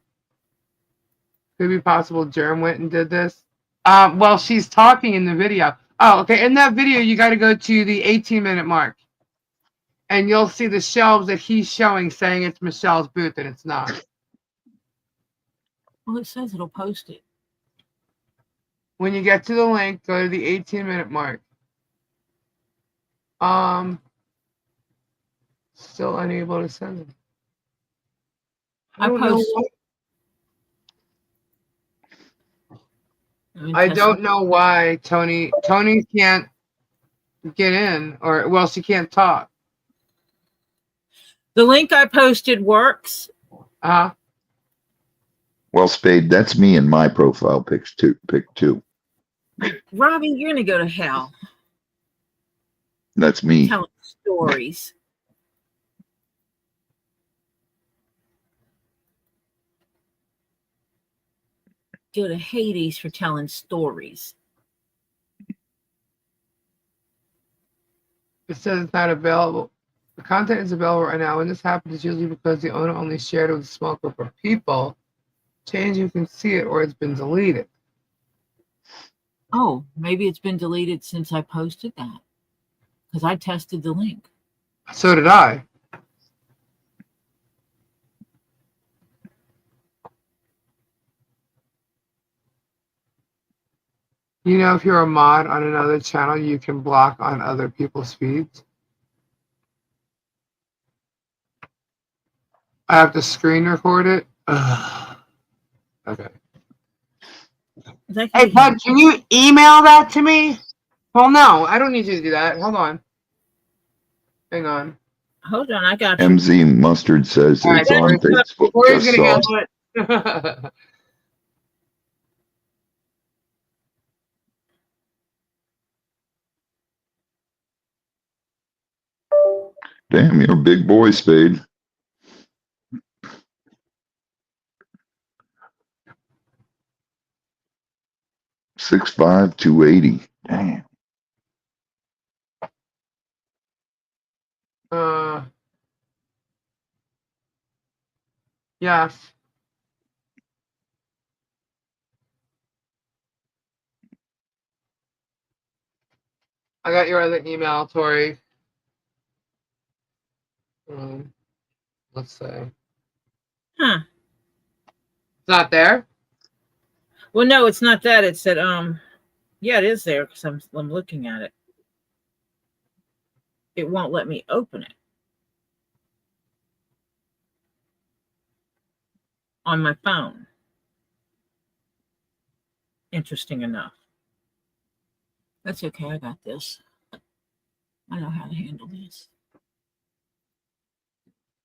Could be possible Germ went and did this. Well, she's talking in the video. Oh, okay. In that video, you got to go to the 18-minute mark, and you'll see the shelves that he's showing, saying it's Michelle's booth, and it's not. Well, it says it'll post it. When you get to the link, go to the 18-minute mark. Still unable to send it. I don't know why Tony can't get in, or well, she can't talk. The link I posted works. Well, Spade, that's me in my profile pic too. Robbie, you're gonna go to hell. That's me. Telling stories. Go to Hades for telling stories. It says it's not available. The content is available right now. When this happens, it's usually because the owner only shared it with a small group of people. Change, you can see it, or it's been deleted. Oh, maybe it's been deleted since I posted that. Because I tested the link. So did I. You know, if you're a mod on another channel, you can block on other people's feeds. I have to screen record it. Ugh. Okay. Hey, Bud, can you email that to me? Well, no, I don't need you to do that. Hold on. Hang on. Hold on, I got you. MZ Mustard says it's on Facebook. Corey's Just gonna saw. handle it. Damn, you're a big boy, Spade. $6'5", 280. Damn. Yes. I got your other email, Tori. Let's say. Huh. It's not there? Well, no, it's not that. It's that, yeah, it is there because I'm looking at it. It won't let me open it on my phone. Interesting enough. That's okay. I got this. I know how to handle this.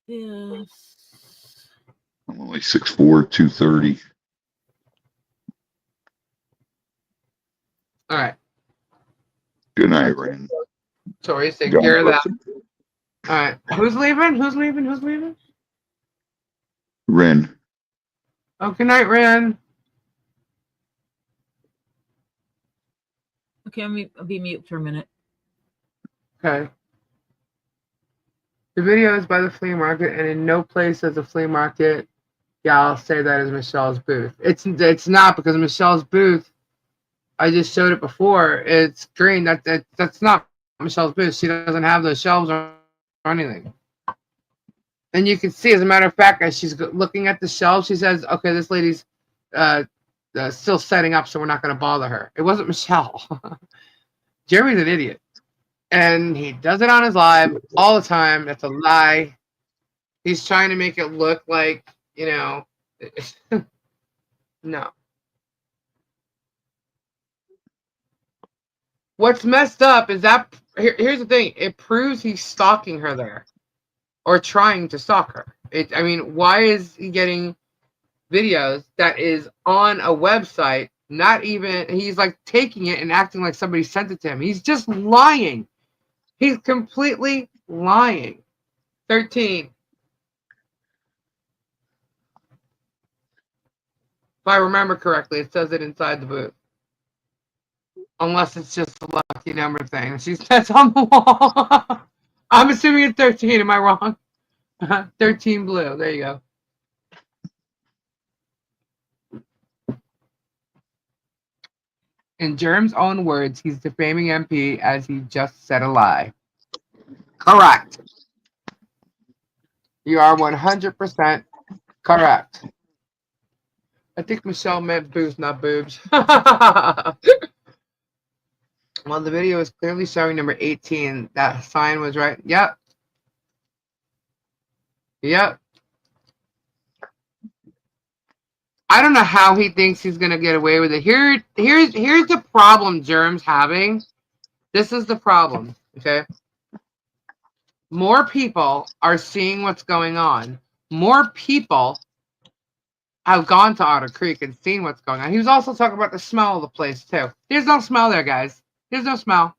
This. I'm only 6'4", 230. All right. Good night, Ren. Tori's taking care of that. All right. Who's leaving? Who's leaving? Who's leaving? Ren. Oh, good night, Ren. Okay, I'll be mute for a minute. Okay. The video is by the flea market, and in no place does the flea market, yeah, I'll say that is Michelle's booth. It's not, because Michelle's booth, I just showed it before. It's green. That's not Michelle's booth. She doesn't have those shelves or anything. And you can see, as a matter of fact, as she's looking at the shelves, she says, "Okay, this lady's still setting up, so we're not going to bother her." It wasn't Michelle. Jeremy's an idiot. And he does it on his live all the time. That's a lie. He's trying to make it look like, you know, no. What's messed up is that, here's the thing. It proves he's stalking her there. Or trying to stalk her. I mean, why is he getting videos that is on a website? Not even, he's like taking it and acting like somebody sent it to him. He's just lying. He's completely lying. 13. If I remember correctly, it says it inside the booth. Unless it's just a lucky number thing. That's on the wall. I'm assuming it's 13. Am I wrong? 13 blue. There you go. In Germ's own words, he's defaming MP as he just said a lie. Correct. You are 100% correct. I think Michelle meant booze, not boobs. Well, the video is clearly showing number 18. That sign was right. Yep. Yep. I don't know how he thinks he's gonna get away with it. Here's the problem Germ's having. This is the problem. Okay. More people are seeing what's going on. More people have gone to Otter Creek and seen what's going on. He was also talking about the smell of the place too. There's no smell there, guys. There's no smell.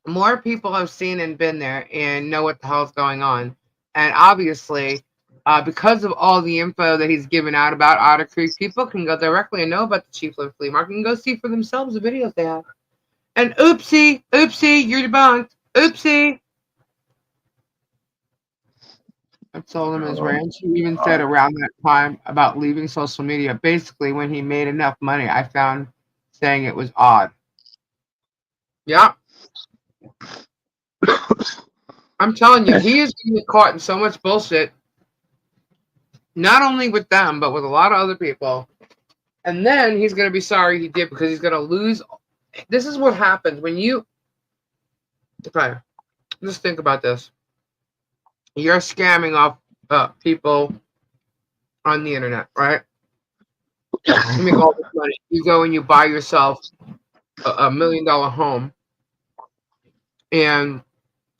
More people have seen and been there and know what the hell's going on. And obviously, because of all the info that he's given out about Otter Creek, people can go directly and know about the Chief Flea Flea Market and go see for themselves the videos they have. And oopsie, you're debunked. Oopsie. I told him his ranch. He even said around that time about leaving social media. Basically, when he made enough money, I found saying it was odd. Yeah. I'm telling you, he is going to get caught in so much bullshit. Not only with them, but with a lot of other people. And then he's going to be sorry he did because he's going to lose. This is what happens when you... Okay, just think about this. You're scamming off people on the internet, right? You make all this money. You go and you buy yourself a $1 million home. And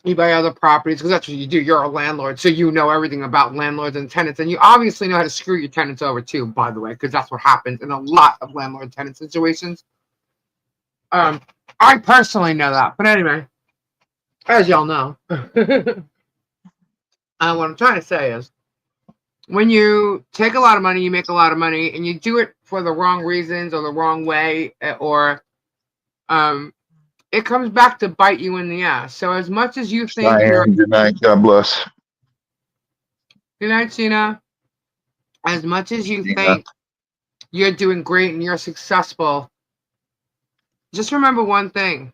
you buy other properties because that's what you do. You're a landlord, so you know everything about landlords and tenants. And you obviously know how to screw your tenants over too, by the way, because that's what happens in a lot of landlord-tenant situations. I personally know that. But anyway, as y'all know, what I'm trying to say is, when you take a lot of money, you make a lot of money, and you do it for the wrong reasons or the wrong way, or it comes back to bite you in the ass. So as much as you think good night, God bless. Good night, Sheena. As much as you think you're doing great and you're successful, just remember one thing.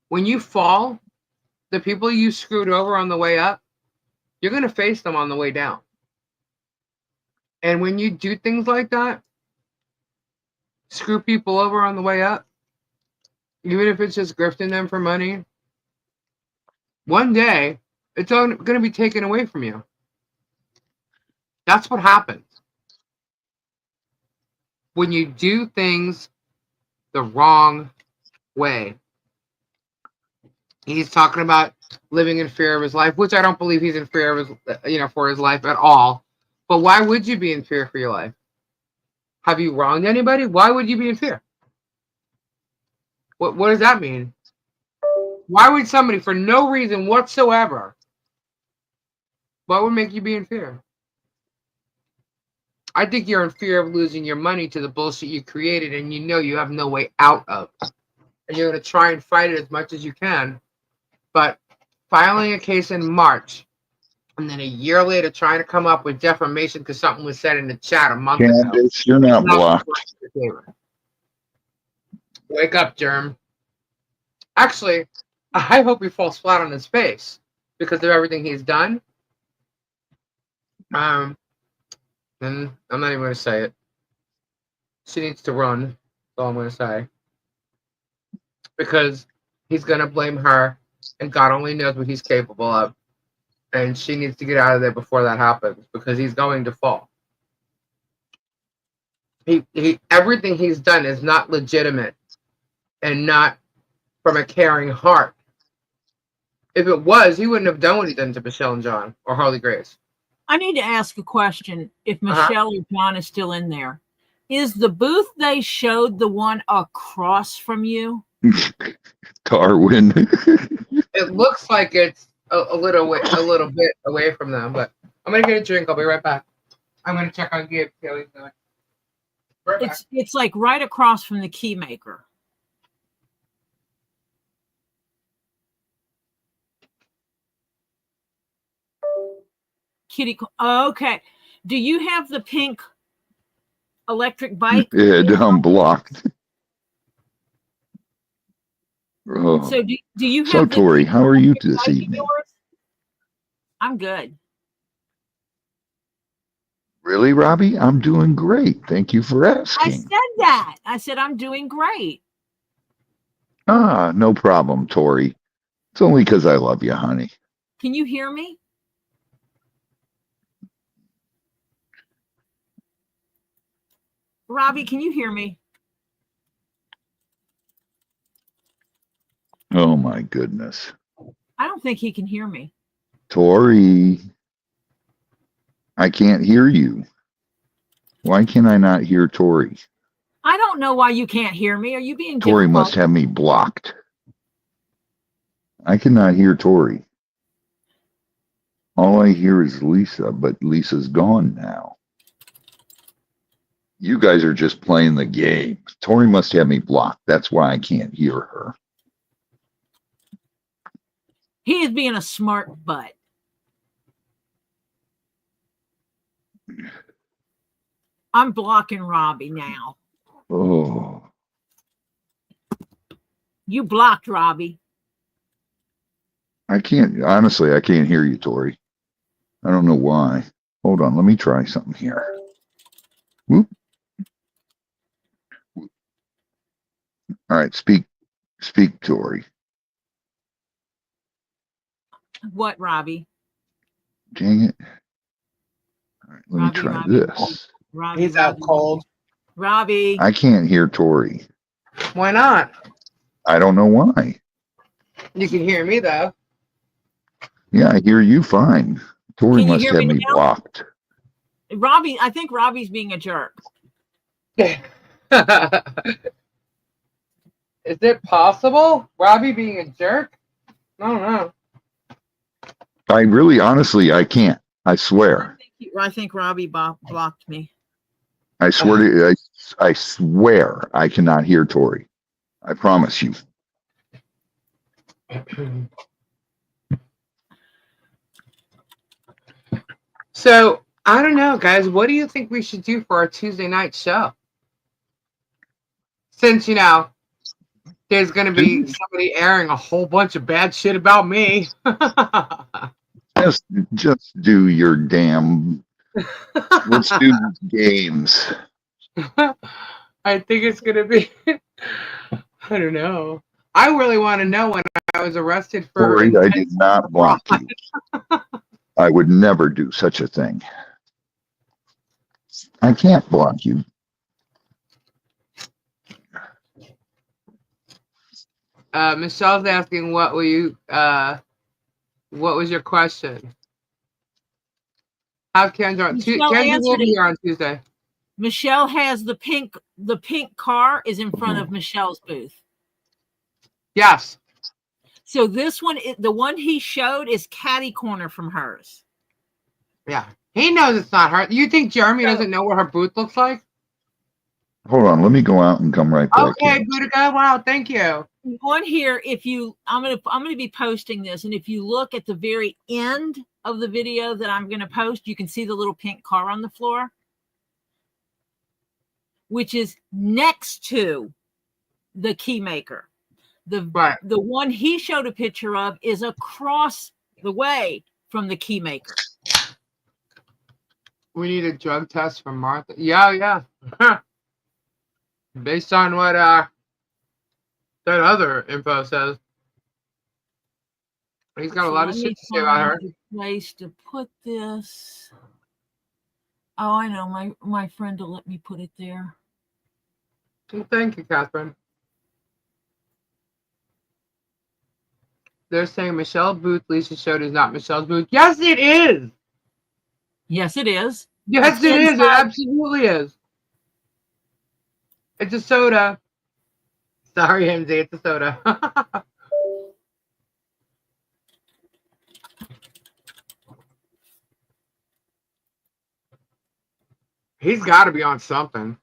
When you fall, the people you screwed over on the way up, you're going to face them on the way down. And when you do things like that, screw people over on the way up, even if it's just grifting them for money, one day it's going to be taken away from you. That's what happens when you do things the wrong way. He's talking about living in fear of his life, which I don't believe he's in fear of his, for his life at all. But why would you be in fear for your life? Have you wronged anybody? Why would you be in fear? What does that mean? Why would somebody, for no reason whatsoever, what would make you be in fear? I think you're in fear of losing your money to the bullshit you created and you know you have no way out of. And you're going to try and fight it as much as you can. But filing a case in March and then a year later trying to come up with defamation because something was said in the chat a month ago. Candace, you're not blocked. Wake up, Germ. Actually, I hope he falls flat on his face because of everything he's done. And I'm not even going to say it. She needs to run. That's all I'm going to say. Because he's going to blame her, and God only knows what he's capable of. And she needs to get out of there before that happens, because he's going to fall. Everything he's done is not legitimate and not from a caring heart. If it was, he wouldn't have done what he done to Michelle and John or Harley Grace. I need to ask a question. If Michelle or John is still in there, is the booth they showed the one across from you? Darwin. It looks like it's a little bit away from them, but I'm gonna get a drink. I'll be right back. I'm gonna check on Gabe. See how he's doing. Right back. It's like right across from the key maker. Kitty. Okay. Do you have the pink electric bike? Yeah, I'm blocked. Oh. So do you have So, Tori, how are you this bike evening? I'm good. Really, Robbie? I'm doing great. Thank you for asking. I said that. I said I'm doing great. Ah, no problem, Tori. It's only because I love you, honey. Can you hear me? Robbie, can you hear me? Oh, my goodness. I don't think he can hear me. Tori, I can't hear you. Why can I not hear Tori? I don't know why you can't hear me. Are you being Tori difficult? must have me blocked. I cannot hear Tori. All I hear is Lisa, but Lisa's gone now. You guys are just playing the game. Tori must have me blocked. That's why I can't hear her. He is being a smart butt. I'm blocking Robbie now. Oh, You blocked Robbie. I can't hear you, Tori. I don't know why. Hold on, let me try something here. Whoop. All right, speak, Tori. What, Robbie? Dang it. All right, let me try Robbie. this. Robbie. He's out cold. Robbie. I can't hear Tori. Why not? I don't know why. You can hear me though. Yeah, I hear you fine. Tori Can you must hear have me me now? blocked. Robbie, I think Robbie's being a jerk. Is it possible? Robbie being a jerk? I don't know. I really, honestly, I can't. I swear. I think Robbie blocked me. I swear to you, I swear I cannot hear Tori. I promise you. So, I don't know, guys. What do you think we should do for our Tuesday night show? Since, there's going to be somebody airing a whole bunch of bad shit about me. Just do your damn. Let's do games. I think it's going to be, I don't know. I really want to know when I was arrested for. Tori, I did not block you. I would never do such a thing. I can't block you. Michelle's asking, what was your question? Have Kendra? Kendra will be here on Tuesday. Michelle has the pink car is in front of Michelle's booth. Yes. So this one, the one he showed, is catty corner from hers. Yeah. He knows it's not her. You think Jeremy doesn't know what her booth looks like? Hold on, let me go out and come right back. Okay, Boudica. Wow, thank you. On here, I'm gonna be posting this, and if you look at the very end of the video that I'm gonna post, you can see the little pink car on the floor, which is next to the key maker. The one he showed a picture of is across the way from the key maker. We need a drug test from Martha. Yeah. Based on what that other info says. He's got a lot of shit to say about her. The place to put this. Oh, I know. My friend will let me put it there. Well, thank you, Catherine. They're saying Michelle Booth, Lisa showed is not Michelle's Booth. Yes, it is. Yes, it is. Yes, it is. It absolutely is. It's a soda. Sorry, MZ, it's a soda. He's got to be on something.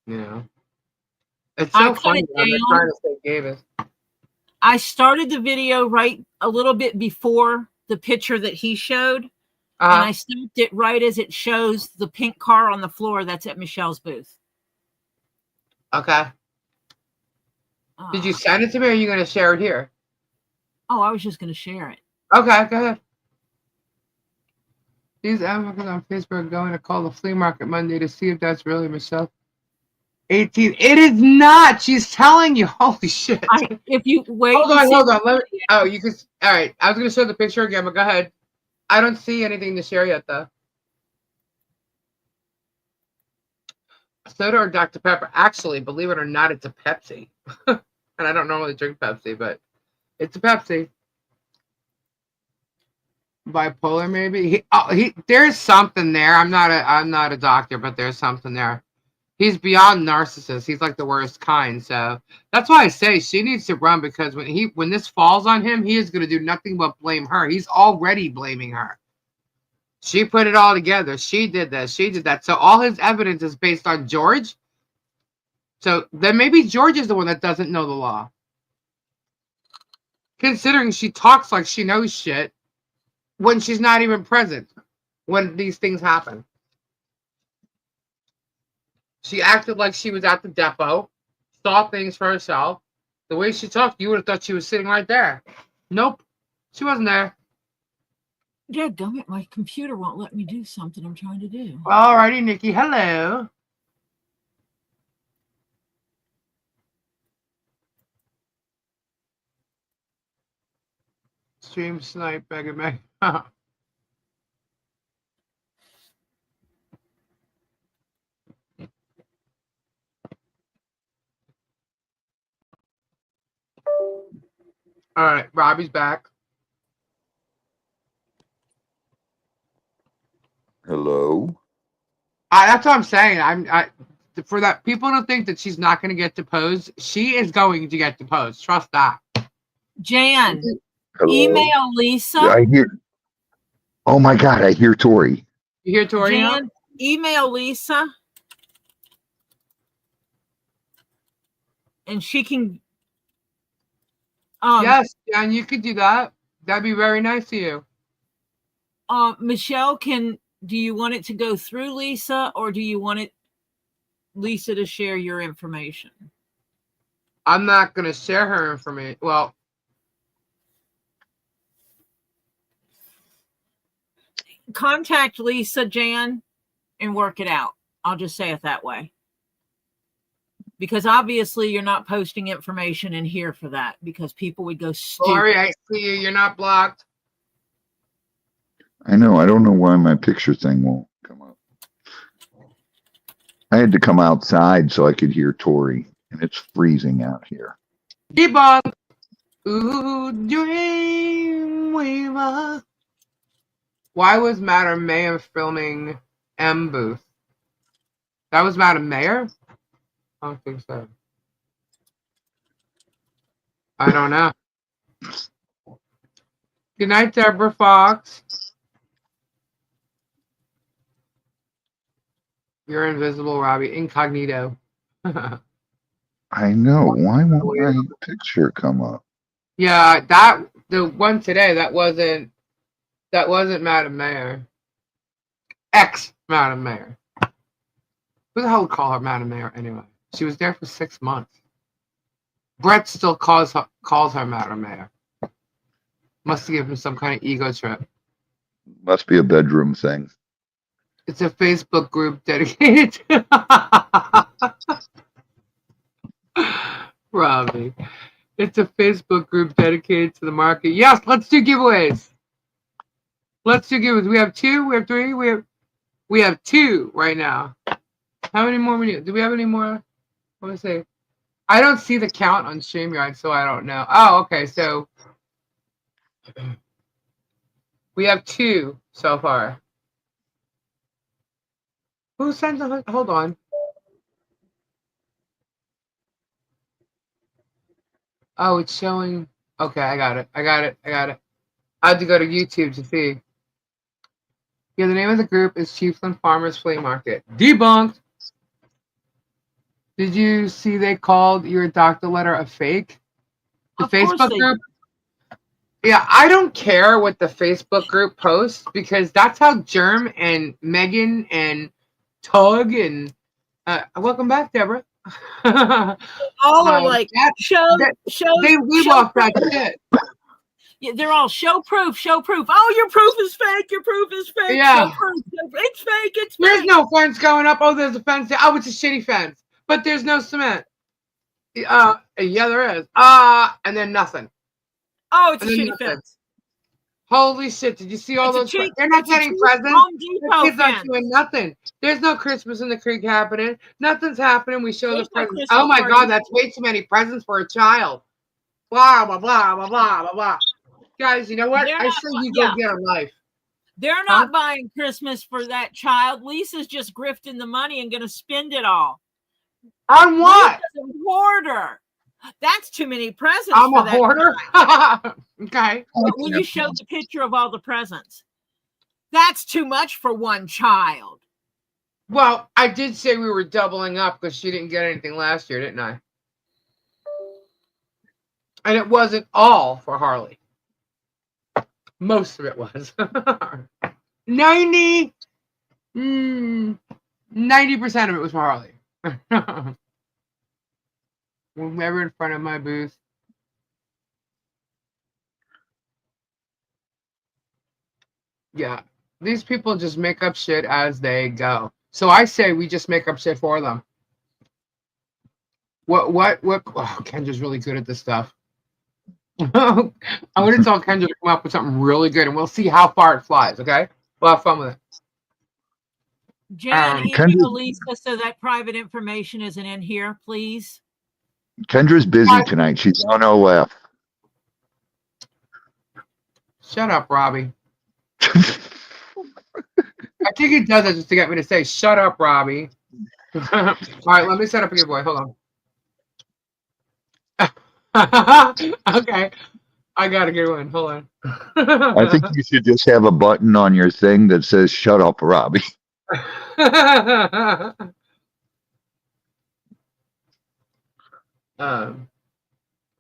You know. It's so funny. I'm not trying to say Davis. I started the video right a little bit before the picture that he showed. And I stopped it right as it shows the pink car on the floor that's at Michelle's booth. Okay. Did you send it to me or are you going to share it here? Oh, I was just going to share it. Okay, go ahead. These advocates on Facebook are going to call the flea market Monday to see if that's really Michelle. 18. It is not. She's telling you. Holy shit. If you wait. Hold on. Oh, you can. All right. I was going to show the picture again, but go ahead. I don't see anything to share yet, though. Soda or Dr. Pepper? Actually, believe it or not, it's a Pepsi. And I don't normally drink Pepsi, but it's a Pepsi. Bipolar, maybe. There's something there. I'm not a doctor, but there's something there. He's beyond narcissist. He's like the worst kind. So that's why I say she needs to run, because when this falls on him, he is going to do nothing but blame her. He's already blaming her. She put it all together. She did this. She did that. So all his evidence is based on George. So then maybe George is the one that doesn't know the law. Considering she talks like she knows shit when she's not even present when these things happen. She acted like she was at the depot, saw things for herself. The way she talked, you would have thought she was sitting right there. Nope, she wasn't there. Yeah, dammit, my computer won't let me do something I'm trying to do. Alrighty, Nikki, hello. Stream snipe, Mega. All right, Robbie's back. Hello. That's what I'm saying. For that people to think that she's not going to get deposed. She is going to get deposed. Trust that. Jan, Hello. email Lisa. I hear. Oh my God! I hear Tori. You hear Tori? Jan, email Lisa, and she can. Yes, Jan, you could do that. That'd be very nice of you. Michelle, do you want it to go through Lisa, or do you want Lisa to share your information? I'm not going to share her information. Well, contact Lisa, Jan, and work it out. I'll just say it that way. Because obviously you're not posting information in here for that, because people would go stupid. Sorry, I see you. You're not blocked. I know. I don't know why my picture thing won't come up. I had to come outside so I could hear Tori, and it's freezing out here. Debunked. Ooh, Dreamweaver. Why was Madam Mayor filming M Booth? That was Madam Mayor? I don't think so. I don't know. Good night, Deborah Fox. You're invisible, Robbie. Incognito. I know. Why won't my picture come up? Yeah, the one today, that wasn't Madam Mayor. Ex-Madam Mayor. Who the hell would call her Madam Mayor anyway? She was there for 6 months. Brett still calls her Madam Mayor. Must have given him some kind of ego trip. Must be a bedroom thing. It's a Facebook group dedicated to Robbie. It's a Facebook group dedicated to the market. Yes, let's do giveaways. Let's do giveaways. We have 2, we have 3, we have 2 right now. How many more we need? Do we have any more? What do I say? I don't see the count on StreamYard, so I don't know. Oh, okay. So we have 2 so far. Who sent the? Hold on. Oh, it's showing. Okay, I got it. I had to go to YouTube to see. Yeah, the name of the group is Chiefland Farmers Flea Market. Debunked. Did you see they called your doctor letter a fake? The Facebook group? Yeah, I don't care what the Facebook group posts because that's how Germ and Megan and Tug and welcome back, Deborah. All are like show. They leave off that shit. Yeah, they're all show proof. Oh, your proof is fake. Your proof is fake. Yeah, show proof. It's fake. It's there's fake. no fence going up. Oh, there's a fence there. Oh, it's a shitty fence, but there's no cement. Yeah, there is. And then nothing. Oh, it's a shitty fence. Holy shit! Did you see all those? They're not getting presents. The kids aren't doing nothing. There's no Christmas in the creek happening. Nothing's happening. We show the presents. Oh my god, that's way too many presents for a child. Blah blah blah blah blah blah blah. Guys, you know what? I say you go get a life. They're not buying Christmas for that child. Lisa's just grifting the money and going to spend it all. On what? Lisa's a hoarder. That's too many presents. I'm a hoarder. Okay. But when you showed the picture of all the presents, that's too much for one child. Well, I did say we were doubling up because she didn't get anything last year, didn't I? And it wasn't all for Harley. Most of it was. 90% of it was for Harley. Whoever in front of my booth. Yeah. These people just make up shit as they go. So I say we just make up shit for them. What? Oh, Kendra's really good at this stuff. I'm going to tell Kendra to come up with something really good, and we'll see how far it flies, okay? We'll have fun with it. Jen, email Lisa so that private information isn't in here, please. Kendra's busy tonight. She's on OF. Shut up, Robbie. I think he does that just to get me to say, shut up, Robbie. All right, let me set up a giveaway. Hold on. Okay. I got a good one. Hold on. I think you should just have a button on your thing that says, shut up, Robbie. Got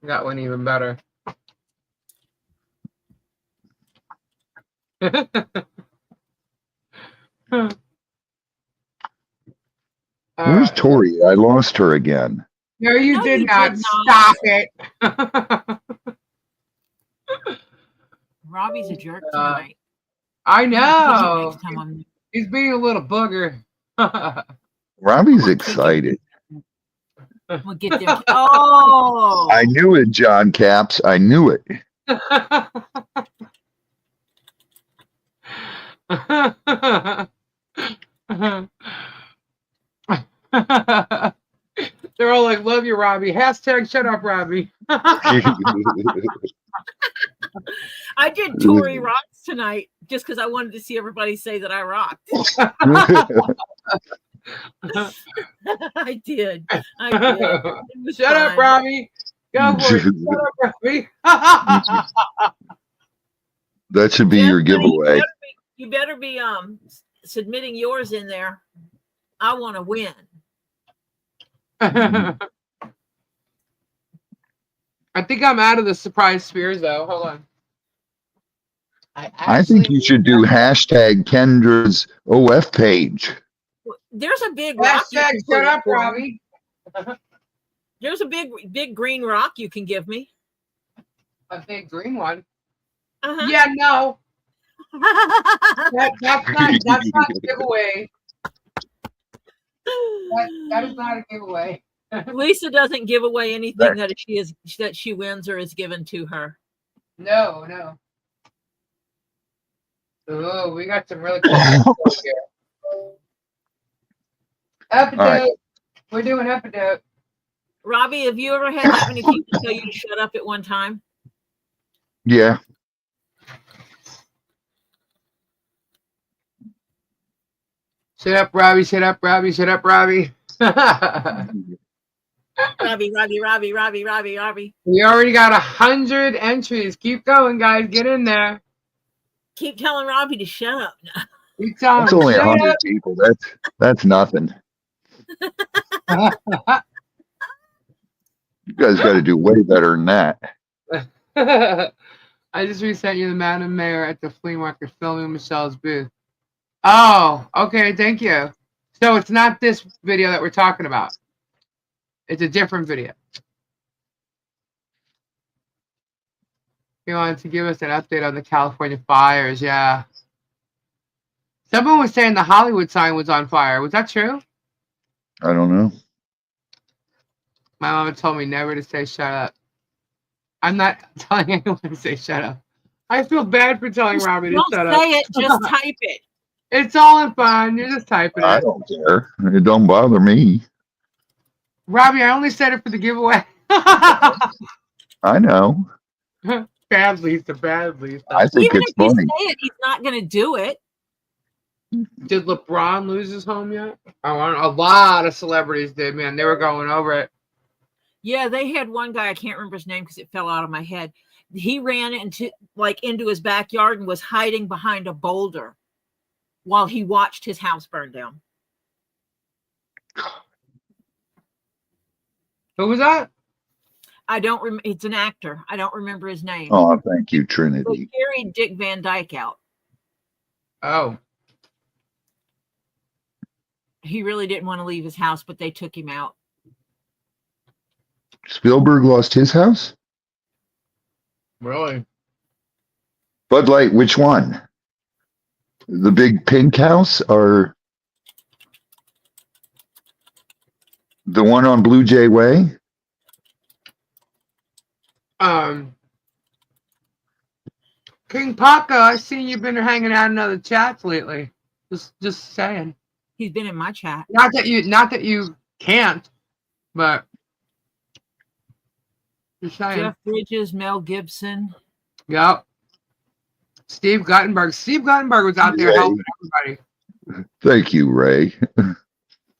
one even better. Where's Tori? I lost her again. No, you did not. Stop it. Robbie's a jerk tonight. I know. He's being a little booger. Robbie's excited. We'll get there. Oh, I knew it, John Caps. I knew it. They're all like, love you, Robbie. Hashtag shut up, Robbie. I did Tori rocks tonight just because I wanted to see everybody say that I rocked. I did. Shut up, Robbie. Go for it. Shut up, Robbie. That should be your giveaway. You better be submitting yours in there. I want to win. I think I'm out of the surprise spheres, though. Hold on. I think you should do hashtag Kendra's OF page. There's a big hashtag shut up, Robbie. There's a big green rock you can give me. A big green one? Uh-huh. Yeah, no. That's not a giveaway. That is not a giveaway. Lisa doesn't give away anything that she wins or is given to her. No. Oh, we got some really cool stuff here. Epidote. Right. We're doing epidote. Robbie, have you ever had that many people tell you to shut up at one time? Yeah. Shut up, Robbie. Shut up, Robbie. Shut up, Robbie. Robbie. We already got 100 entries. Keep going, guys. Get in there. Keep telling Robbie to shut up. Keep telling It's only 100 people. That's nothing. You guys got to do way better than that. I just resent you the Madam Mayor at the flea market filming Michelle's booth. Oh, okay. Thank you. So it's not this video that we're talking about. It's a different video. You wanted to give us an update on the California fires. Yeah. Someone was saying the Hollywood sign was on fire. Was that true? I don't know. My mama told me never to say shut up. I'm not telling anyone to say shut up. I feel bad for telling Robbie to shut up. Don't say it, just type it. It's all in fun. You're just typing it. I don't care. It don't bother me. Robbie, I only said it for the giveaway. I know. Bad Lisa. I think even it's if you funny. say it, he's not going to do it. Did LeBron lose his home yet? Oh, a lot of celebrities did, man. They were going over it. Yeah, they had one guy, I can't remember his name because it fell out of my head. He ran into his backyard and was hiding behind a boulder while he watched his house burn down. Who was that? I don't remember. It's an actor. I don't remember his name. Oh, thank you, Trinity. They carried Dick Van Dyke out. Oh. He really didn't want to leave his house, but they took him out. Spielberg lost his house? Really? Bud Light, which one? The big pink house or the one on Blue Jay Way? King Paca, I've seen you've been hanging out in other chats lately. Just saying. He's been in my chat. Not that you can't, but just saying. Jeff Bridges, Mel Gibson. Yep. Steve Guttenberg. Steve Guttenberg was out there helping everybody. Thank you, Ray.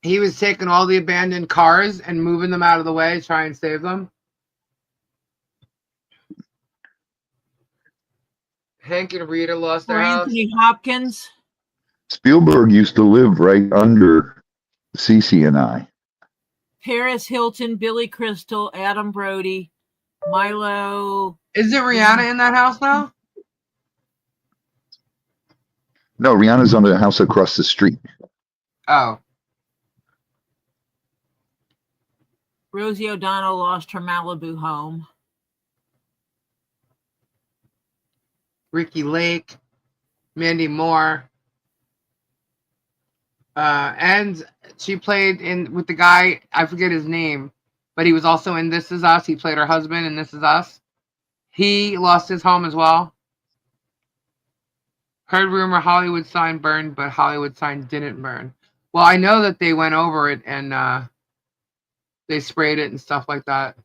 He was taking all the abandoned cars and moving them out of the way to try and save them. Hank and Rita lost their house. Anthony Hopkins. Spielberg used to live right under Cece and I. Paris Hilton, Billy Crystal, Adam Brody, Milo. Is it Rihanna in that house now? No, Rihanna's on the house across the street. Oh. Rosie O'Donnell lost her Malibu home. Ricky Lake, Mandy Moore. And she played with the guy, I forget his name, but he was also in This Is Us. He played her husband in This Is Us. He lost his home as well. Heard rumor Hollywood sign burned, but Hollywood sign didn't burn. Well, I know that they went over it and they sprayed it and stuff like that.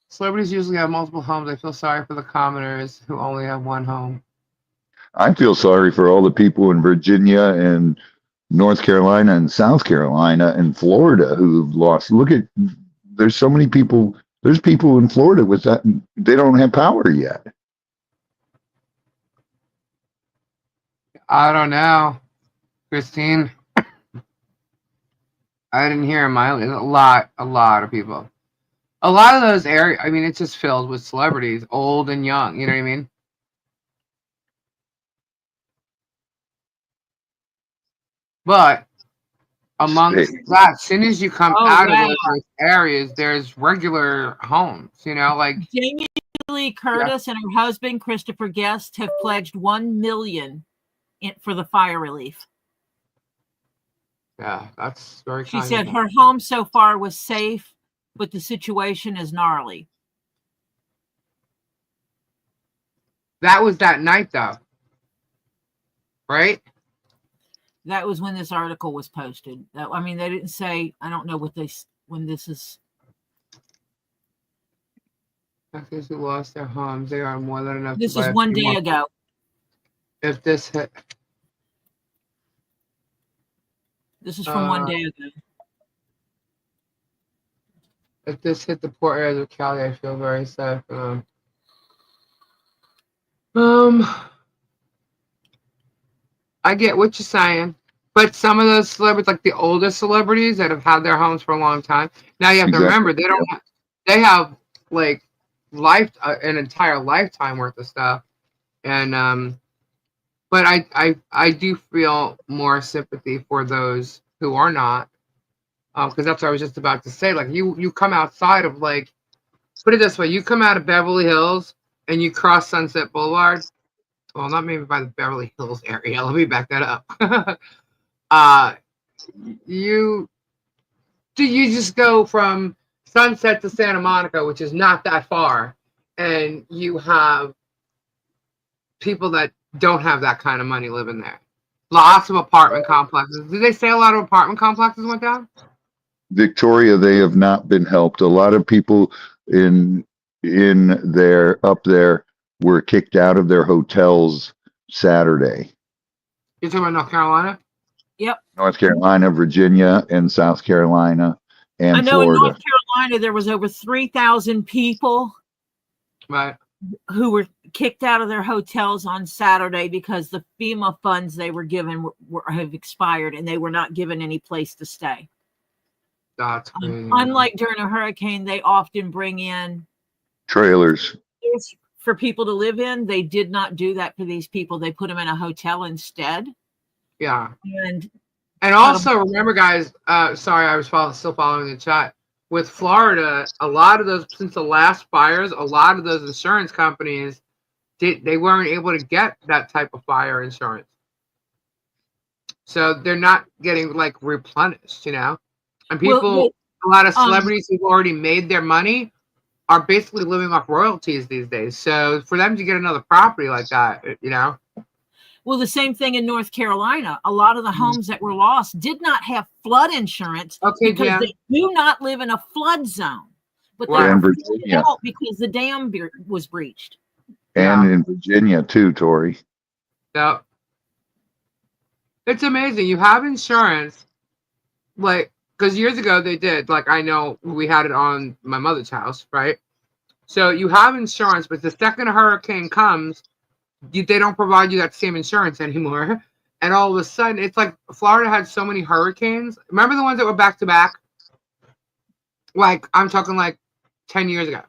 Celebrities usually have multiple homes. I feel sorry for the commoners who only have one home. I feel sorry for all the people in Virginia and North Carolina and South Carolina and Florida who've lost. Look at, there's so many people. There's people in Florida with that. They don't have power yet. I don't know, Christine. I didn't hear him. A lot of people. A lot of those areas, I mean, it's just filled with celebrities, old and young. You know what I mean? But amongst that, as soon as you come out of those areas, there's regular homes, you know, like Jamie Lee Kimberly Curtis and her husband Christopher Guest have pledged $1 million for the fire relief. Yeah, that's very She kind. said her home so far was safe, but the situation is gnarly. That was that night, though, right? That was when this article was posted. I mean, they didn't say. I don't know when this is. Those who lost their homes, they are more than enough. This is one day ago. If this hit, this is from 1 day ago. If this hit the poor areas of Cali, I feel very sad for them. I get what you're saying, but some of those celebrities, like the older celebrities that have had their homes for a long time, now you have to remember they don't. They have like an entire lifetime worth of stuff, and but I do feel more sympathy for those who are not, because that's what I was just about to say. Like you come outside of, like, put it this way, you come out of Beverly Hills and you cross Sunset Boulevard. Well, not maybe by the Beverly Hills area. Let me back that up. You just go from Sunset to Santa Monica, which is not that far, and you have people that don't have that kind of money living there. Lots of apartment complexes. Did they say a lot of apartment complexes went down? Victoria, they have not been helped. A lot of people in up there were kicked out of their hotels Saturday. You're talking about North Carolina? Yep. North Carolina, Virginia, and South Carolina, and I know Florida. in North Carolina there was over 3,000 people Right. who were kicked out of their hotels on Saturday because the FEMA funds they were given have expired and they were not given any place to stay. That's crazy. Unlike during a hurricane, they often bring in Trailers for people to live in. They did not do that for these people. They put them in a hotel instead. Yeah. And also remember, guys, sorry, I was still following the chat. With Florida, a lot of those, since the last fires, a lot of those insurance companies, they weren't able to get that type of fire insurance. So they're not getting, like, replenished, And people, a lot of celebrities who've already made their money are basically living off royalties these days. So for them to get another property like that, Well, the same thing in North Carolina. A lot of the homes that were lost did not have flood insurance because they do not live in a flood zone. But they were out because the dam was breached. And in Virginia too, Tori. Yeah. It's amazing. You have insurance, like, because years ago they did. Like, I know we had it on my mother's house, right? So you have insurance, but the second a hurricane comes, they don't provide you that same insurance anymore. And all of a sudden, it's like Florida had so many hurricanes. Remember the ones that were back to back? Like, I'm talking like 10 years ago.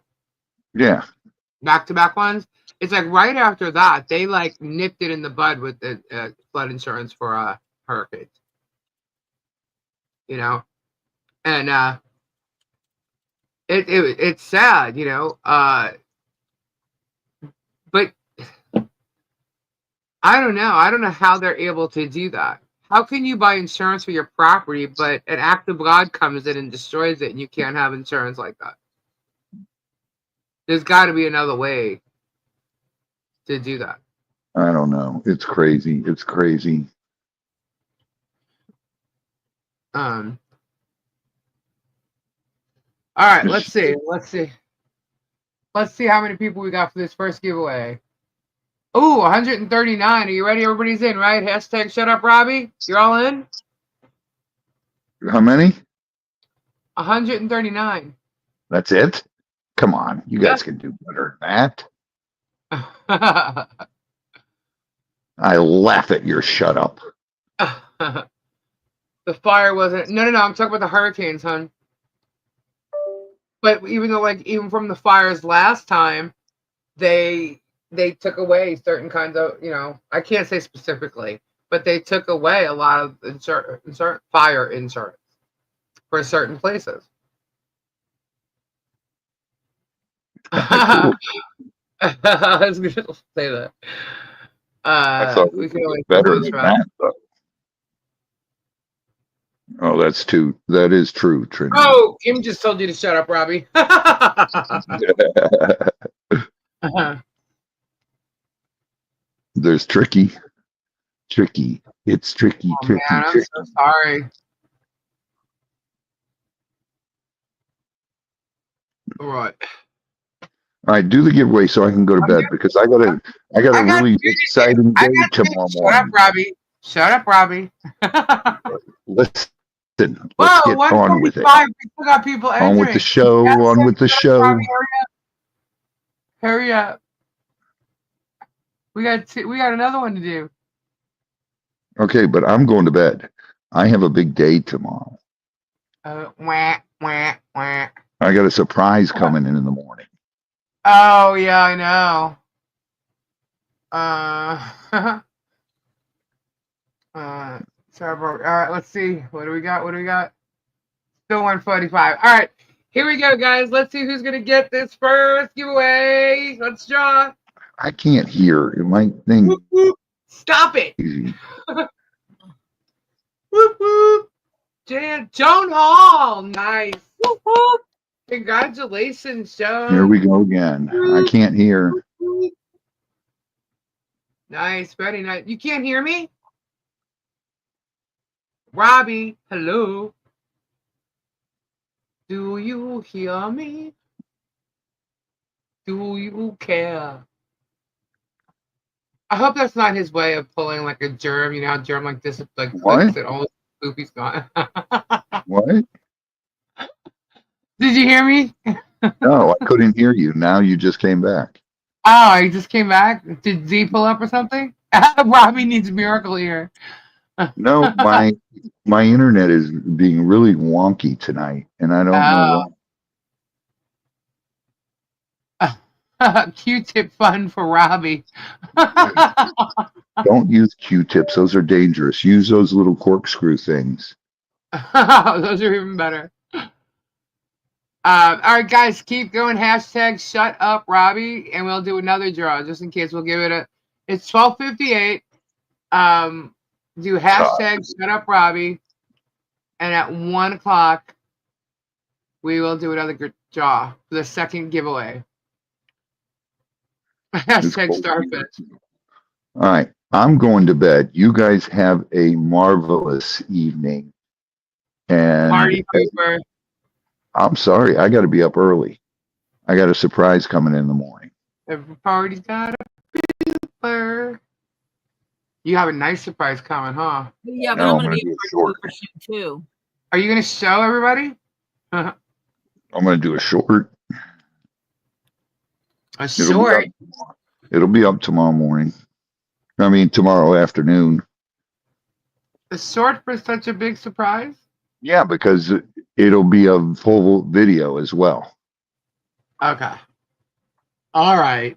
Yeah. Back to back ones. It's like right after that, they like nipped it in the bud with the flood insurance for hurricanes. And it's sad, but I don't know. I don't know how they're able to do that. How can you buy insurance for your property, but an act of God comes in and destroys it, and you can't have insurance like that? There's got to be another way to do that. I don't know. It's crazy. It's crazy. All right, let's see how many people we got for this first giveaway. Oh, 139. Are you ready? Everybody's in, right? Hashtag shut up, Robbie. You're all in? How many? 139. That's it? Come on. You guys can do better than that. I laugh at your shut up. The fire wasn't. No. I'm talking about the hurricanes, hon. But even though, like, even from the fires last time, they took away certain kinds of, I can't say specifically, but they took away a lot of fire insurance for certain places. Cool. I was going to say that. I thought We we can always better post than that. that, though. Oh, that is true, Trinity. Oh, Kim just told you to shut up, Robbie. There's tricky. It's tricky, Oh, tricky, man, I'm tricky. so sorry. All right. All right, do the giveaway so I can go to bed because I got a really exciting day tomorrow Shut up, morning. Robbie. Shut up, Robbie. Let's get Whoa, on with it. 145. We still got people entering. On with the show. Yes, On with the show. Robbie, hurry up. We got another one to do. Okay, but I'm going to bed. I have a big day tomorrow. Wah, wah, wah. I got a surprise coming in the morning. Oh yeah, I know. Sorry, bro. All right, let's see. What do we got? Still 145. All right, here we go, guys. Let's see who's gonna get this first giveaway. Let's draw. I can't hear. My thing. Whoop, whoop. Stop it. Whoop, whoop. Joan Hall. Nice. Whoop, whoop. Congratulations, Joan. Here we go again. I can't hear. Nice, very nice. You can't hear me? Robbie, hello. Do you hear me? Do you care? I hope that's not his way of pulling like a germ. You know how germ like this like clicks and all the poopy's gone. What? Did you hear me? No, I couldn't hear you. Now you just came back. Oh, I just came back. Did Z pull up or something? Robbie needs a miracle here. No, my internet is being really wonky tonight, and I don't know why. Q-tip fun for Robbie. Don't use Q-tips; those are dangerous. Use those little corkscrew things. Those are even better. All right, guys, keep going. Hashtag shut up, Robbie, and we'll do another draw just in case. We'll give it a. It's 12:58. Do hashtag shut up, Robbie, and at 1 o'clock we will do another draw for the second giveaway. Hashtag starfish. All right, I'm going to bed. You guys have a marvelous evening. And Party pooper. I'm sorry, I got to be up early. I got a surprise coming in the morning. Every party's got a pooper. You have a nice surprise coming, huh? Yeah, but I'm going to be a short too. Are you going to show everybody? I'm going to do a short. A short? It'll be up tomorrow morning. I mean, tomorrow afternoon. A short for such a big surprise? Yeah, because it'll be a full video as well. Okay. All right.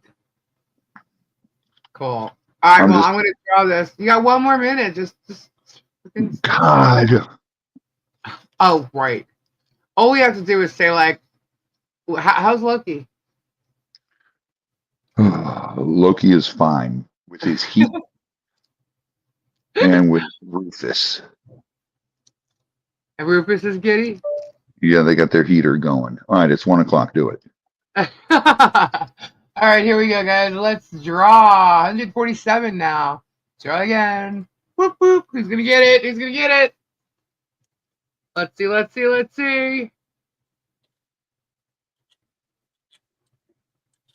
Cool. All right, I'm going to draw this. You got 1 more minute. Just God. Oh, right. All we have to do is say, like, how's Loki? Loki is fine with his heat and with Rufus. And Rufus is giddy? Yeah, they got their heater going. All right, it's 1 o'clock. Do it. All right, here we go, guys. Let's draw. 147 now. Draw again. Whoop, whoop. Who's going to get it? Who's going to get it? Let's see, let's see, let's see.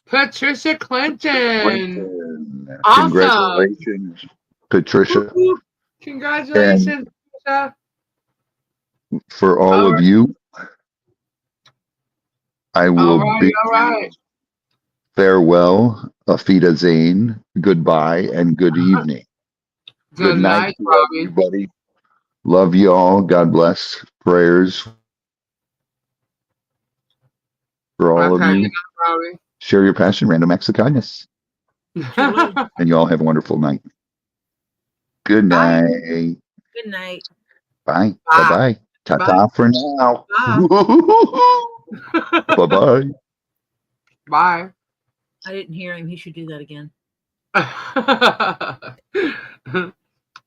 Patricia Clinton. Awesome. Congratulations, Patricia. Whoop, whoop. Congratulations, Patricia. For all of you, I will bid you farewell, Afida Zane, goodbye, and good evening. Good night, Robbie. Everybody. Love you all. God bless. Prayers for all of you. Robbie. Share your passion, random acts of kindness. And you all have a wonderful night. Good night. Good night. Bye. Bye-bye. Ta-ta for now. Bye-bye. Bye. I didn't hear him. He should do that again.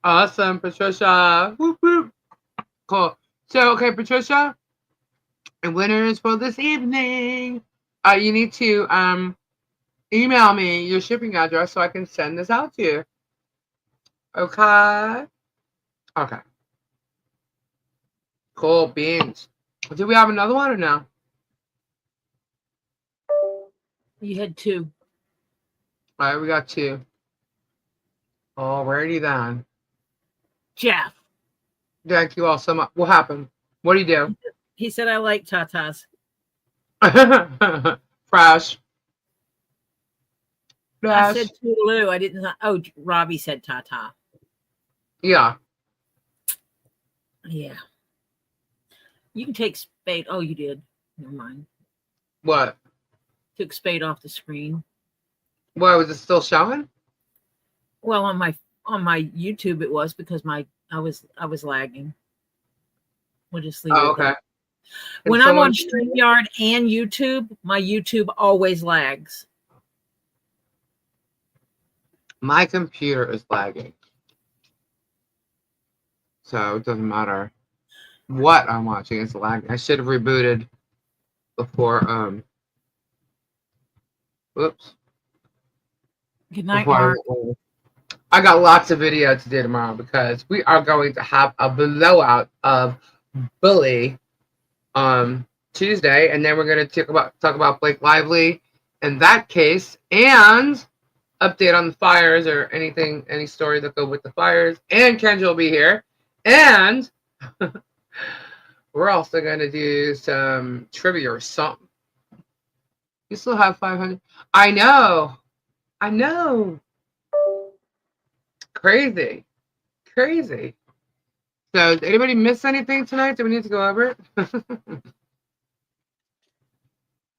Awesome, Patricia. Whoop, whoop. Cool. So, okay, Patricia, and winners for this evening. You need to email me your shipping address so I can send this out to you. Okay. Okay. Cool beans. Do we have another one or no? You had 2. All right, we got 2. Alrighty then. Jeff. Thank you all so much. What happened? What do you do? He said I like tatas. Fresh. I said toodaloo. I didn't. Oh, Robbie said tata. Yeah. Yeah. You can take Spade. Oh, you did. Never mind. What? Took Spade off the screen. Why was it still showing? Well, on my YouTube it was because I was lagging. We'll just leave it. Oh, okay. When I'm on StreamYard and YouTube, my YouTube always lags. My computer is lagging. So it doesn't matter what I'm watching, it's lagging. I should have rebooted before whoops. Good night, Mark. I got lots of video to do tomorrow because we are going to have a blowout of Bully Tuesday, and then we're going to talk about Blake Lively in that case, and update on the fires or anything, any story that go with the fires. And Kendra will be here, and we're also going to do some trivia or something. You still have 500. I know. Crazy. So, did anybody miss anything tonight? Do we need to go over it?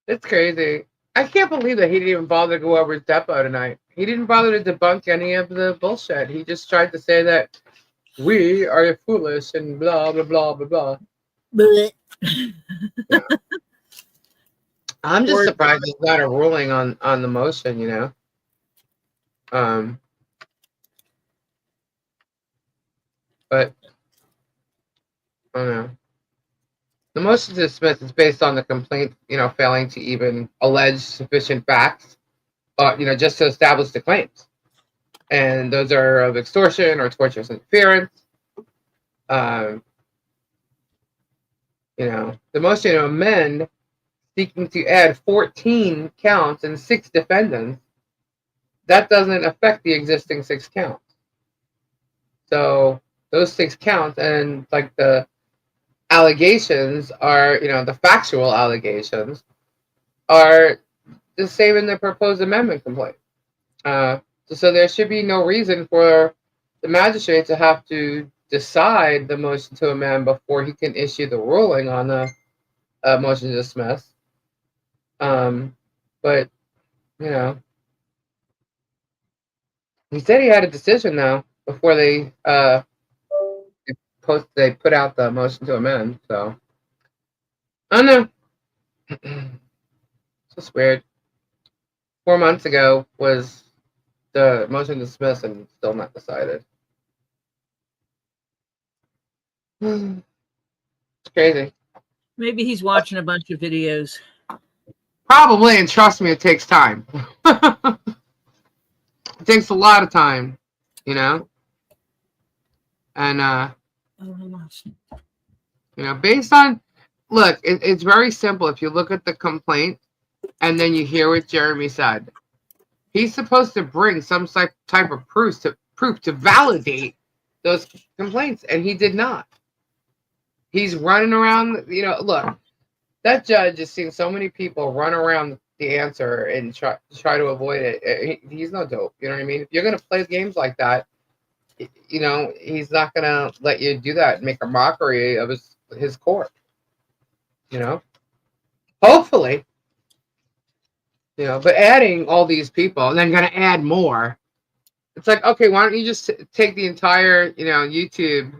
It's crazy. I can't believe that he didn't even bother to go over his depo tonight. He didn't bother to debunk any of the bullshit. He just tried to say that we are foolish and blah, blah, blah, blah, blah. Yeah. I'm just surprised there's not a ruling on the motion, you know. But I don't know. The motion to dismiss is based on the complaint, you know, failing to even allege sufficient facts, you know, just to establish the claims. And those are of extortion or tortious interference. You know, the motion to amend, seeking to add 14 counts and 6 defendants, that doesn't affect the existing 6 counts. So those 6 counts and like the allegations are, you know, the factual allegations are the same in the proposed amendment complaint. So there should be no reason for the magistrate to have to decide the motion to amend before he can issue the ruling on the motion to dismiss. But, you know, he said he had a decision now before they put out the motion to amend. So I don't know. It's just weird. 4 months ago was the motion to dismiss and still not decided. It's crazy. Maybe he's watching a bunch of videos. Probably, and trust me, it takes time. It takes a lot of time, you know? And, you know, based on, look, it's very simple. If you look at the complaint and then you hear what Jeremy said, he's supposed to bring some type of proof to validate those complaints, and he did not. He's running around, you know, look, that judge has seen so many people run around the answer and try to avoid it. He's no dope, you know what I mean? If you're going to play games like that, you know, he's not going to let you do that and make a mockery of his court, you know? Hopefully. You know, but adding all these people and then going to add more. It's like, okay, why don't you just take the entire, you know, YouTube.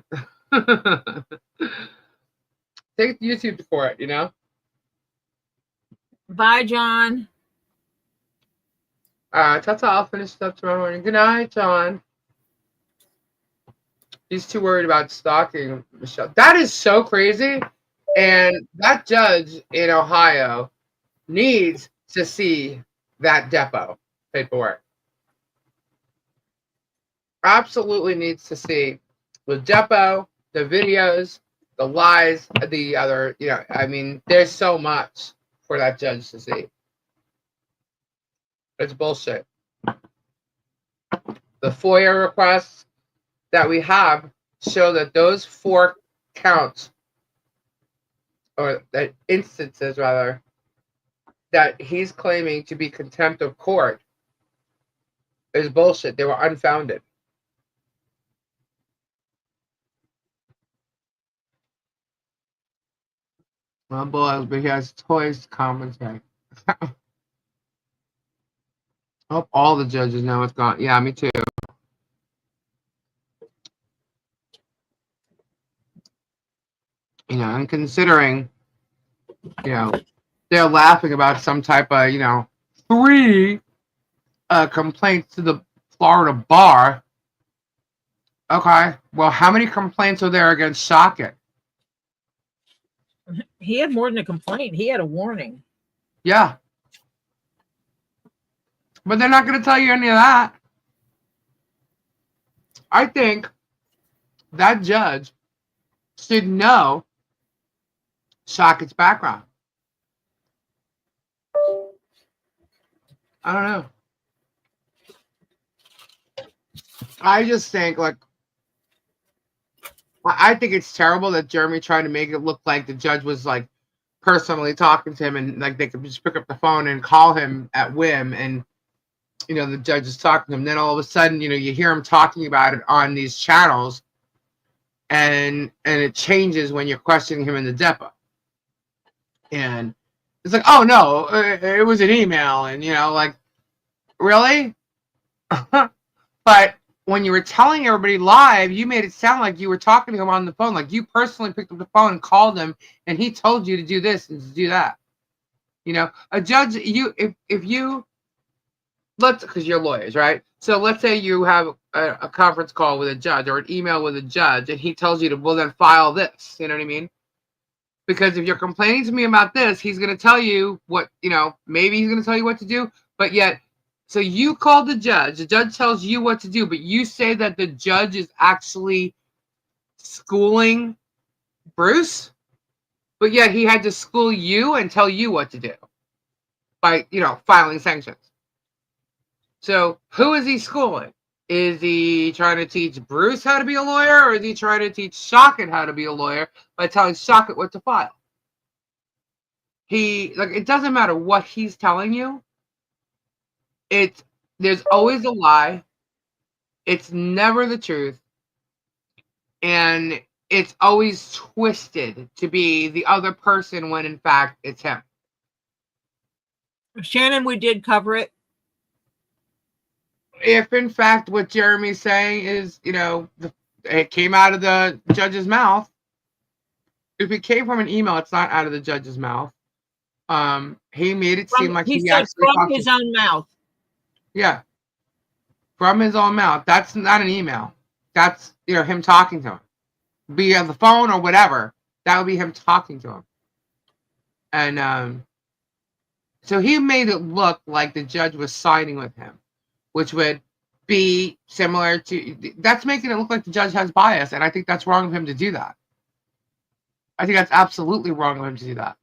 Take YouTube for it, you know? Bye, John. That's all. I'll finish it up tomorrow morning. Good night, John. He's too worried about stalking Michelle. That is so crazy. And that judge in Ohio needs to see that depot paperwork. Absolutely needs to see the depot, the videos, the lies, the other, I mean, there's so much for that judge to see. It's bullshit. The FOIA requests that we have show that those 4 counts, or that instances rather, that he's claiming to be contempt of court is bullshit. They were unfounded. Well, boys, but he has toys to compensate. Hope all the judges know it's gone. Yeah, me too. And considering, they're laughing about some type of, 3 complaints to the Florida bar. Okay, well, how many complaints are there against Stalking? He had more than a complaint. He had a warning. Yeah. But they're not going to tell you any of that. I think that judge should know Shockett's background. I don't know. I just think, I think it's terrible that Jeremy tried to make it look like the judge was, personally talking to him, and, they could just pick up the phone and call him at whim, and, the judge is talking to him. Then all of a sudden, you hear him talking about it on these channels, and it changes when you're questioning him in the depot. And it's like, oh, no, it was an email, and, really? But when you were telling everybody live, you made it sound like you were talking to him on the phone, like you personally picked up the phone and called him, and he told you to do this and to do that. A judge, if you, because you're lawyers, right? So let's say you have a conference call with a judge or an email with a judge, and he tells you to, well, then file this. You know what I mean? Because if you're complaining to me about this, he's going to tell you what, maybe he's going to tell you what to do, but yet, so you call the judge tells you what to do, but you say that the judge is actually schooling Bruce, but yet he had to school you and tell you what to do by, filing sanctions. So who is he schooling? Is he trying to teach Bruce how to be a lawyer, or is he trying to teach Shockett how to be a lawyer by telling Shockett what to file? It doesn't matter what he's telling you. There's always a lie. It's never the truth. And it's always twisted to be the other person when in fact it's him. Shannon, we did cover it. If in fact what Jeremy's saying is, it came out of the judge's mouth. If it came from an email, it's not out of the judge's mouth. He made it seem like he actually from his own mouth. Yeah. From his own mouth. That's not an email. That's, him talking to him. Be on the phone or whatever. That would be him talking to him. And so he made it look like the judge was siding with him, which would be similar to, that's making it look like the judge has bias, and I think that's wrong of him to do that. I think that's absolutely wrong of him to do that.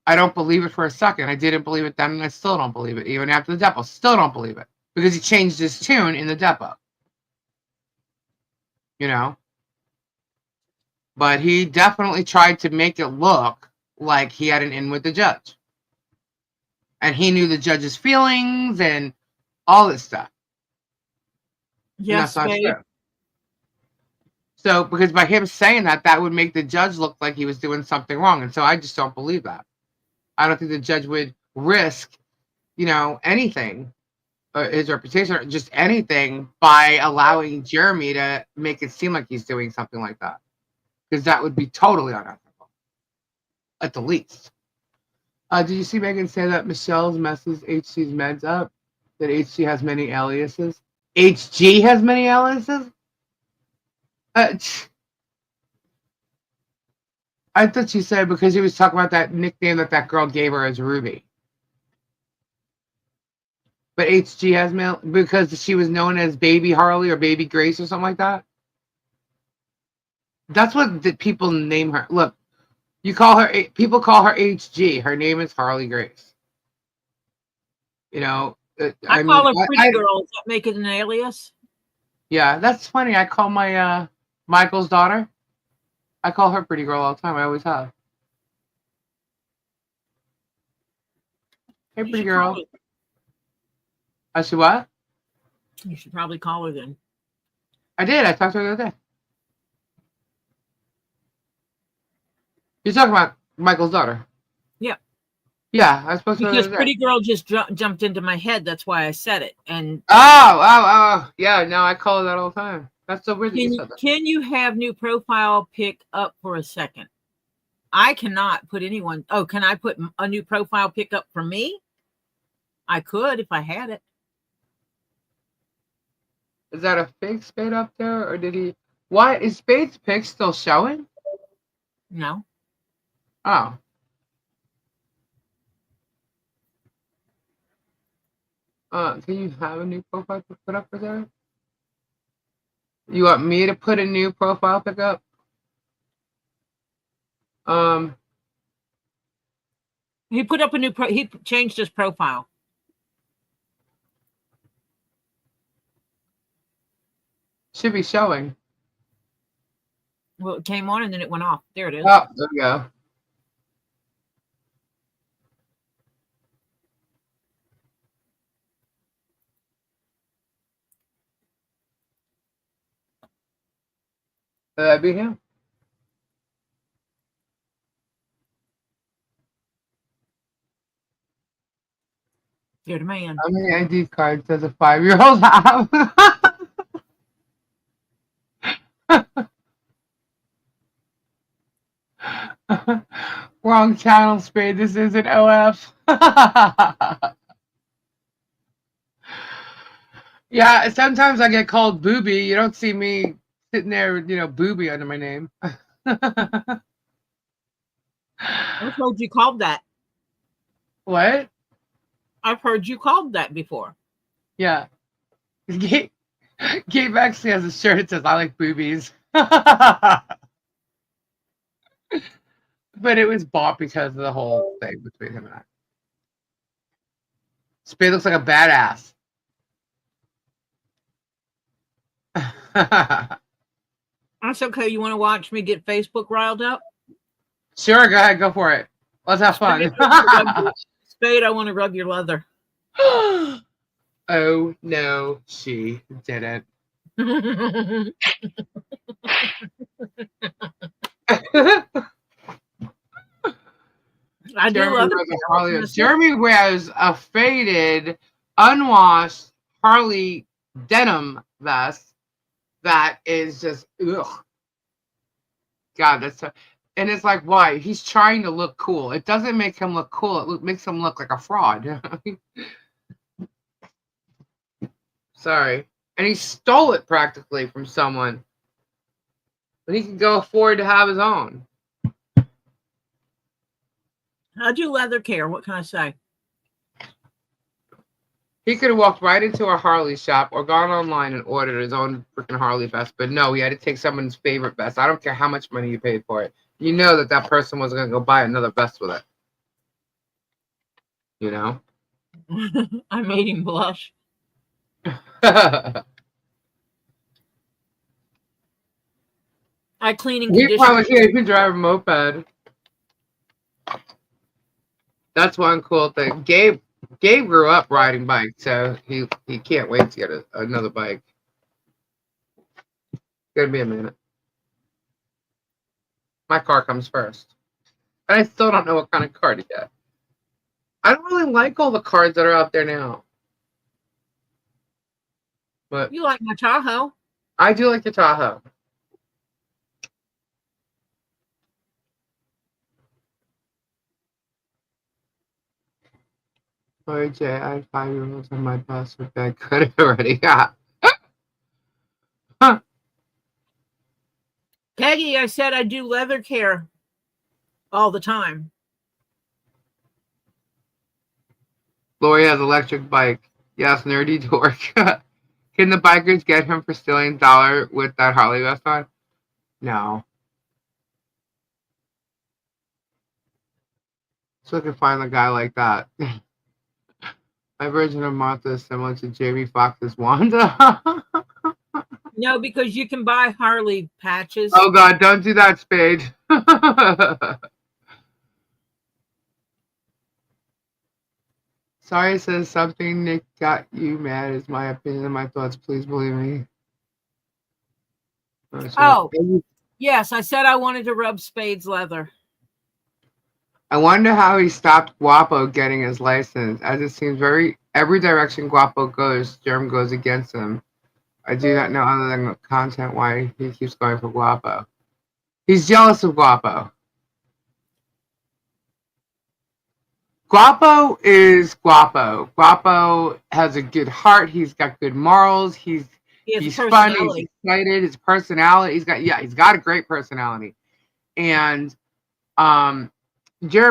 I don't believe it for a second. I didn't believe it then, and I still don't believe it. Even after the depot, still don't believe it. Because he changed his tune in the depot. But he definitely tried to make it look like he had an in with the judge. And he knew the judge's feelings and all this stuff. Yes, and that's not true. So, because by him saying that, that would make the judge look like he was doing something wrong. And so I just don't believe that. I don't think the judge would risk, anything, his reputation, or just anything, by allowing Jeremy to make it seem like he's doing something like that. Because that would be totally unethical, at the least. Did you see Megan say that Michelle's messes HC's meds up? That HC has many aliases? HG has many aliases? I thought she said because he was talking about that nickname that girl gave her as Ruby. But HG has mail because she was known as Baby Harley or Baby Grace or something like that. That's what the people name her. Look, people call her HG. Her name is Harley Grace. You know, I call her Pretty Girl. Does that make it an alias? Yeah, that's funny. I call my Michael's daughter. I call her Pretty Girl all the time. I always have. Hey, Pretty Girl. I see what? You should probably call her then. I did. I talked to her the other day. You're talking about Michael's daughter? Yeah. Yeah, I was supposed to. Because Pretty Girl just jumped into my head. That's why I said it. And yeah. Now I call her that all the time. That's so weird that you said that. Can you have new profile pick up for a second? I cannot put anyone. Oh, can I put a new profile pick up for me? I could if I had it. Is that a fake Spade up there, or did he? Why is Spade's pic still showing? No. Oh. Can you have a new profile to put up for there? You want me to put a new profile pic up? He put up a new he changed his profile. Should be showing. Well, it came on and then it went off. There it is. Oh, there we go. That'd be him. You're the man. How many ID cards does a 5-year-old have? Wrong channel, Spade. This isn't OF. Yeah, sometimes I get called Booby. You don't see me sitting there, Booby under my name. I told you called that. What? I've heard you called that before. Yeah. Gabe actually has a shirt that says, I like boobies. But it was bought because of the whole thing between him and I. Spade looks like a badass. That's okay. You want to watch me get Facebook riled up? Sure, go ahead, go for it. Let's have fun. Spade, I want to rub your leather. Oh no, she didn't. I do love it. Jeremy wears a faded, unwashed Harley denim vest that is just ugh. God, that's so, and it's like, why? He's trying to look cool. It doesn't make him look cool. It makes him look like a fraud. Sorry. And he stole it practically from someone. But he can go afford to have his own. I do leather care. What can I say? He could have walked right into a Harley shop or gone online and ordered his own freaking Harley vest. But no, he had to take someone's favorite vest. I don't care how much money you paid for it. You know that person was going to go buy another vest with it. You know? I made him blush. I clean and condition. He can drive a moped. That's one cool thing. Gabe grew up riding bikes, so he can't wait to get another bike. It's gonna be a minute. My car comes first. And I still don't know what kind of car to get. I don't really like all the cars that are out there now. But you like my Tahoe? I do like the Tahoe. Sorry, Jay, I had 5-year-olds on my bus with bad credit already. Peggy, I said I do leather care all the time. Lori has electric bike. Yes, nerdy dork. Can the bikers get him for stealing dollar with that Harley vest on? No. So I can find a guy like that. My version of Martha is similar to Jamie Foxx's Wanda. No, because you can buy Harley patches. Oh God, don't do that, Spade. Sorry, says something Nick got you mad is my opinion and my thoughts. Please believe me. Oh, yes, I said I wanted to rub Spade's leather. I wonder how he stopped Guapo getting his license, as it seems every direction Guapo goes, Germ goes against him. I do not know other than content why he keeps going for Guapo. He's jealous of Guapo. Guapo is Guapo. Guapo has a good heart. He's got good morals. He's fun. He's excited. His personality. He's got a great personality. And Germ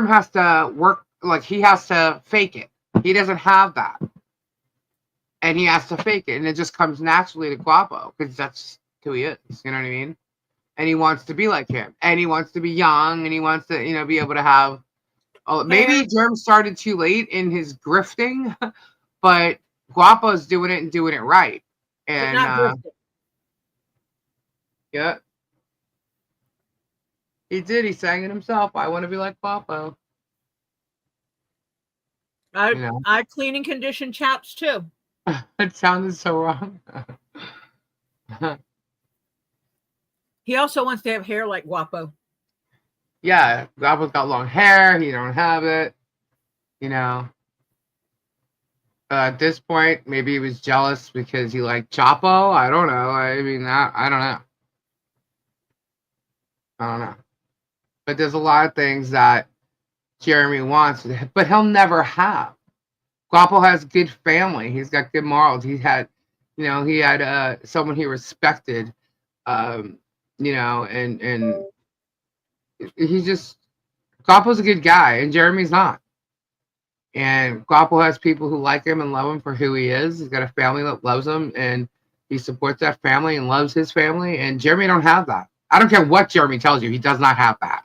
has to work, like he has to fake it. He doesn't have that. And he has to fake it. And it just comes naturally to Guapo because that's who he is. You know what I mean? And he wants to be like him. And he wants to be young. And he wants to, be able to have. Oh, maybe Germ started too late in his grifting, but Guapo's doing it and doing it right. And yeah. He did. He sang it himself. I want to be like Guapo. I clean and condition chaps too. It sounded so wrong. He also wants to have hair like Guapo. Yeah, Guapo's got long hair. He don't have it. At this point, maybe he was jealous because he liked Chapo. I don't know. I don't know. I don't know. But there's a lot of things that Jeremy wants, but he'll never have. Guapo has good family. He's got good morals. He had someone he respected, and he's just, Guapo's a good guy, and Jeremy's not. And Guapo has people who like him and love him for who he is. He's got a family that loves him, and he supports that family and loves his family. And Jeremy don't have that. I don't care what Jeremy tells you. He does not have that.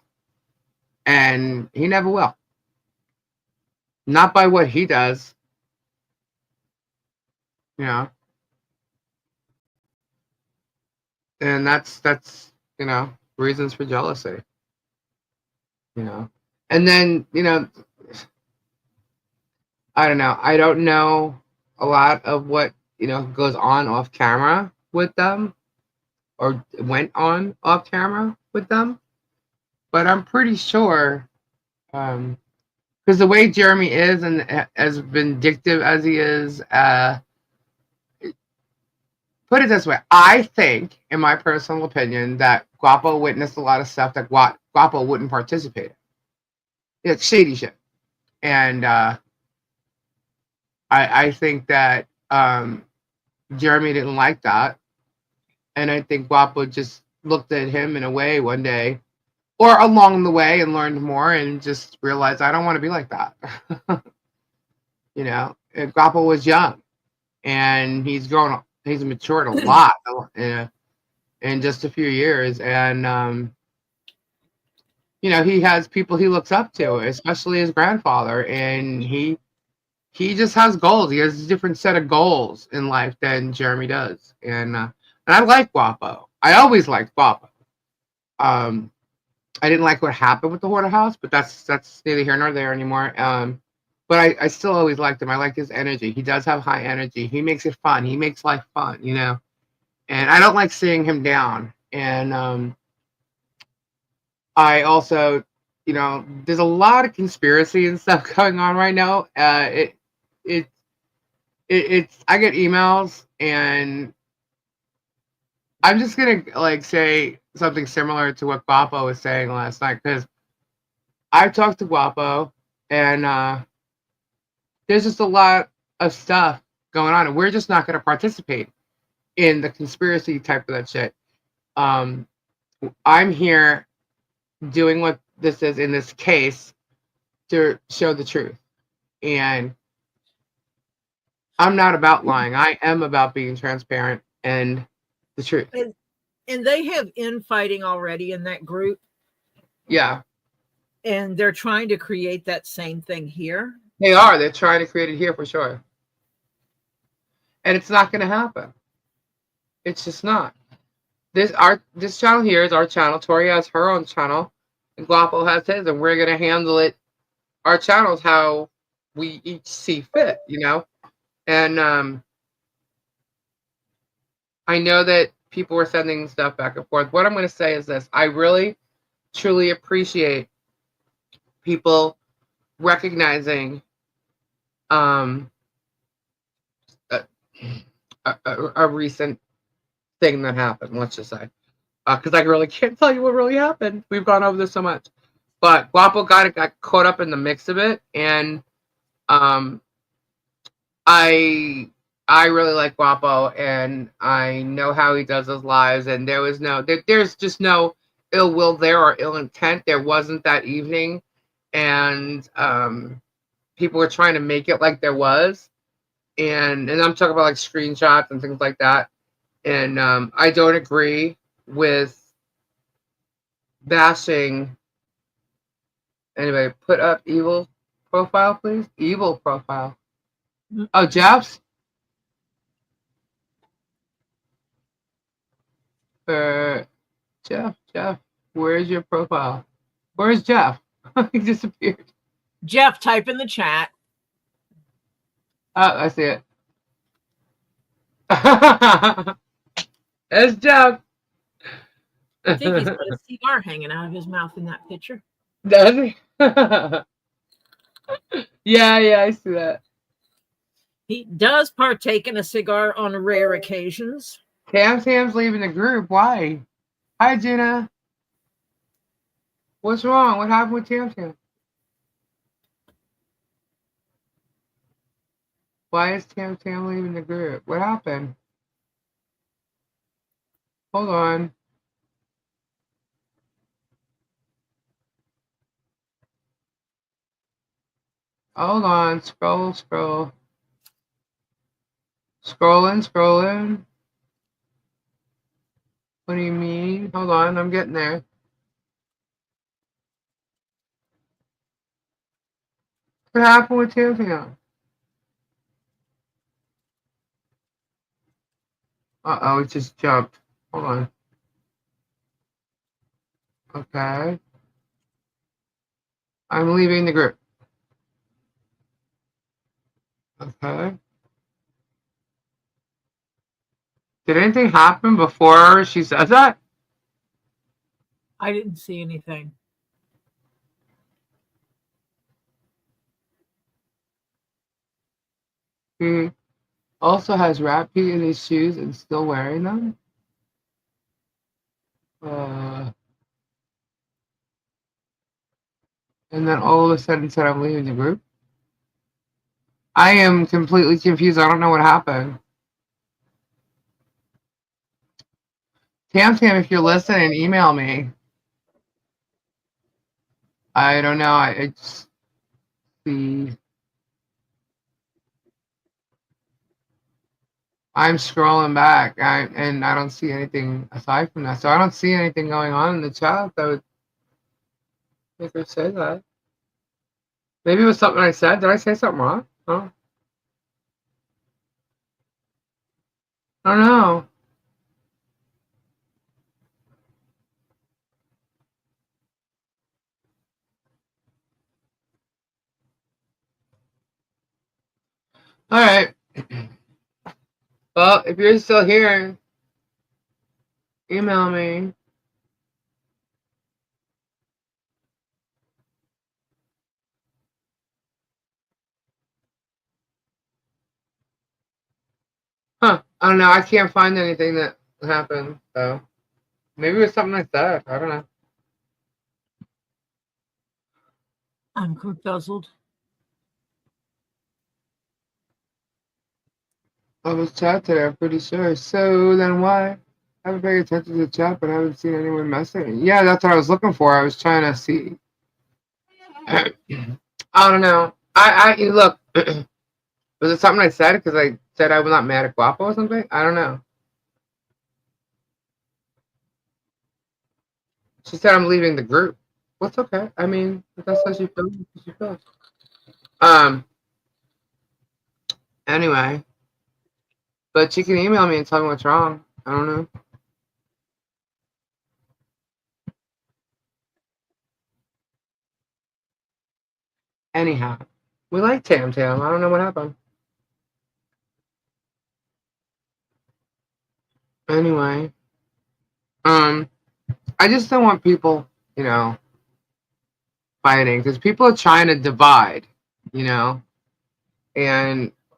And he never will. Not by what he does. And that's reasons for jealousy. And then, I don't know. I don't know a lot of what, goes on off camera with them or went on off camera with them. But I'm pretty sure, because the way Jeremy is and as vindictive as he is, put it this way. I think, in my personal opinion, that Guapo witnessed a lot of stuff that Guapo wouldn't participate in. It's shady shit. And I think that Jeremy didn't like that. And I think Guapo just looked at him in a way one day, or along the way, and learned more and just realized, I don't want to be like that. And Guapo was young. And he's grown up. He's matured a lot in just a few years. And, he has people he looks up to, especially his grandfather. And he just has goals. He has a different set of goals in life than Jeremy does. And I like Guapo. I always liked Guapo. I didn't like what happened with the Hoarder House, but that's neither here nor there anymore. But I still always liked him. I like his energy. He does have high energy. He makes it fun. He makes life fun, And I don't like seeing him down. And I also, there's a lot of conspiracy and stuff going on right now. It's I get emails, and I'm just gonna say something similar to what Guapo was saying last night, because I talked to Guapo, and there's just a lot of stuff going on, and we're just not going to participate in the conspiracy type of that shit. I'm here doing what this is in this case to show the truth. And I'm not about lying. I am about being transparent and the truth. And they have infighting already in that group. Yeah. And they're trying to create that same thing here. They are. They're trying to create it here for sure. And it's not going to happen. It's just not. This channel here is our channel. Tori has her own channel. And Guapo has his. And we're going to handle it, our channels, how we each see fit, you know? And I know that people were sending stuff back and forth. What I'm going to say is this. I really, truly appreciate people recognizing a recent thing that happened, let's just say. Because I really can't tell you what really happened. We've gone over this so much. But Guapo got caught up in the mix of it. And I really like Guapo, and I know how he does his lives, and there's just no ill will there or ill intent. There wasn't that evening, and people were trying to make it like there was, and I'm talking about like screenshots and things like that, and I don't agree with bashing. Anyway, put up evil profile, please. Evil profile. Oh, Jeff's? Jeff, where's your profile? Where's Jeff? He disappeared. Jeff, type in the chat. Oh, I see it. It's Jeff. I think he's got a cigar hanging out of his mouth in that picture. Does he? Yeah, I see that. He does partake in a cigar on rare occasions. Tam's leaving the group. Why? Hi, Gina. What's wrong? What happened with Tam? Why is Tam leaving the group? What happened? Hold on. Hold on. Scroll. Scrolling. What do you mean? Hold on. I'm getting there. What happened with Tam? Uh-oh, it just jumped. Hold on. Okay. I'm leaving the group. Okay. Did anything happen before she says that? I didn't see anything. He also has rat pee in his shoes and still wearing them? And then all of a sudden said I'm leaving the group? I am completely confused. I don't know what happened. Tam, if you're listening, email me. I don't know. I just see. I'm scrolling back, and I don't see anything aside from that. So I don't see anything going on in the chat that would make her say that. Maybe it was something I said. Did I say something wrong? Oh. I don't know. All right. Well, if you're still here, email me. Huh. I don't know. I can't find anything that happened, so maybe it was something I said. I don't know. I'm confuzzled. of his chat today, I'm pretty sure. So then why? I haven't paid attention to the chat, but I haven't seen anyone messaging. Yeah, that's what I was looking for. I was trying to see. I don't know. I look. Was it something I said? Because I said I was not mad at Guapo or something? I don't know. She said I'm leaving the group. What's okay? I mean, if that's how she feels, she feels. Anyway. But she can email me and tell me what's wrong. I don't know. Anyhow. We like Tam Tam. I don't know what happened. Anyway. I just don't want people, fighting. Because people are trying to divide, and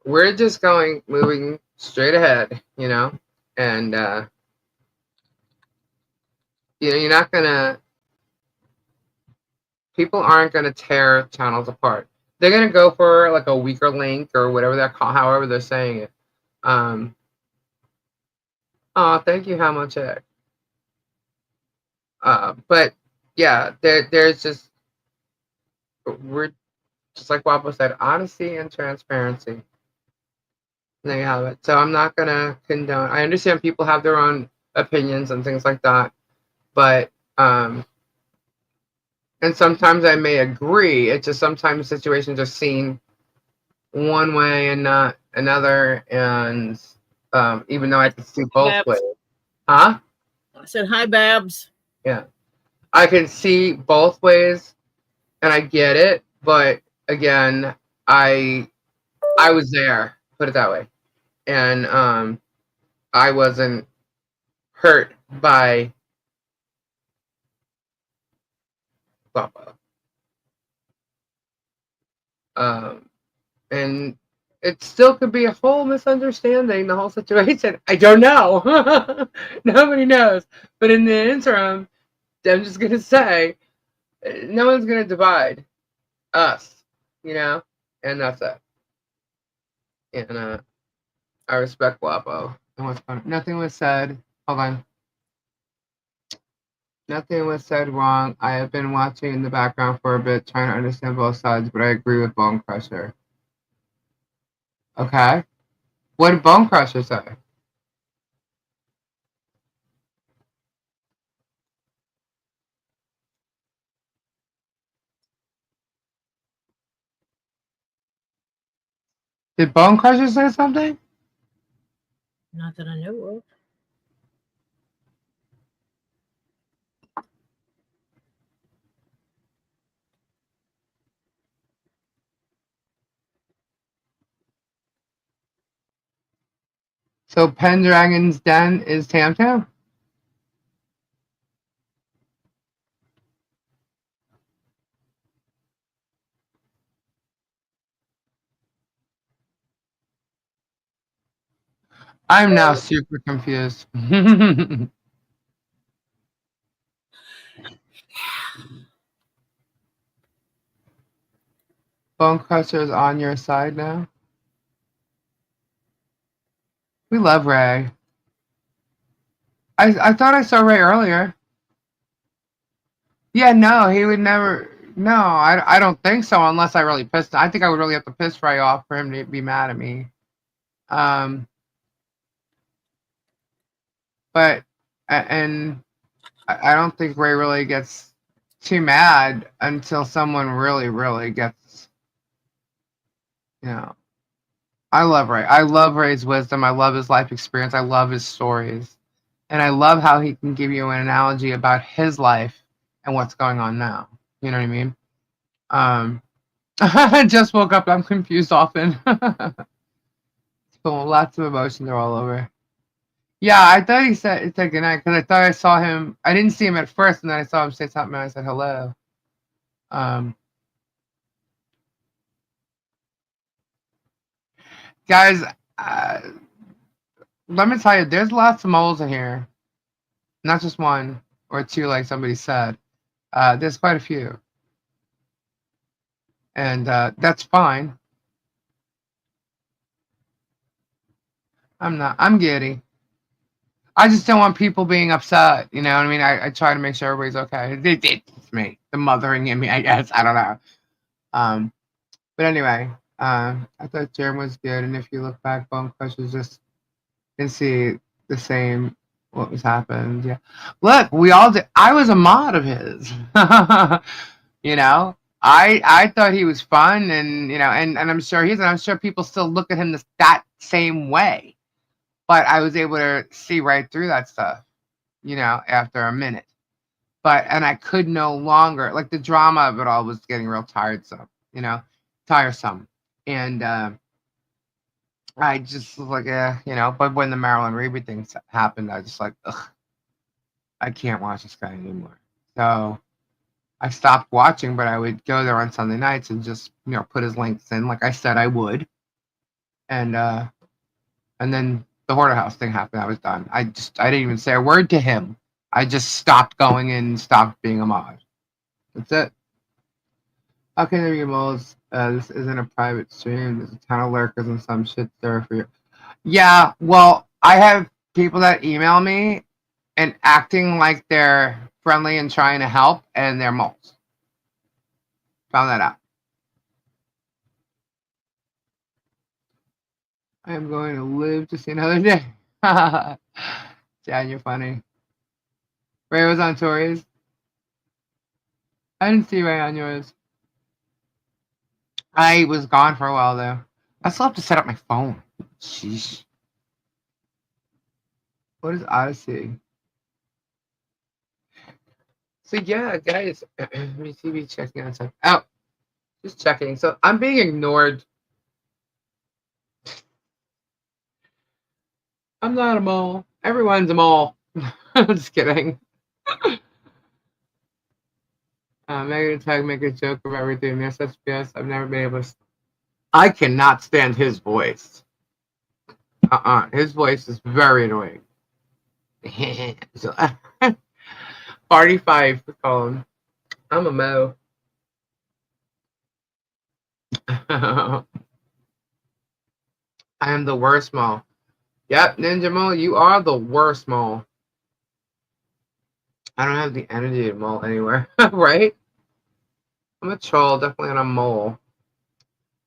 we're just moving straight ahead, and you're not gonna people aren't gonna tear channels apart. They're gonna go for like a weaker link or whatever they're called, however they're saying it. Oh, thank you, how much it. But yeah, there's just we're just like Wapo said, honesty and transparency. There you have it. So I'm not gonna condone. I understand people have their own opinions and things like that, but and sometimes I may agree. It's just sometimes situations are seen one way and not another, and even though I can see both Babs. ways, huh? I said hi, Babs. Yeah, I can see both ways, and I get it. But again, I was there. Put it that way, and I wasn't hurt by Guapo. And it still could be a whole misunderstanding, the whole situation. I don't know. Nobody knows. But in the interim, I'm just going to say, no one's going to divide us, and that's it. And I respect Guapo. And what's going on? Nothing was said. Hold on. Nothing was said wrong. I have been watching in the background for a bit, trying to understand both sides, but I agree with Bone Crusher. Okay. What did Bone Crusher say? Did Bone Crusher say something? Not that I know of. So Pendragon's Den is Tam Tam? I'm now super confused. Bone Crusher is on your side now. We love Ray. I thought I saw Ray earlier. Yeah, no, he would never. No, I don't think so unless I really pissed. I think I would really have to piss Ray off for him to be mad at me. But and I don't think Ray really gets too mad until someone really, really gets, I love Ray. I love Ray's wisdom. I love his life experience. I love his stories. And I love how he can give you an analogy about his life and what's going on now. You know what I mean? I just woke up. I'm confused often. So lots of emotions are all over. Yeah, I thought he said goodnight because I thought I saw him. I didn't see him at first, and then I saw him say something, and I said hello. Guys, let me tell you, there's lots of moles in here. Not just one or two, like somebody said. There's quite a few. And that's fine. I'm not. I'm giddy. I just don't want people being upset. You know what I mean? I try to make sure everybody's okay. It's me, the mothering in me, I guess. I don't know. But anyway, I thought Jerem was good, and if you look back, Bone Crush was just and see the same what was happened. Yeah, look, we all did. I was a mod of his. You know, I thought he was fun, and you know, and I'm sure he's, and I'm sure people still look at him that same way. But I was able to see right through that stuff, you know, after a minute. And I could no longer, like, the drama of it all was getting real tiresome, you know, tiresome. And I just was like, you know, but when the Marilyn Reaver thing happened, I was just like, ugh, I can't watch this guy anymore. So I stopped watching, but I would go there on Sunday nights and just, you know, put his links in, like I said I would. And then the Hoarder House thing happened. I was done. I didn't even say a word to him. I just stopped going and stopped being a mod. That's it. How can there be moles? This isn't a private stream. There's a ton of lurkers and some shit there for you. Yeah, well, I have people that email me and acting like they're friendly and trying to help, and they're moles. Found that out. I am going to live to see another day. Dad, you're funny. Ray was on Tori's. I didn't see Ray on yours. I was gone for a while though. I still have to set up my phone. Sheesh. What is Odyssey? So yeah, guys, let me see me checking on something. Oh, just checking. So I'm being ignored. I'm not a mole. Everyone's a mole. I'm just kidding. Megan Tag make a joke of everything. Yes, that's yes. I've never been able to. I cannot stand his voice. His voice is very annoying. So, Party 5, we call him. I'm a Mo. I am the worst mole. Yep, Ninja Mole, you are the worst mole. I don't have the energy to mole anywhere, right? I'm a troll, definitely not a mole.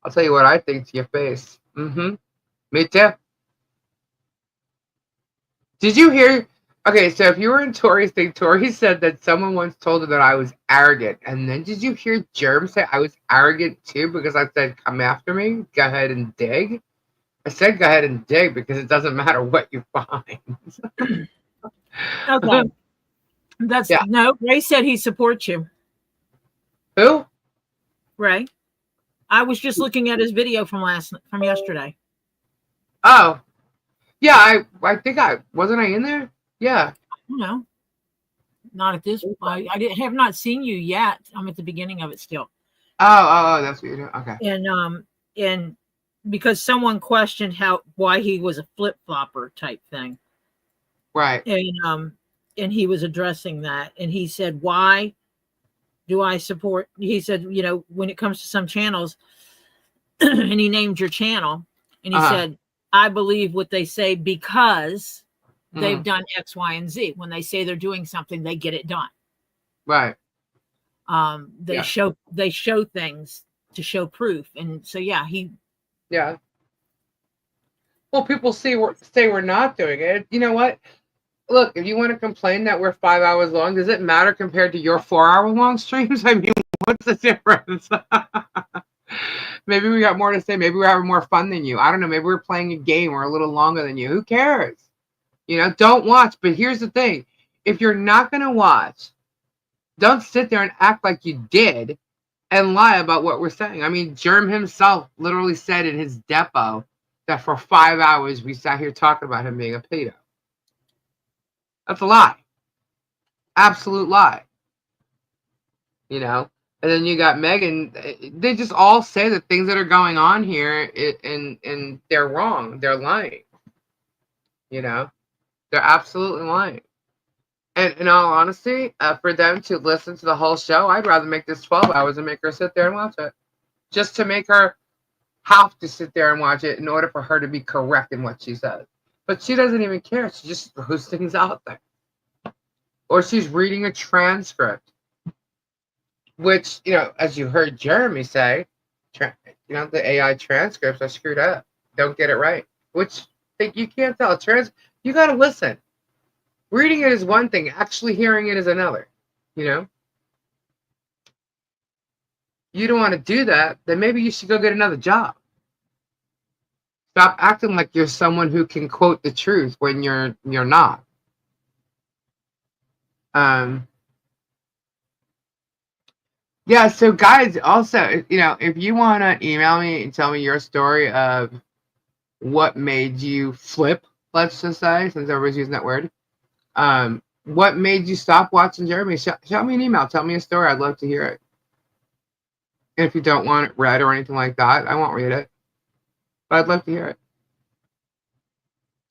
I'll tell you what I think to your face. Mm-hmm. Me too. Did you hear? Okay, so if you were in Tori's thing, Tori said that someone once told her that I was arrogant. And then did you hear Germ say I was arrogant too because I said, come after me, go ahead and dig? I said go ahead and dig because it doesn't matter what you find. Okay. That's Yeah. No, Ray said he supports you. Who? Ray. I was just looking at his video from yesterday. Oh. Yeah, I think wasn't I in there? Yeah. No. Not at this. I have not seen you yet. I'm at the beginning of it still. Oh, that's what you're doing. Okay. And because someone questioned why he was a flip-flopper type thing. Right. And he was addressing that, and he said, why do I support? He said, you know, when it comes to some channels, and he named your channel, and he said, I believe what they say because they've done X, Y, and Z. When they say they're doing something, they get it done. Right. They show things to show proof, and so yeah. Well, people say we're not doing it. You know what? Look, if you want to complain that we're 5 hours long, does it matter compared to your 4 hour long streams? I mean, what's the difference? Maybe we got more to say. Maybe we're having more fun than you. I don't know. Maybe we're playing a game or a little longer than you. Who cares? You know, don't watch. But here's the thing. If you're not going to watch, don't sit there and act like you did and lie about what we're saying. I mean, Germ himself literally said in his depo that for 5 hours we sat here talking about him being a pedo. That's a lie. Absolute lie. You know? And then you got Megan. They just all say the things that are going on here, and they're wrong. They're lying. You know? They're absolutely lying. And in all honesty, for them to listen to the whole show, I'd rather make this 12 hours and make her sit there and watch it. Just to make her have to sit there and watch it in order for her to be correct in what she says. But she doesn't even care. She just throws things out there. Or she's reading a transcript. Which, as you heard Jeremy say, the AI transcripts are screwed up. Don't get it right. Which you can't tell. You got to listen. Reading it is one thing. Actually hearing it is another. You don't want to do that. Then maybe you should go get another job. Stop acting like you're someone who can quote the truth when you're not. Yeah, so guys, also, if you want to email me and tell me your story of what made you flip, let's just say, since everybody's using that word, what made you stop watching Jeremy? Shout me an email. Tell me a story. I'd love to hear it. And if you don't want it read or anything like that, I won't read it. But I'd love to hear it.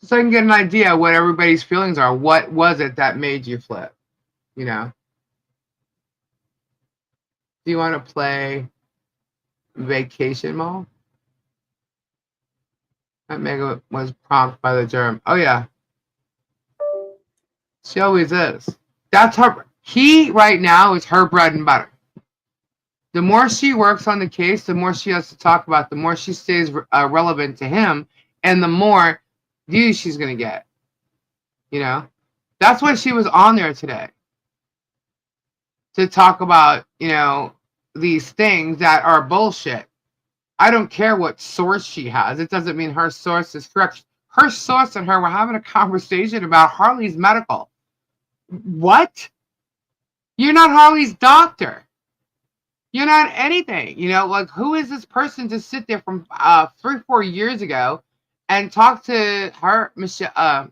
So I can get an idea what everybody's feelings are. What was it that made you flip? Do you want to play Vacation Mall? That mega was prompted by the germ. Oh, yeah. She always is. That's her. He, right now, is her bread and butter. The more she works on the case, the more she has to talk about, the more she stays relevant to him, and the more views she's going to get. That's why she was on there today. To talk about, these things that are bullshit. I don't care what source she has. It doesn't mean her source is correct. Her source and her were having a conversation about Harley's medical. What? You're not Harley's doctor. You're not anything. Who is this person to sit there from 3-4 years ago and talk to her,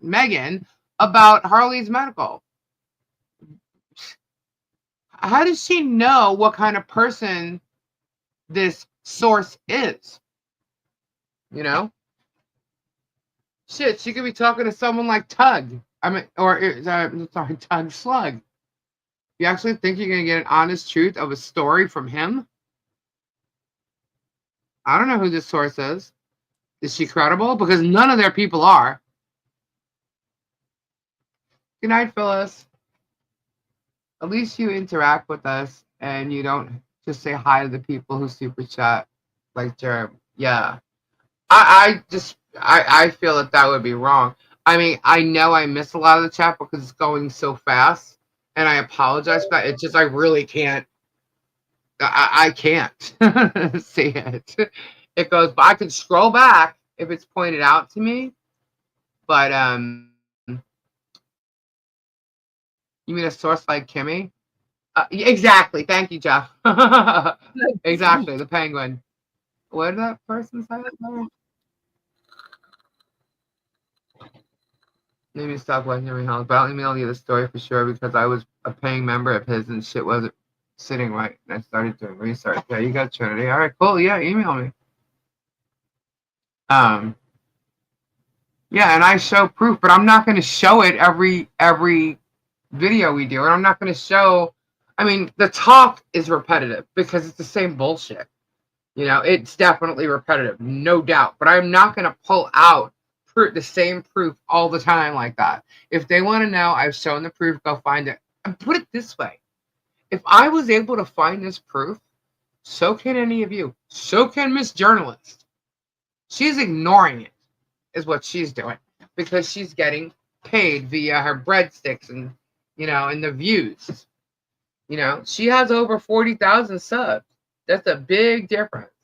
Megan, about Harley's medical? How does she know what kind of person this source is? Shit, she could be talking to someone like Tug. Tug Slug. You actually think you're going to get an honest truth of a story from him? I don't know who this source is. Is she credible? Because none of their people are. Good night, Phyllis. At least you interact with us and you don't just say hi to the people who super chat like Jerem. Yeah. I feel that would be wrong. I mean, I know I miss a lot of the chat because it's going so fast, and I apologize for that. It's just I really can't. I can't see it. It goes, but I can scroll back if it's pointed out to me. But you mean a source like Kimmy? Exactly. Thank you, Jeff. Exactly. The penguin. What did that person say? Maybe stop watching every house, but I'll email you the story for sure because I was a paying member of his and shit wasn't sitting right. And I started doing research. Yeah, you got Trinity. All right, cool. Yeah, email me. Yeah, and I show proof, but I'm not going to show it every video we do, and I'm not going to show. I mean, the talk is repetitive because it's the same bullshit. It's definitely repetitive, no doubt. But I'm not going to pull out the same proof all the time like that. If they want to know, I've shown the proof, go find it. And put it this way. If I was able to find this proof, so can any of you. So can Miss Journalist. She's ignoring it, is what she's doing. Because she's getting paid via her breadsticks and, and the views. She has over 40,000 subs. That's a big difference,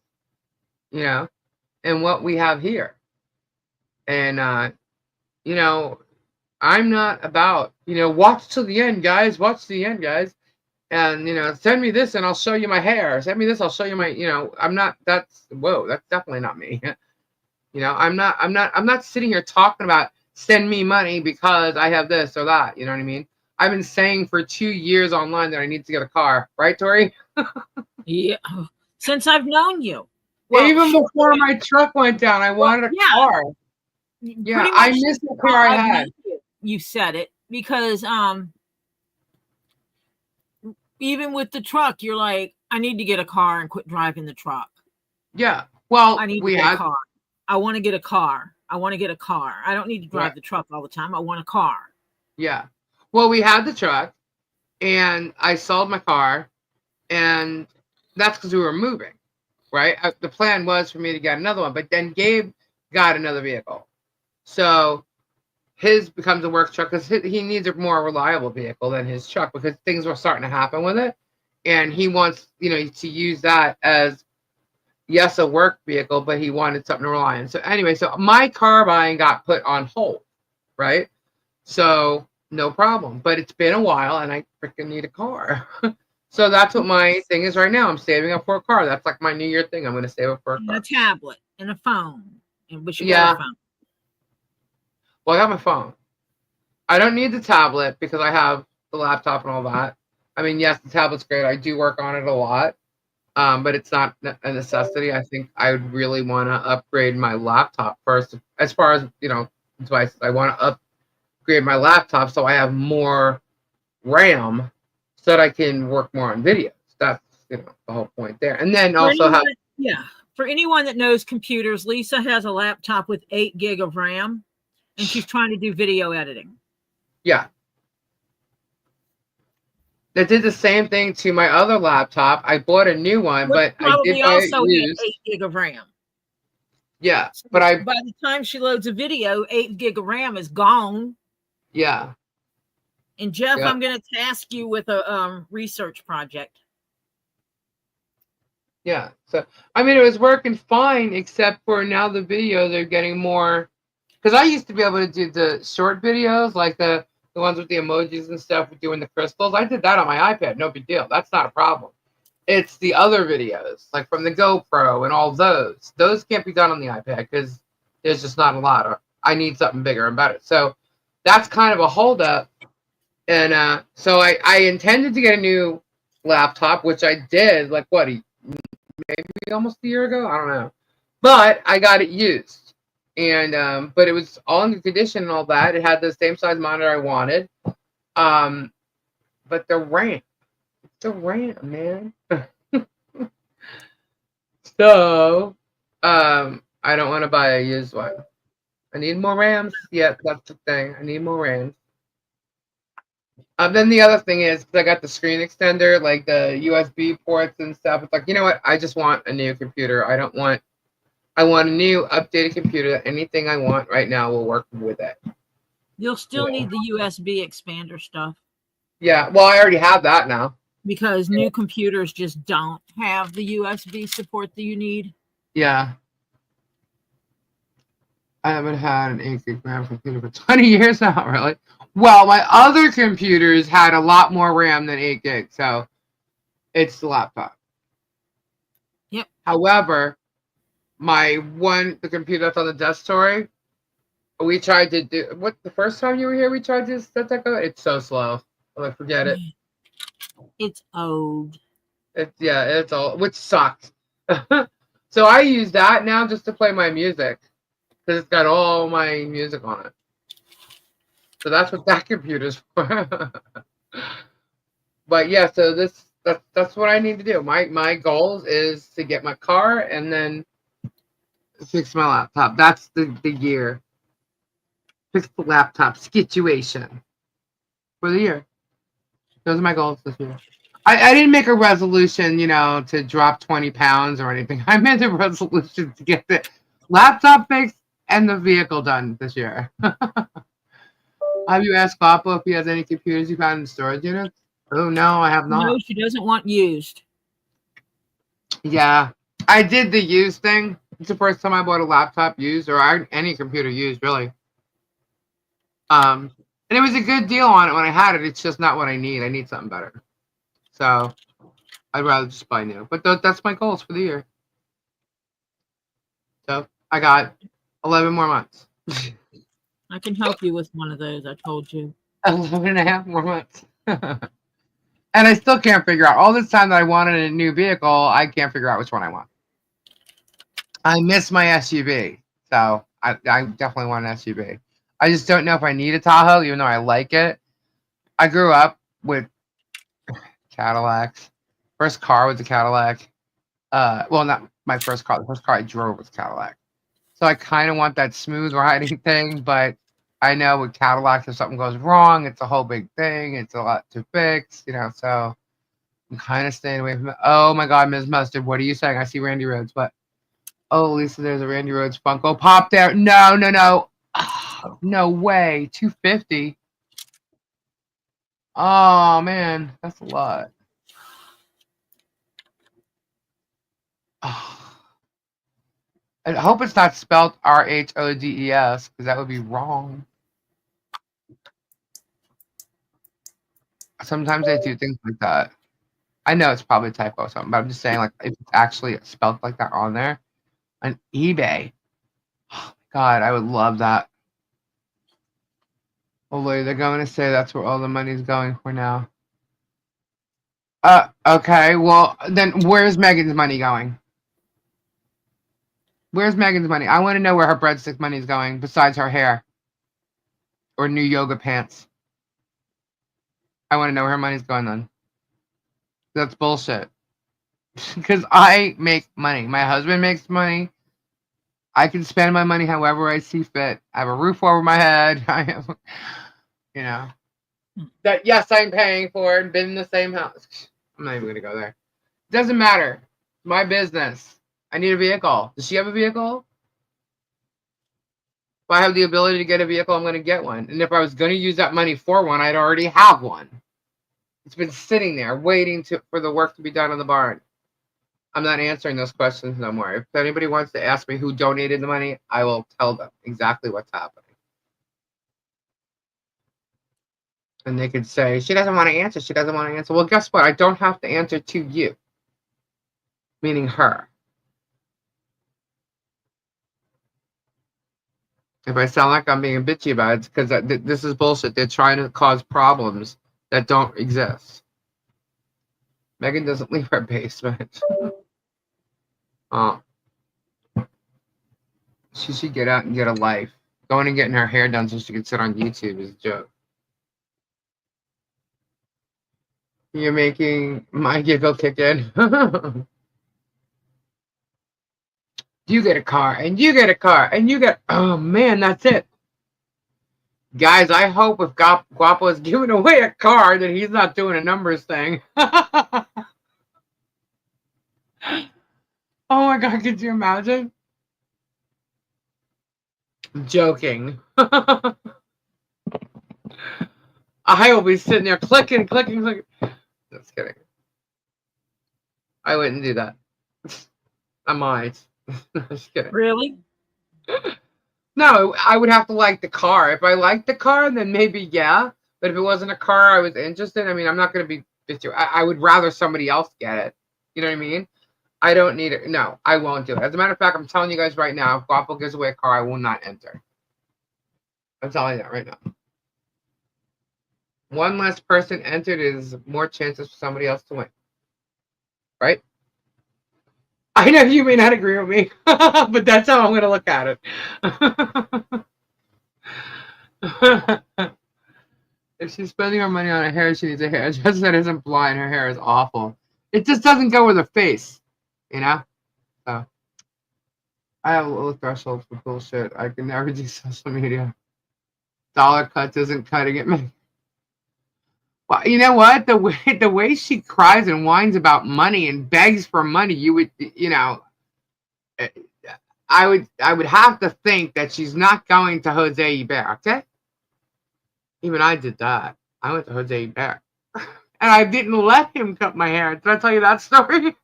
in what we have here. And, I'm not about, watch till the end, guys. Watch to the end, guys. And, send me this and I'll show you my hair. Send me this, I'll show you my, I'm not, that's definitely not me. I'm not sitting here talking about send me money because I have this or that. You know what I mean? I've been saying for 2 years online that I need to get a car. Right, Tori? Yeah. Since I've known you. Well, even before my truck went down, I wanted a car. Yeah, I missed the car I had. You said it because even with the truck, you're like, I need to get a car and quit driving the truck. Yeah. Well, I need to get a car. I want to get a car. I want to get a car. I don't need to drive the truck all the time. I want a car. Yeah. Well, we had the truck, and I sold my car, and that's because we were moving, right? The plan was for me to get another one, but then Gabe got another vehicle. So his becomes a work truck because he needs a more reliable vehicle than his truck because things were starting to happen with it. And he wants, to use that as, yes, a work vehicle, but he wanted something to rely on. So anyway, so my car buying got put on hold, right? So no problem. But it's been a while and I freaking need a car. So that's what my thing is right now. I'm saving up for a car. That's like my New Year thing. I'm going to save up for a car. A tablet and a phone. And wish you got a phone. Well, I got my phone. I don't need the tablet because I have the laptop and all that. I mean, yes, the tablet's great. I do work on it a lot, but it's not a necessity. I think I would really want to upgrade my laptop first. As far as, devices, I want to upgrade my laptop so I have more RAM so that I can work more on videos. That's, the whole point there. And then for anyone that knows computers, Lisa has a laptop with 8 gig of RAM. And she's trying to do video editing. Yeah. That did the same thing to my other laptop. I bought a new one, but I did buy it used. 8 gig of RAM. Yeah, so but by the time she loads a video, 8 gig of RAM is gone. Yeah. And Jeff, I'm going to task you with a research project. Yeah. So I mean, it was working fine, except for now the videos are getting more. Because I used to be able to do the short videos, like the ones with the emojis and stuff, doing the crystals. I did that on my iPad, no big deal. That's not a problem. It's the other videos, like from the GoPro and all those. Those can't be done on the iPad because there's just not a lot. I need something bigger and better. So that's kind of a holdup. And so I intended to get a new laptop, which I did, like maybe almost a year ago? I don't know. But I got it used. And but it was all in good condition and all that. It had the same size monitor I wanted. But the RAM, man. So I don't want to buy a used one. I need more RAMs. Yeah, that's the thing. I need more RAMs. Then the other thing is, I got the screen extender, like the USB ports and stuff. It's like, you know what? I just want a new computer. I want a new updated computer. Anything I want right now will work with it. You'll still need the USB expander stuff. Yeah, well, I already have that now. Because new computers just don't have the USB support that you need. Yeah. I haven't had an 8 gig RAM computer for 20 years now, really. Well, my other computers had a lot more RAM than 8 gig, so it's the laptop. Yep. However, the computer that's on the desk story, we tried to do the first time you were here, we tried to set that go. It's so slow. I'm like, forget it. It's old. It's old, which sucks. So I use that now just to play my music because it's got all my music on it. So that's what that computer's for. But yeah, so that's what I need to do. My goal is to get my car and then fix my laptop. That's the year. Fix the laptop situation for the year. Those are my goals this year. I didn't make a resolution, to drop 20 pounds or anything. I made a resolution to get the laptop fixed and the vehicle done this year. Have you asked Papa if he has any computers you found in storage units? Oh, no, I have not. No, she doesn't want used. Yeah, I did the used thing. It's the first time I bought a laptop used or any computer used, really. And it was a good deal on it when I had it. It's just not what I need. I need something better. So I'd rather just buy new. But that's my goals for the year. So I got 11 more months. I can help you with one of those. I told you. 11 and a half more months. And I still can't figure out. All this time that I wanted a new vehicle, I can't figure out which one I want. I miss my SUV. So I definitely want an SUV. I just don't know if I need a Tahoe, even though I like it. I grew up with Cadillacs. First car was a Cadillac. Well, not my first car. The first car I drove was a Cadillac. So I kind of want that smooth riding thing, but I know with Cadillacs, if something goes wrong, it's a whole big thing. It's a lot to fix, so I'm kind of staying away from it. Oh my God, Ms. Mustard, what are you saying? I see Randy Rhodes, but oh, Lisa, there's a Randy Rhodes Funko Pop there. No, no, no. Oh, no way. 250. Oh man, that's a lot. Oh. I hope it's not spelled RHODES, because that would be wrong. Sometimes they do things like that. I know it's probably a typo or something, but I'm just saying, like, if it's actually spelled like that on there on eBay, oh my God, I would love that. Oh, they're going to say that's where all the money's going for now. Okay, well, then where's Megan's money going? Where's Megan's money? I want to know where her breadstick money is going besides her hair or new yoga pants. I want to know where her money's going then. That's bullshit. Because I make money. My husband makes money. I can spend my money however I see fit. I have a roof over my head. I have, that yes, I'm paying for and been in the same house. I'm not even going to go there. Doesn't matter. It's my business. I need a vehicle. Does she have a vehicle? If I have the ability to get a vehicle, I'm going to get one. And if I was going to use that money for one, I'd already have one. It's been sitting there waiting for the work to be done on the barn. I'm not answering those questions no more. If anybody wants to ask me who donated the money, I will tell them exactly what's happening. And they could say, she doesn't want to answer. She doesn't want to answer. Well, guess what? I don't have to answer to you, meaning her. If I sound like I'm being bitchy about it, it's because this is bullshit. They're trying to cause problems that don't exist. Megan doesn't leave her basement. She should get out and get a life. Going and getting her hair done so she can sit on YouTube is a joke. You're making my giggle kick in. You get a car, and you get a car, and you get... Oh, man, that's it. Guys, I hope if Guapo is giving away a car that he's not doing a numbers thing. Oh, my God, could you imagine? I'm joking. I will be sitting there clicking. Just kidding. I wouldn't do that. I might. Just kidding. Really? No, I would have to like the car. If I liked the car, then maybe yeah. But if it wasn't a car I was interested in, I mean, I'm not going to be bitchy. I would rather somebody else get it. You know what I mean? I don't need it. No, I won't do it. As a matter of fact, I'm telling you guys right now, if Guapo gives away a car, I will not enter. I'm telling you that right now. One less person entered is more chances for somebody else to win. Right? I know you may not agree with me, but that's how I'm going to look at it. If she's spending her money on her hair, she needs a hairdresser that isn't blind. Her hair is awful. It just doesn't go with her face, So I have a little threshold for bullshit. I can never do social media. Dollar cuts isn't cutting it, man. Well, you know what? The way she cries and whines about money and begs for money, you would, I would have to think that she's not going to Jose Iber, okay? Even I did that. I went to Jose Iber. And I didn't let him cut my hair. Did I tell you that story?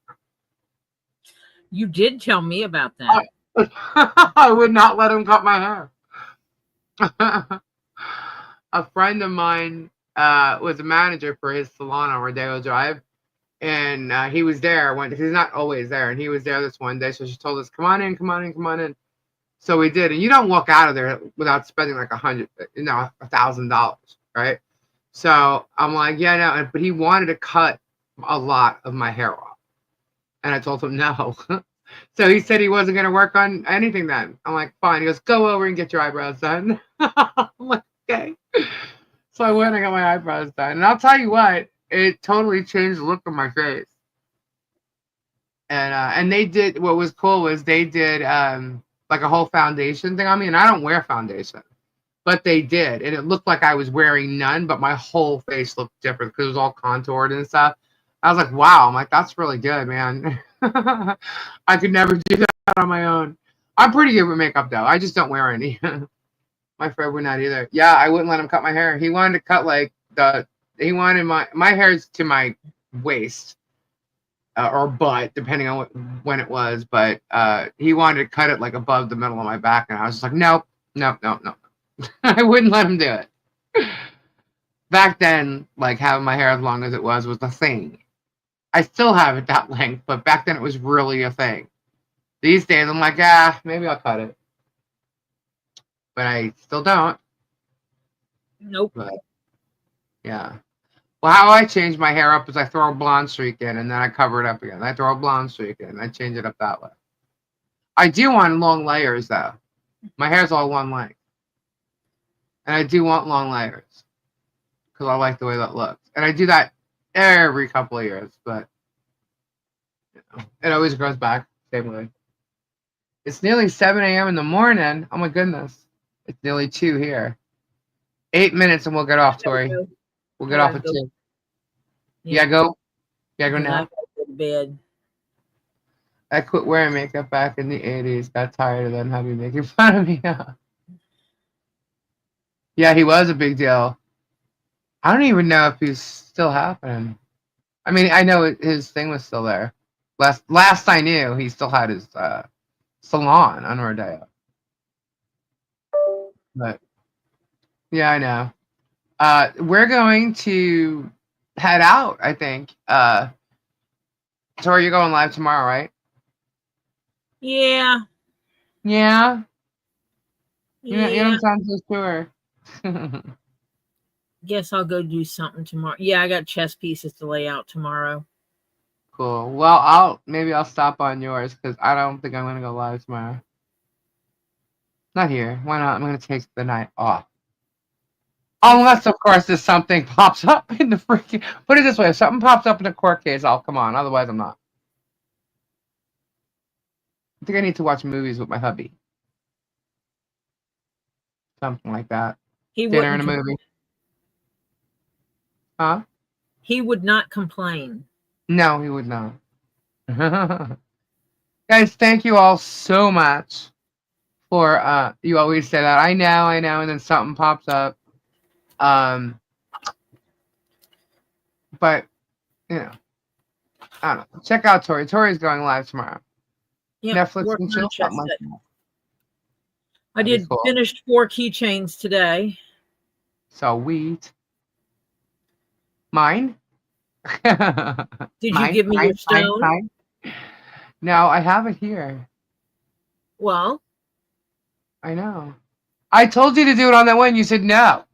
You did tell me about that. I would not let him cut my hair. A friend of mine was a manager for his salon on Rodeo Drive, and he was there when he's not always there, and he was there this one day. So she told us, "Come on in." So we did, and you don't walk out of there without spending like $1,000, right? So I'm like, yeah, no, but he wanted to cut a lot of my hair off, and I told him no. So he said he wasn't going to work on anything then. I'm like, fine. He goes, go over and get your eyebrows done. I'm like, okay. So I went and got my eyebrows done. And I'll tell you what, it totally changed the look of my face. And they did, what was cool was they did like a whole foundation thing on me, and I don't wear foundation. But they did, and it looked like I was wearing none, but my whole face looked different because it was all contoured and stuff. I was like, wow, I'm like, that's really good, man. I could never do that on my own. I'm pretty good with makeup, though. I just don't wear any. My friend would not either. Yeah, I wouldn't let him cut my hair. He wanted to cut like he wanted my hair's to my waist or butt, depending on when it was. But he wanted to cut it like above the middle of my back, and I was just like, nope. I wouldn't let him do it. Back then, like having my hair as long as it was a thing. I still have it that length, but back then it was really a thing. These days, I'm like, maybe I'll cut it. But I still don't. Nope. But, yeah. Well, how I change my hair up is I throw a blonde streak in, and then I cover it up again. I throw a blonde streak in, and I change it up that way. I do want long layers, though. My hair's all one length. And I do want long layers. Because I like the way that looks. And I do that every couple of years, but it always grows back the same way. It's nearly 7 a.m. in the morning. Oh my goodness. It's nearly 2 here. 8 minutes and we'll get off, Tori. We'll get off at 2. Yeah, go. Yeah, go now. Go to bed. I quit wearing makeup back in the 80s. Got tired of them having making fun of me. Yeah, he was a big deal. I don't even know if he's still happening. I mean, I know his thing was still there. Last I knew, he still had his salon on Rodeo. But yeah, I know. We're going to head out, I think. Tori, you're going live tomorrow, right? Yeah. Yeah. You don't sound so sure. Guess I'll go do something tomorrow. Yeah, I got chess pieces to lay out tomorrow. Cool. Well, maybe I'll stop on yours because I don't think I'm gonna go live tomorrow. Not here. Why not? I'm gonna take the night off. Unless, of course, there's something pops up in the freaking. Put it this way: if something pops up in the court case, I'll come on. Otherwise, I'm not. I think I need to watch movies with my hubby. Something like that. Dinner and a movie. Huh? He would not complain. No, he would not. Guys, thank you all so much for you always say that. I know, and then something pops up. But you know, I don't know. Check out Tori. Tori's going live tomorrow. Yep, Netflix and chill. I did finished 4 keychains today. Sweet. Mine? Did you give me your stone? Mine? No, I have it here. Well, I know. I told you to do it on that one. You said no.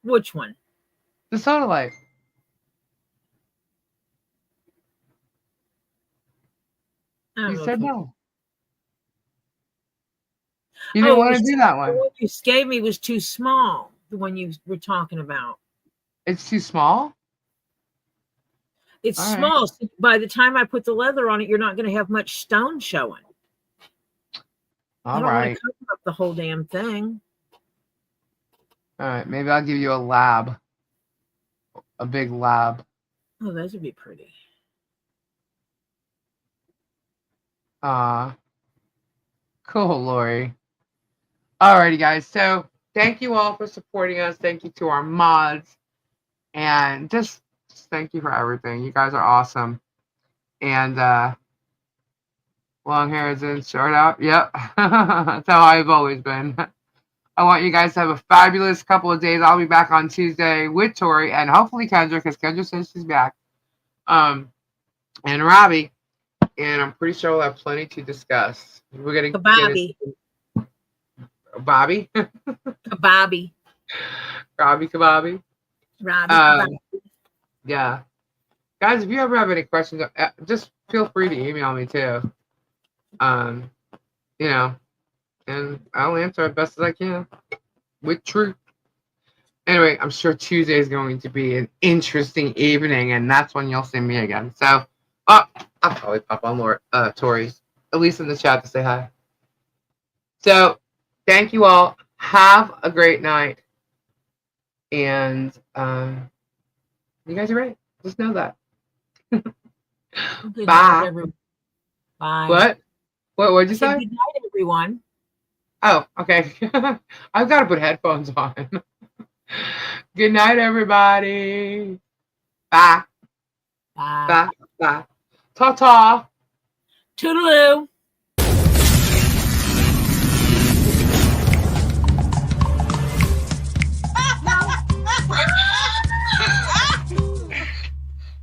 Which one? The soda light. You said no. You didn't want to do that one. The one you gave me was too small. The one you were talking about. It's too small? It's small. Right. So by the time I put the leather on it, you're not going to have much stone showing. All I don't right. want to cover up the whole damn thing. All right. Maybe I'll give you a lab. A big lab. Oh, those would be pretty. Cool, Lori. Alrighty, guys. So thank you all for supporting us. Thank you to our mods. And just thank you for everything. You guys are awesome. And long hair is in, short out. Yep. That's how I've always been. I want you guys to have a fabulous couple of days. I'll be back on Tuesday with Tori and hopefully Kendra, because Kendra says she's back. And Robbie. And I'm pretty sure we'll have plenty to discuss. We're gonna Bobby. Bobby? Kababi. Robbie Kababi. Robbie. Yeah. Guys, if you ever have any questions, just feel free to email me too. You know, and I'll answer as best as I can with truth. Anyway, I'm sure Tuesday is going to be an interesting evening, and that's when you'll see me again. So, I'll probably pop on Tori's, at least in the chat, to say hi. So, thank you all. Have a great night. And you guys are right. Just know that. Good Bye. night, everyone. Bye. What? What'd you I said say? good night, everyone. Oh, okay. I've got to put headphones on. Good night, everybody. Bye. Bye. Bye. Bye. Ta-ta. Toodaloo.